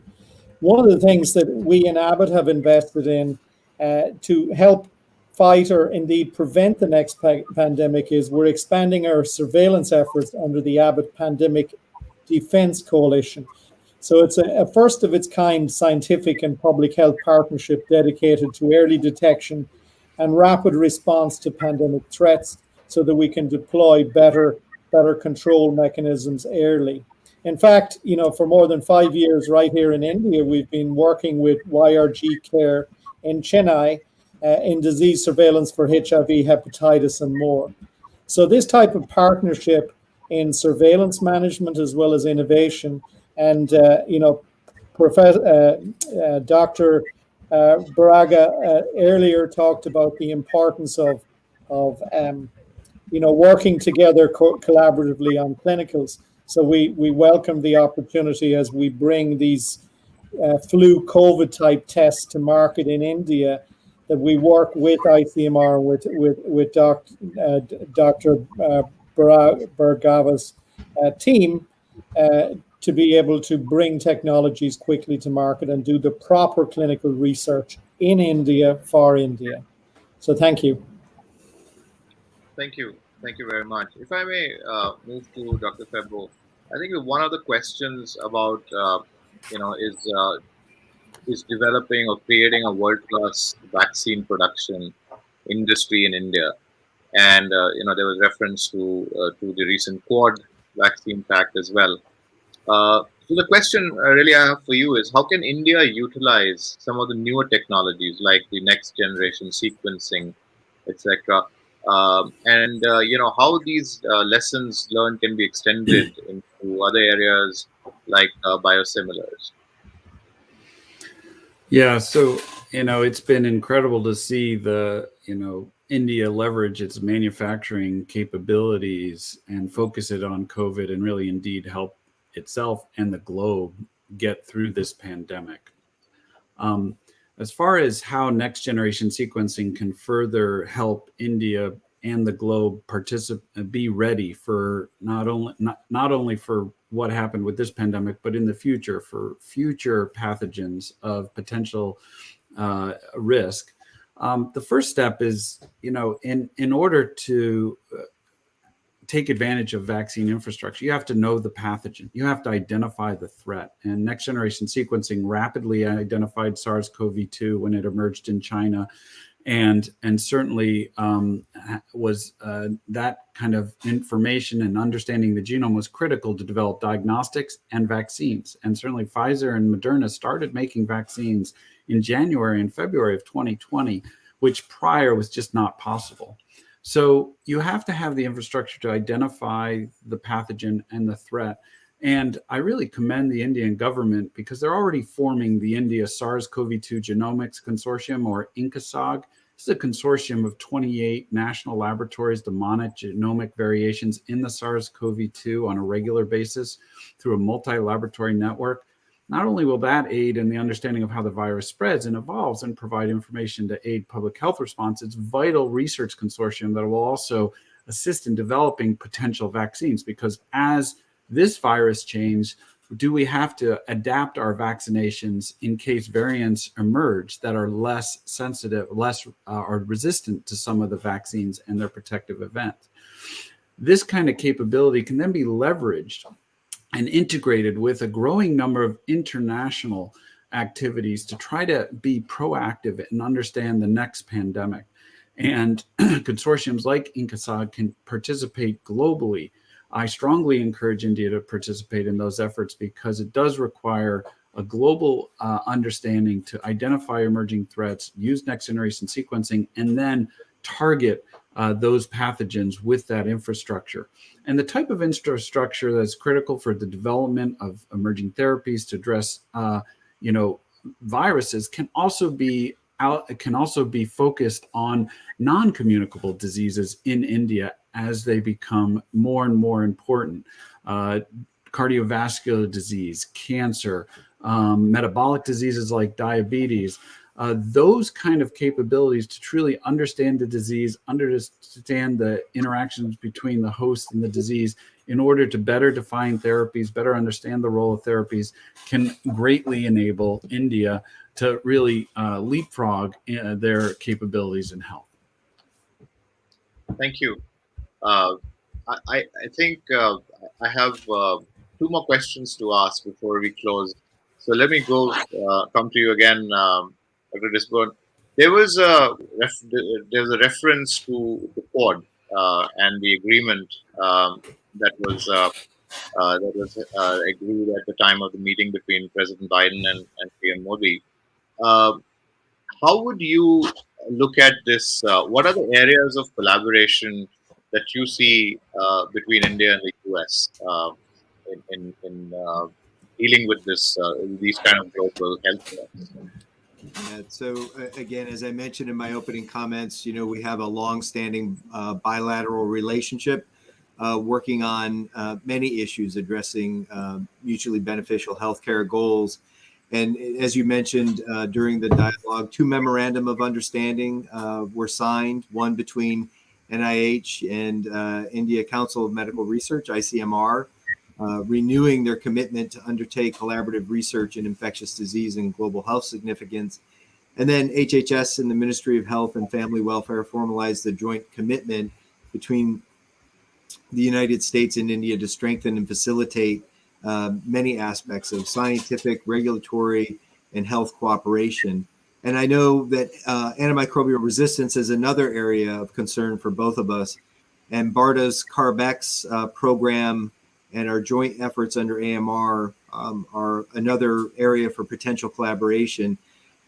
One of the things that we in Abbott have invested in to help fight, or indeed prevent, the next pandemic is we're expanding our surveillance efforts under the Abbott Pandemic Defense Coalition. So it's a first of its kind scientific and public health partnership dedicated to early detection and rapid response to pandemic threats, so that we can deploy better control mechanisms early. In fact, for more than 5 years right here in India, we've been working with YRG Care in Chennai in disease surveillance for HIV, hepatitis, and more. So this type of partnership in surveillance management as well as innovation, and Dr. Braga earlier talked about the importance of working together collaboratively on clinicals. So we welcome the opportunity as we bring these flu COVID type tests to market in India, that we work with ICMR, with Dr. Bhargava's team to be able to bring technologies quickly to market and do the proper clinical research in India for India. So thank you.
Thank you. Thank you very much. If I may move to Dr. Febbo, I think one of the questions about, is developing or creating a world-class vaccine production industry in India. And, there was reference to the recent Quad vaccine pact as well. So the question really I have for you is, how can India utilize some of the newer technologies like the next generation sequencing, etc., and how these lessons learned can be extended into other areas like biosimilars?
Yeah, so it's been incredible to see the India leverage its manufacturing capabilities and focus it on COVID and really indeed help itself and the globe get through this pandemic. As far as how next generation sequencing can further help India and the globe be ready for not only for what happened with this pandemic, but in the future for future pathogens of potential risk. The first step is, in order to take advantage of vaccine infrastructure, you have to know the pathogen. You have to identify the threat. And next generation sequencing rapidly identified SARS-CoV-2 when it emerged in China. And certainly was that kind of information and understanding the genome was critical to develop diagnostics and vaccines. And certainly Pfizer and Moderna started making vaccines in January and February of 2020, which prior was just not possible. So you have to have the infrastructure to identify the pathogen and the threat. And I really commend the Indian government because they're already forming the India SARS-CoV-2 Genomics Consortium, or INCASOG. This is a consortium of 28 national laboratories to monitor genomic variations in the SARS-CoV-2 on a regular basis through a multi-laboratory network. Not only will that aid in the understanding of how the virus spreads and evolves and provide information to aid public health response, it's a vital research consortium that will also assist in developing potential vaccines, because as this virus changes, do we have to adapt our vaccinations in case variants emerge that are less sensitive, are resistant to some of the vaccines and their protective events? This kind of capability can then be leveraged and integrated with a growing number of international activities to try to be proactive and understand the next pandemic. And consortiums like INCASOG can participate globally. I strongly encourage India to participate in those efforts because it does require a global understanding to identify emerging threats, use next generation sequencing, and then target those pathogens with that infrastructure. And the type of infrastructure that's critical for the development of emerging therapies to address, viruses can also be focused on non-communicable diseases in India as they become more and more important. Cardiovascular disease, cancer, metabolic diseases like diabetes, those kind of capabilities to truly understand the disease, understand the interactions between the host and the disease in order to better define therapies, better understand the role of therapies, can greatly enable India to really leapfrog their capabilities in health.
Thank you. I think I have two more questions to ask before we close. So let me come to you again, Dr. Disburn. There was a reference to the Quad and the agreement that was agreed at the time of the meeting between President Biden and PM Modi. How would you look at this, what are the areas of collaboration that you see between India and the US in dealing with these kind of global health threats?
So again, as I mentioned in my opening comments, we have a long-standing bilateral relationship working on many issues addressing mutually beneficial healthcare goals. And as you mentioned during the dialogue, 2 memorandum of understanding were signed, one between NIH and India Council of Medical Research, ICMR, renewing their commitment to undertake collaborative research in infectious disease and global health significance. And then HHS and the Ministry of Health and Family Welfare formalized the joint commitment between the United States and India to strengthen and facilitate many aspects of scientific, regulatory, and health cooperation. And I know that antimicrobial resistance is another area of concern for both of us. And BARDA's CARB-X program and our joint efforts under AMR are another area for potential collaboration.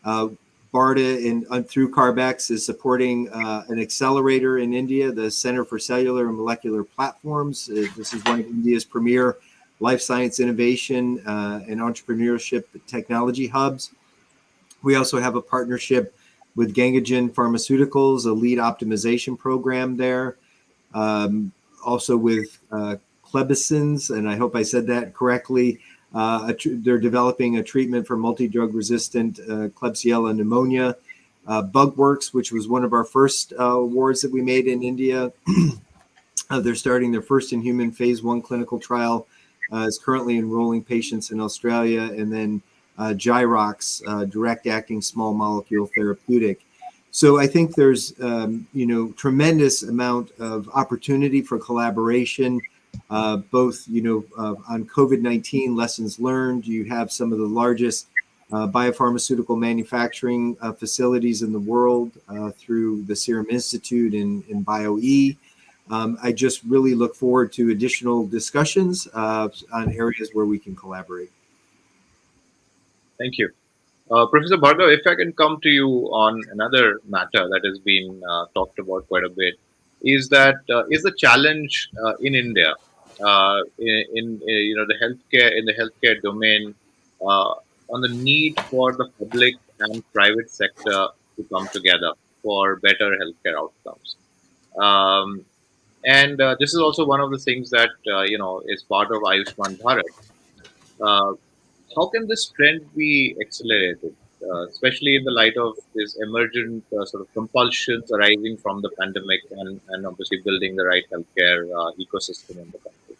BARDA through CARB-X is supporting an accelerator in India, the Center for Cellular and Molecular Platforms. This is one of India's premier life science innovation and entrepreneurship technology hubs. We also have a partnership with Gangagen Pharmaceuticals, a lead optimization program there. Also with Klebsiella, and I hope I said that correctly. They're developing a treatment for multi-drug resistant Klebsiella pneumonia. Bugworks, which was one of our first awards that we made in India. They're starting their first in human phase 1 clinical trial, is currently enrolling patients in Australia. And then Gyrox, direct acting small molecule therapeutic. So I think there's tremendous amount of opportunity for collaboration, both on COVID-19 lessons learned. You have some of the largest biopharmaceutical manufacturing facilities in the world through the Serum Institute and BioE. I just really look forward to additional discussions on areas where we can collaborate.
Thank you. Professor Bhargav, if I can come to you on another matter that has been talked about quite a bit, is the challenge in India in the healthcare domain on the need for the public and private sector to come together for better healthcare outcomes. And this is also one of the things that is part of Ayushman Bharat. How can this trend be accelerated, especially in the light of this emergent sort of compulsions arising from the pandemic and obviously building the right healthcare ecosystem in the country?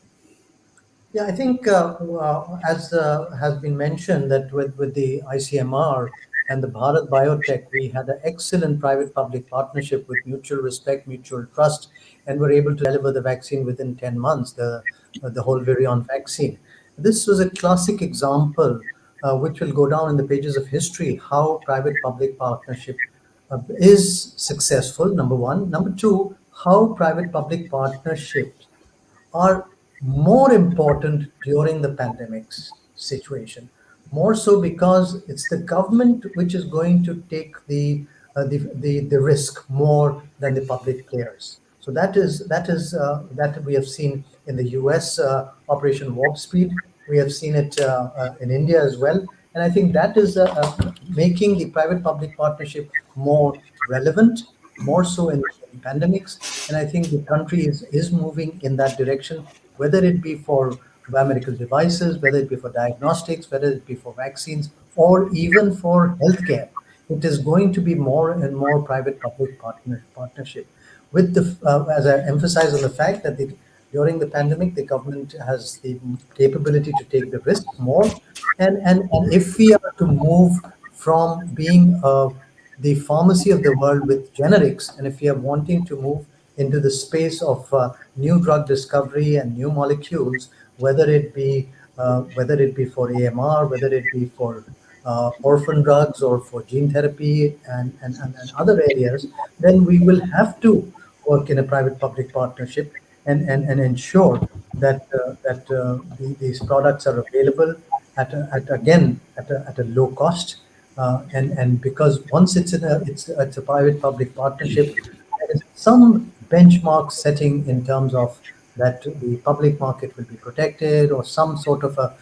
Yeah, I think as has been mentioned, that with the ICMR and the Bharat Biotech, we had an excellent private-public partnership with mutual respect, mutual trust, and were able to deliver the vaccine within 10 months, the whole virion vaccine. This was a classic example which will go down in the pages of history, how private-public partnership is successful, number one. Number two, how private-public partnerships are more important during the pandemic's situation. More so because it's the government which is going to take the risk more than the public players. So that we have seen in the US Operation Warp Speed. We have seen it in India as well. And I think that is making the private-public partnership more relevant, more so in pandemics. And I think the country is moving in that direction, whether it be for biomedical devices, whether it be for diagnostics, whether it be for vaccines, or even for healthcare. It is going to be more and more private-public partnership. With as I emphasize on the fact that during the pandemic, the government has the capability to take the risk more. And if we are to move from being the pharmacy of the world with generics, and if we are wanting to move into the space of new drug discovery and new molecules, whether it be for AMR, whether it be for orphan drugs or for gene therapy and other areas, then we will have to work in a private-public partnership and ensure that these products are available at a low cost, And because once it's a private-public partnership, there is some benchmark setting in terms of that the public market will be protected, or some sort of a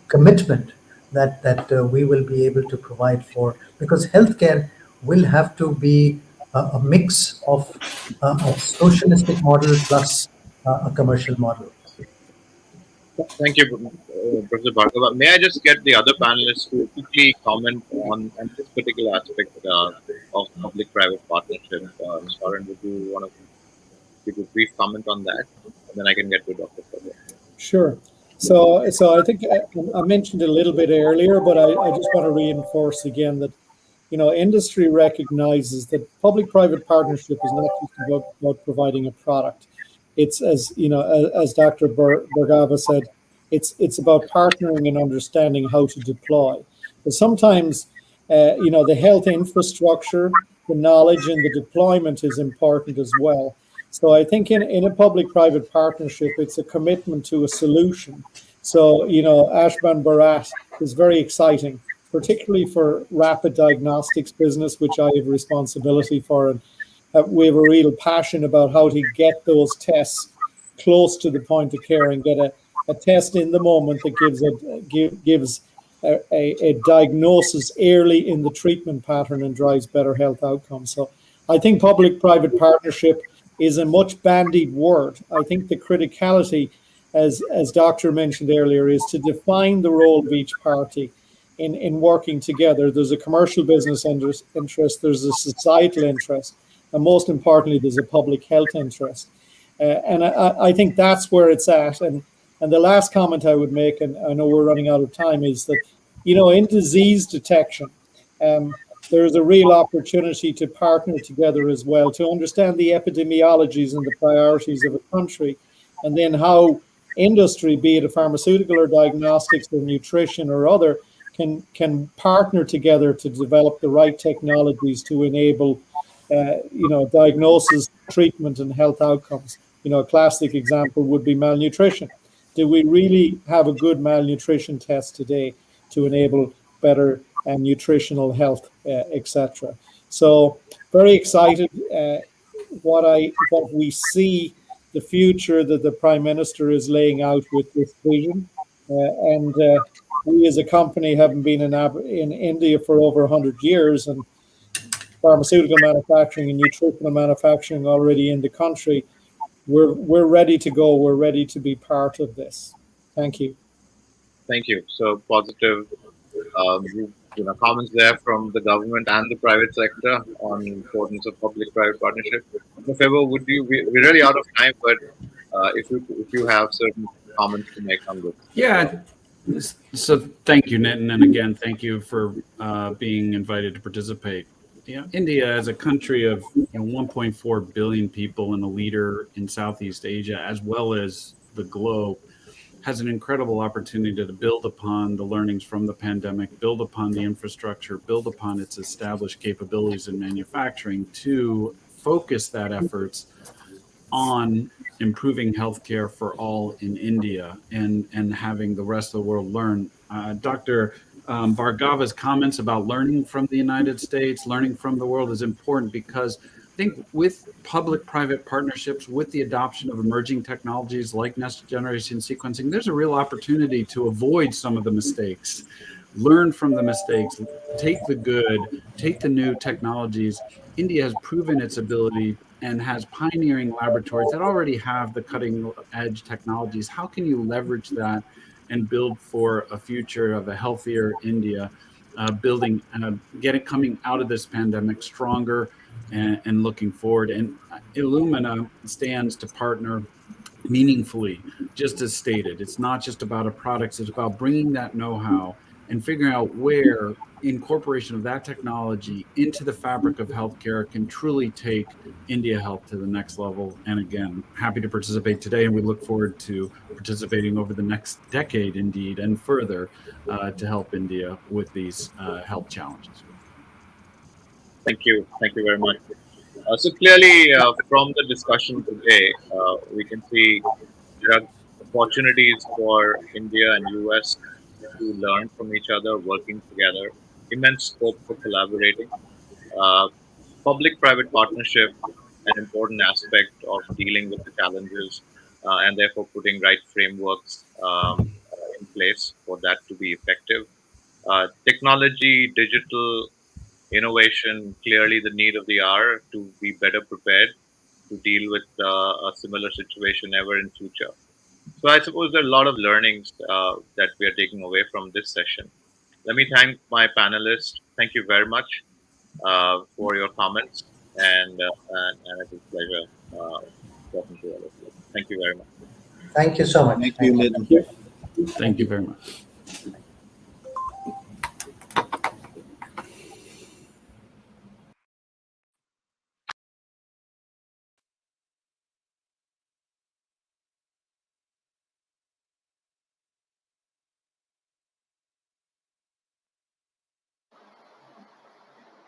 commitment that we will be able to provide for, because healthcare will have to be a mix of a socialistic model plus a commercial model.
Thank you, Professor Bhargava. May I just get the other panelists to quickly comment on this particular aspect of public-private partnership? Soren, would you want to give a brief comment on that? And then I can get to Dr. Further.
Sure. So I think I mentioned it a little bit earlier, but I just want to reinforce again that, industry recognizes that public-private partnership is not just about providing a product. It's, as Dr. Bhargava said, it's about partnering and understanding how to deploy. But sometimes, the health infrastructure, the knowledge, and the deployment is important as well. So I think in a public-private partnership, it's a commitment to a solution. So, Ashban Bharat is very exciting, particularly for rapid diagnostics business, which I have responsibility for. And we have a real passion about how to get those tests close to the point of care and get a test in the moment that gives a diagnosis early in the treatment pattern and drives better health outcomes. So I think public-private partnership is a much bandied word. I think the criticality, as Doctor mentioned earlier, is to define the role of each party in working together. There's a commercial business interest, there's a societal interest, and most importantly, there's a public health interest. And I think that's where it's at. And the last comment I would make, and I know we're running out of time, is that, in disease detection, there's a real opportunity to partner together as well, to understand the epidemiologies and the priorities of a country, and then how industry, be it a pharmaceutical or diagnostics or nutrition or other, can partner together to develop the right technologies to enable diagnosis, treatment, and health outcomes. A classic example would be malnutrition. Do we really have a good malnutrition test today to enable better nutritional health, etc.? So very excited what we see the future that the Prime Minister is laying out with this vision. And we as a company haven't been in India for over 100 years, and pharmaceutical manufacturing and nutritional manufacturing already in the country. We're ready to go. We're ready to be part of this. Thank you.
Thank you. So positive comments there from the government and the private sector on the importance of public-private partnership. However, we're really out of time, but if you have certain comments to make on this.
Yeah. So thank you, Nitin, and again, thank you for being invited to participate. India, as a country of 1.4 billion people and a leader in Southeast Asia, as well as the globe, has an incredible opportunity to build upon the learnings from the pandemic, build upon the infrastructure, build upon its established capabilities in manufacturing to focus that efforts on improving healthcare for all in India and having the rest of the world learn. Dr. Bhargava's comments about learning from the United States, learning from the world is important because I think with public-private partnerships, with the adoption of emerging technologies like next-generation sequencing, there's a real opportunity to avoid some of the mistakes, learn from the mistakes, take the good, take the new technologies. India has proven its ability and has pioneering laboratories that already have the cutting-edge technologies. How can you leverage that and build for a future of a healthier India, coming out of this pandemic stronger and looking forward? And Illumina stands to partner meaningfully, just as stated. It's not just about a product, it's about bringing that know-how and figuring out where incorporation of that technology into the fabric of healthcare can truly take India Health to the next level. And again, happy to participate today, and we look forward to participating over the next decade, indeed, and further to help India with these health challenges.
Thank you. Thank you very much. So clearly, from the discussion today, we can see there are opportunities for India and US to learn from each other, working together, immense scope for collaborating. Uh, Public-private partnership, an important aspect of dealing with the challenges, and therefore putting right frameworks in place for that to be effective. Technology, digital innovation, clearly the need of the hour to be better prepared to deal with a similar situation ever in future. So I suppose there are a lot of learnings that we are taking away from this session. Let me thank my panelists. Thank you very much for your comments, and it was a pleasure talking to all of you. Thank you very much.
Thank you so much.
Thank you, Nitin.
Thank you very much.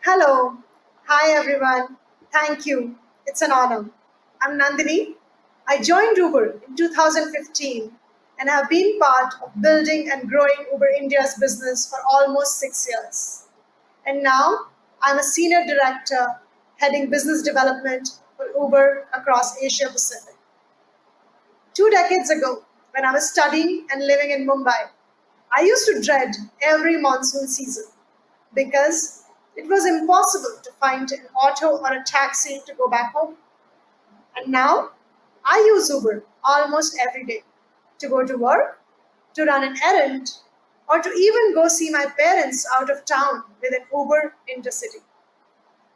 Hello. Hi, everyone. Thank you. It's an honor. I'm Nandini. I joined Uber in 2015 and have been part of building and growing Uber India's business for almost 6 years. And now I'm a senior director heading business development for Uber across Asia Pacific. 2 decades ago, when I was studying and living in Mumbai, I used to dread every monsoon season because it was impossible to find an auto or a taxi to go back home. And now I use Uber almost every day to go to work, to run an errand, or to even go see my parents out of town with an Uber intercity.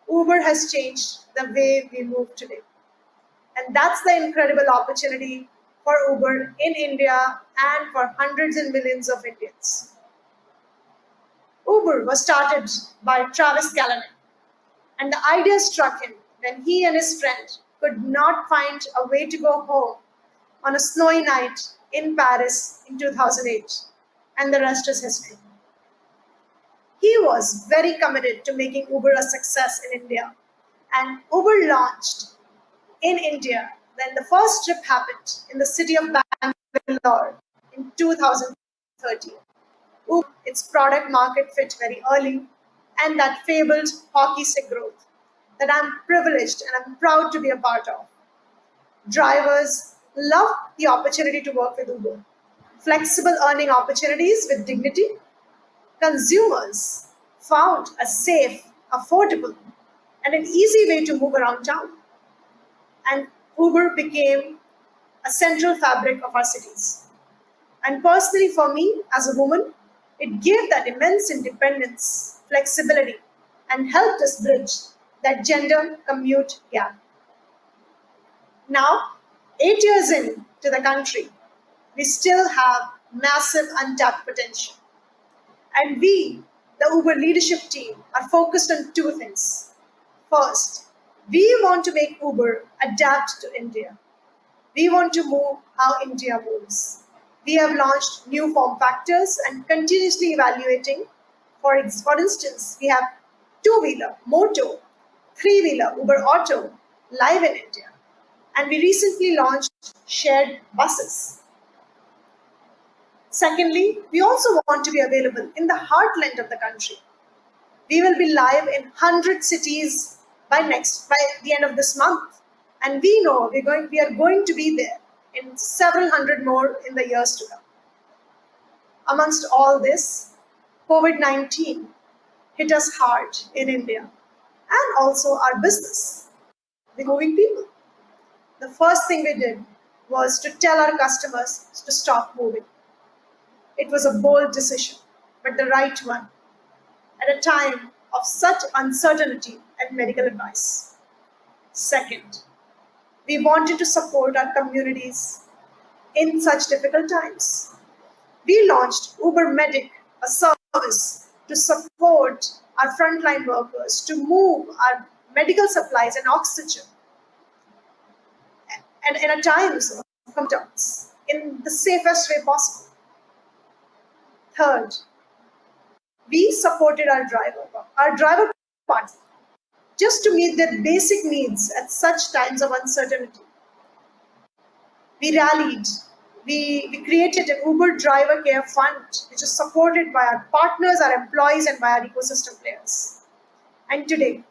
Uber has changed the way we move today. And that's the incredible opportunity for Uber in India and for hundreds and millions of Indians. Uber was started by Travis Kalanick, and the idea struck him when he and his friend could not find a way to go home on a snowy night in Paris in 2008, and the rest is history. He was very committed to making Uber a success in India, and Uber launched in India when the first trip happened in the city of Bangalore in 2013. Uber, its product market fit very early, and that fabled hockey stick growth that I'm privileged and I'm proud to be a part of. Drivers love the opportunity to work with Uber, flexible earning opportunities with dignity. Consumers found a safe, affordable, and an easy way to move around town. And Uber became a central fabric of our cities. And personally, for me as a woman, it gave that immense independence, flexibility, and helped us bridge that gender commute gap. Now, 8 years into the country, we still have massive untapped potential. And we, the Uber leadership team, are focused on 2 things. First, we want to make Uber adapt to India. We want to move how India moves. We have launched new form factors and continuously evaluating. For instance, we have 2-wheeler, moto, 3-wheeler, Uber Auto, live in India. And we recently launched shared buses. Secondly, we also want to be available in the heartland of the country. We will be live in 100 cities by the end of this month. And we know we are going to be there in several hundred more in the years to come. Amongst all this, COVID-19 hit us hard in India and also our business, the moving people. The first thing we did was to tell our customers to stop moving. It was a bold decision, but the right one at a time of such uncertainty and medical advice. Second, we wanted to support our communities in such difficult times. We launched Uber Medic, a service to support our frontline workers to move our medical supplies and oxygen and at times of lockdowns in the safest way possible. Third, we supported our driver partners just to meet their basic needs at such times of uncertainty. We rallied, we created an Uber Driver Care Fund, which is supported by our partners, our employees, and by our ecosystem players. And today,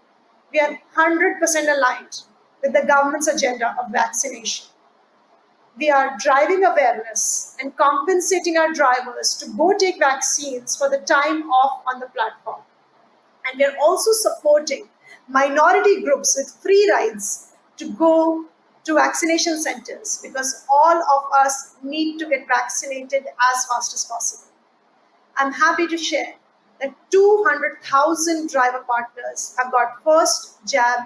we are 100% aligned with the government's agenda of vaccination. We are driving awareness and compensating our drivers to go take vaccines for the time off on the platform. And we are also supporting minority groups with free rides to go to vaccination centers, because all of us need to get vaccinated as fast as possible. I'm happy to share that 200,000 driver partners have got first jab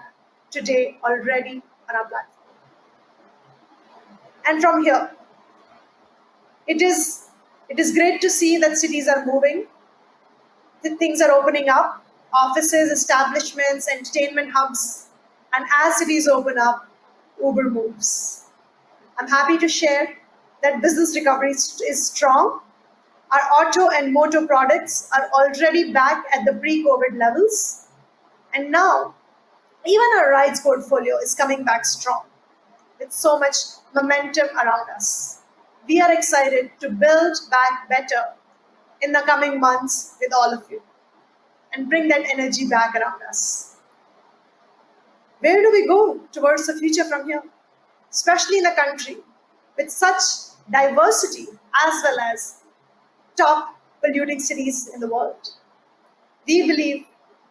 today already on our platform. And from here, it is great to see that cities are moving, that things are opening up, offices, establishments, entertainment hubs, and as cities open up, Uber moves. I'm happy to share that business recovery is strong. Our auto and motor products are already back at the pre-COVID levels. And now, even our rides portfolio is coming back strong with so much momentum around us. We are excited to build back better in the coming months with all of you and bring that energy back around us. Where do we go towards the future from here? Especially in a country with such diversity as well as top polluting cities in the world. We believe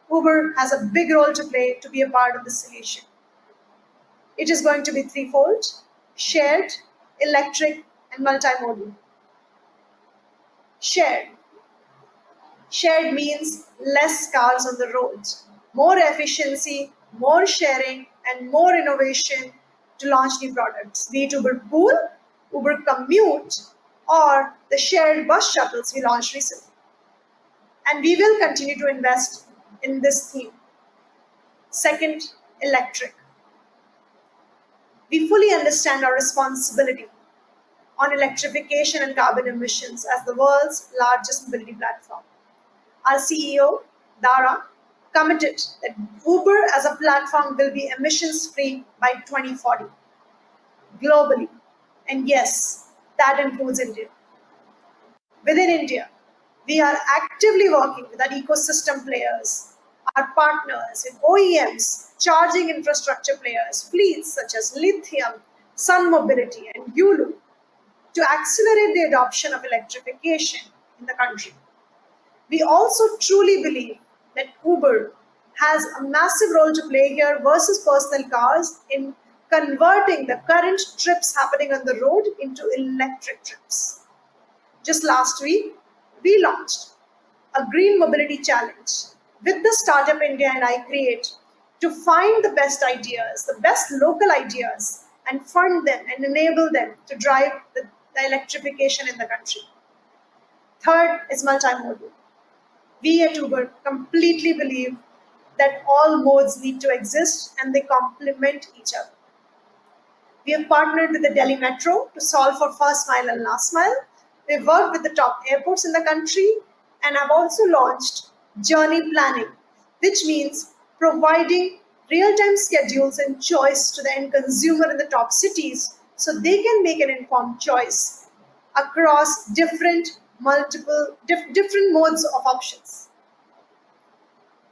Uber has a big role to play to be a part of the solution. It is going to be threefold: shared, electric, and multimodal. Shared. Shared means less cars on the road, more efficiency, more sharing, and more innovation to launch new products, be it Uber Pool, Uber Commute, or the shared bus shuttles we launched recently. And we will continue to invest in this theme. Second, electric. We fully understand our responsibility on electrification and carbon emissions as the world's largest mobility platform. Our CEO, Dara, committed that Uber as a platform will be emissions-free by 2040, globally. And yes, that includes India. Within India, we are actively working with our ecosystem players, our partners in OEMs, charging infrastructure players, fleets such as Lithium, Sun Mobility, and Yulu, to accelerate the adoption of electrification in the country. We also truly believe that Uber has a massive role to play here versus personal cars in converting the current trips happening on the road into electric trips. Just last week, we launched a Green Mobility Challenge with the Startup India and iCreate to find the best ideas, the best local ideas, and fund them and enable them to drive the electrification in the country. Third is multimodal. We at Uber completely believe that all modes need to exist and they complement each other. We have partnered with the Delhi Metro to solve for first mile and last mile. We've worked with the top airports in the country and have also launched journey planning, which means providing real-time schedules and choice to the end consumer in the top cities so they can make an informed choice across different modes of options.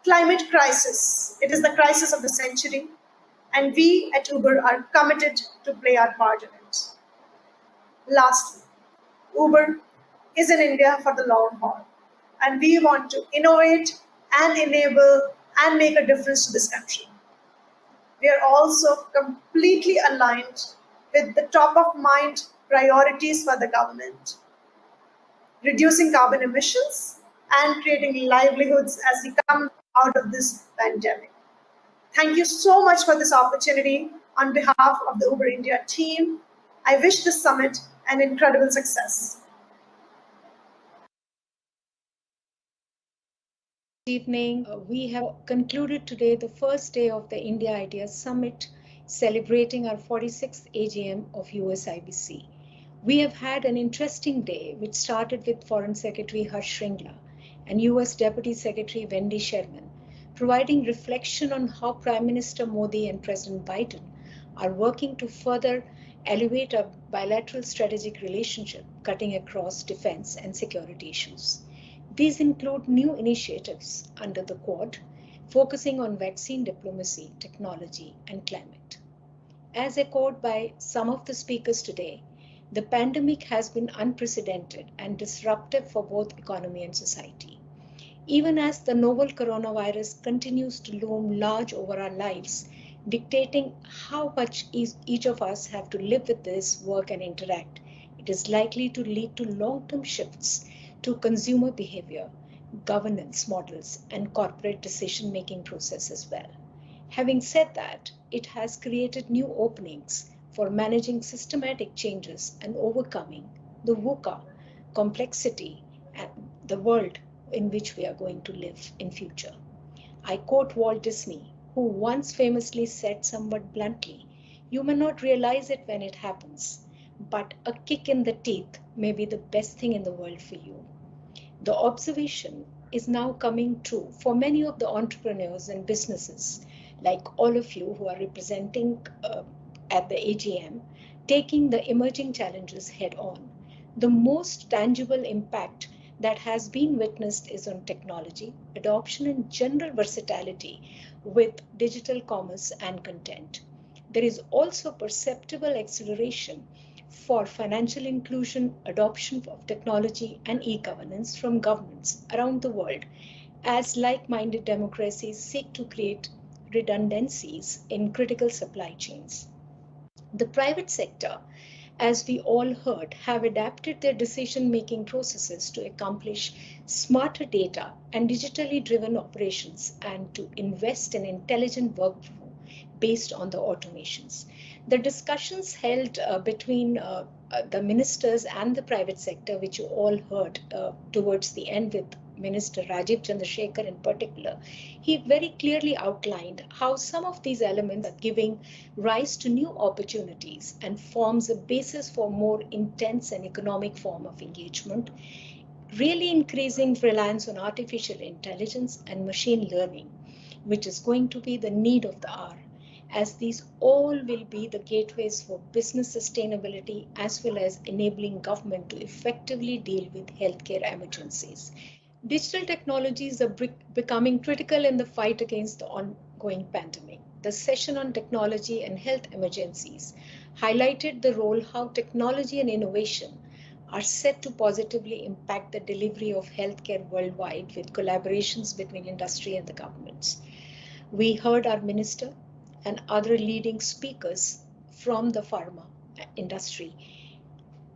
Climate crisis. It is the crisis of the century, and we at Uber are committed to play our part in it. Lastly, Uber is in India for the long haul, and we want to innovate and enable and make a difference to this country. We are also completely aligned with the top of mind priorities for the government: reducing carbon emissions and creating livelihoods as we come out of this pandemic. Thank you so much for this opportunity. On behalf of the Uber India team, I wish this summit an incredible success.
Good evening. We have concluded today the first day of the India Ideas Summit, celebrating our 46th AGM of USIBC. We have had an interesting day, which started with Foreign Secretary Harsh Shringla and US Deputy Secretary Wendy Sherman, providing reflection on how Prime Minister Modi and President Biden are working to further elevate a bilateral strategic relationship cutting across defense and security issues. These include new initiatives under the Quad, focusing on vaccine diplomacy, technology, and climate. As echoed by some of the speakers today, the pandemic has been unprecedented and disruptive for both economy and society. Even as the novel coronavirus continues to loom large over our lives, dictating how much each of us have to live with this, work, and interact, it is likely to lead to long-term shifts to consumer behavior, governance models, and corporate decision-making process as well. Having said that, it has created new openings for managing systematic changes and overcoming the VUCA complexity and the world in which we are going to live in future. I quote Walt Disney, who once famously said somewhat bluntly, "You may not realize it when it happens, but a kick in the teeth may be the best thing in the world for you." The observation is now coming true for many of the entrepreneurs and businesses, like all of you who are representing at the AGM, taking the emerging challenges head on. The most tangible impact that has been witnessed is on technology, adoption, and general versatility with digital commerce and content. There is also perceptible acceleration for financial inclusion, adoption of technology, and e-governance from governments around the world as like-minded democracies seek to create redundancies in critical supply chains. The private sector, as we all heard, have adapted their decision-making processes to accomplish smarter data and digitally driven operations and to invest in intelligent workflow based on the automations. The discussions held between the ministers and the private sector, which you all heard towards the end with Minister Rajiv Chandrasekhar in particular, he very clearly outlined how some of these elements are giving rise to new opportunities and forms a basis for more intense and economic form of engagement, really increasing reliance on artificial intelligence and machine learning, which is going to be the need of the hour, as these all will be the gateways for business sustainability as well as enabling government to effectively deal with healthcare emergencies. Digital technologies are becoming critical in the fight against the ongoing pandemic. The session on technology and health emergencies highlighted the role how technology and innovation are set to positively impact the delivery of healthcare worldwide with collaborations between industry and the governments. We heard our minister and other leading speakers from the pharma industry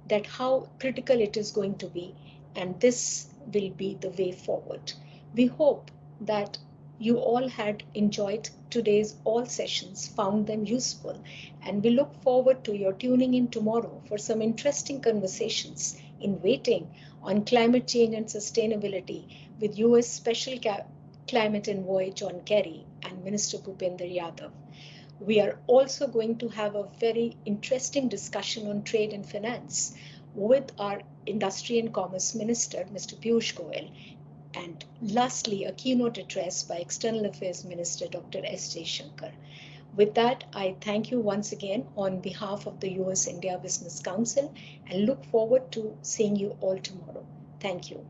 that how critical it is going to be, and this will be the way forward. We hope that you all had enjoyed today's all sessions, found them useful, and we look forward to your tuning in tomorrow for some interesting conversations in waiting on climate change and sustainability with US Special Climate Envoy John Kerry and Minister Bhupender Yadav. We are also going to have a very interesting discussion on trade and finance with our Industry and Commerce Minister, Mr. Piyush Goyal, and lastly, a keynote address by External Affairs Minister, Dr. S. Jaishankar. With that, I thank you once again on behalf of the US India Business Council and look forward to seeing you all tomorrow. Thank you.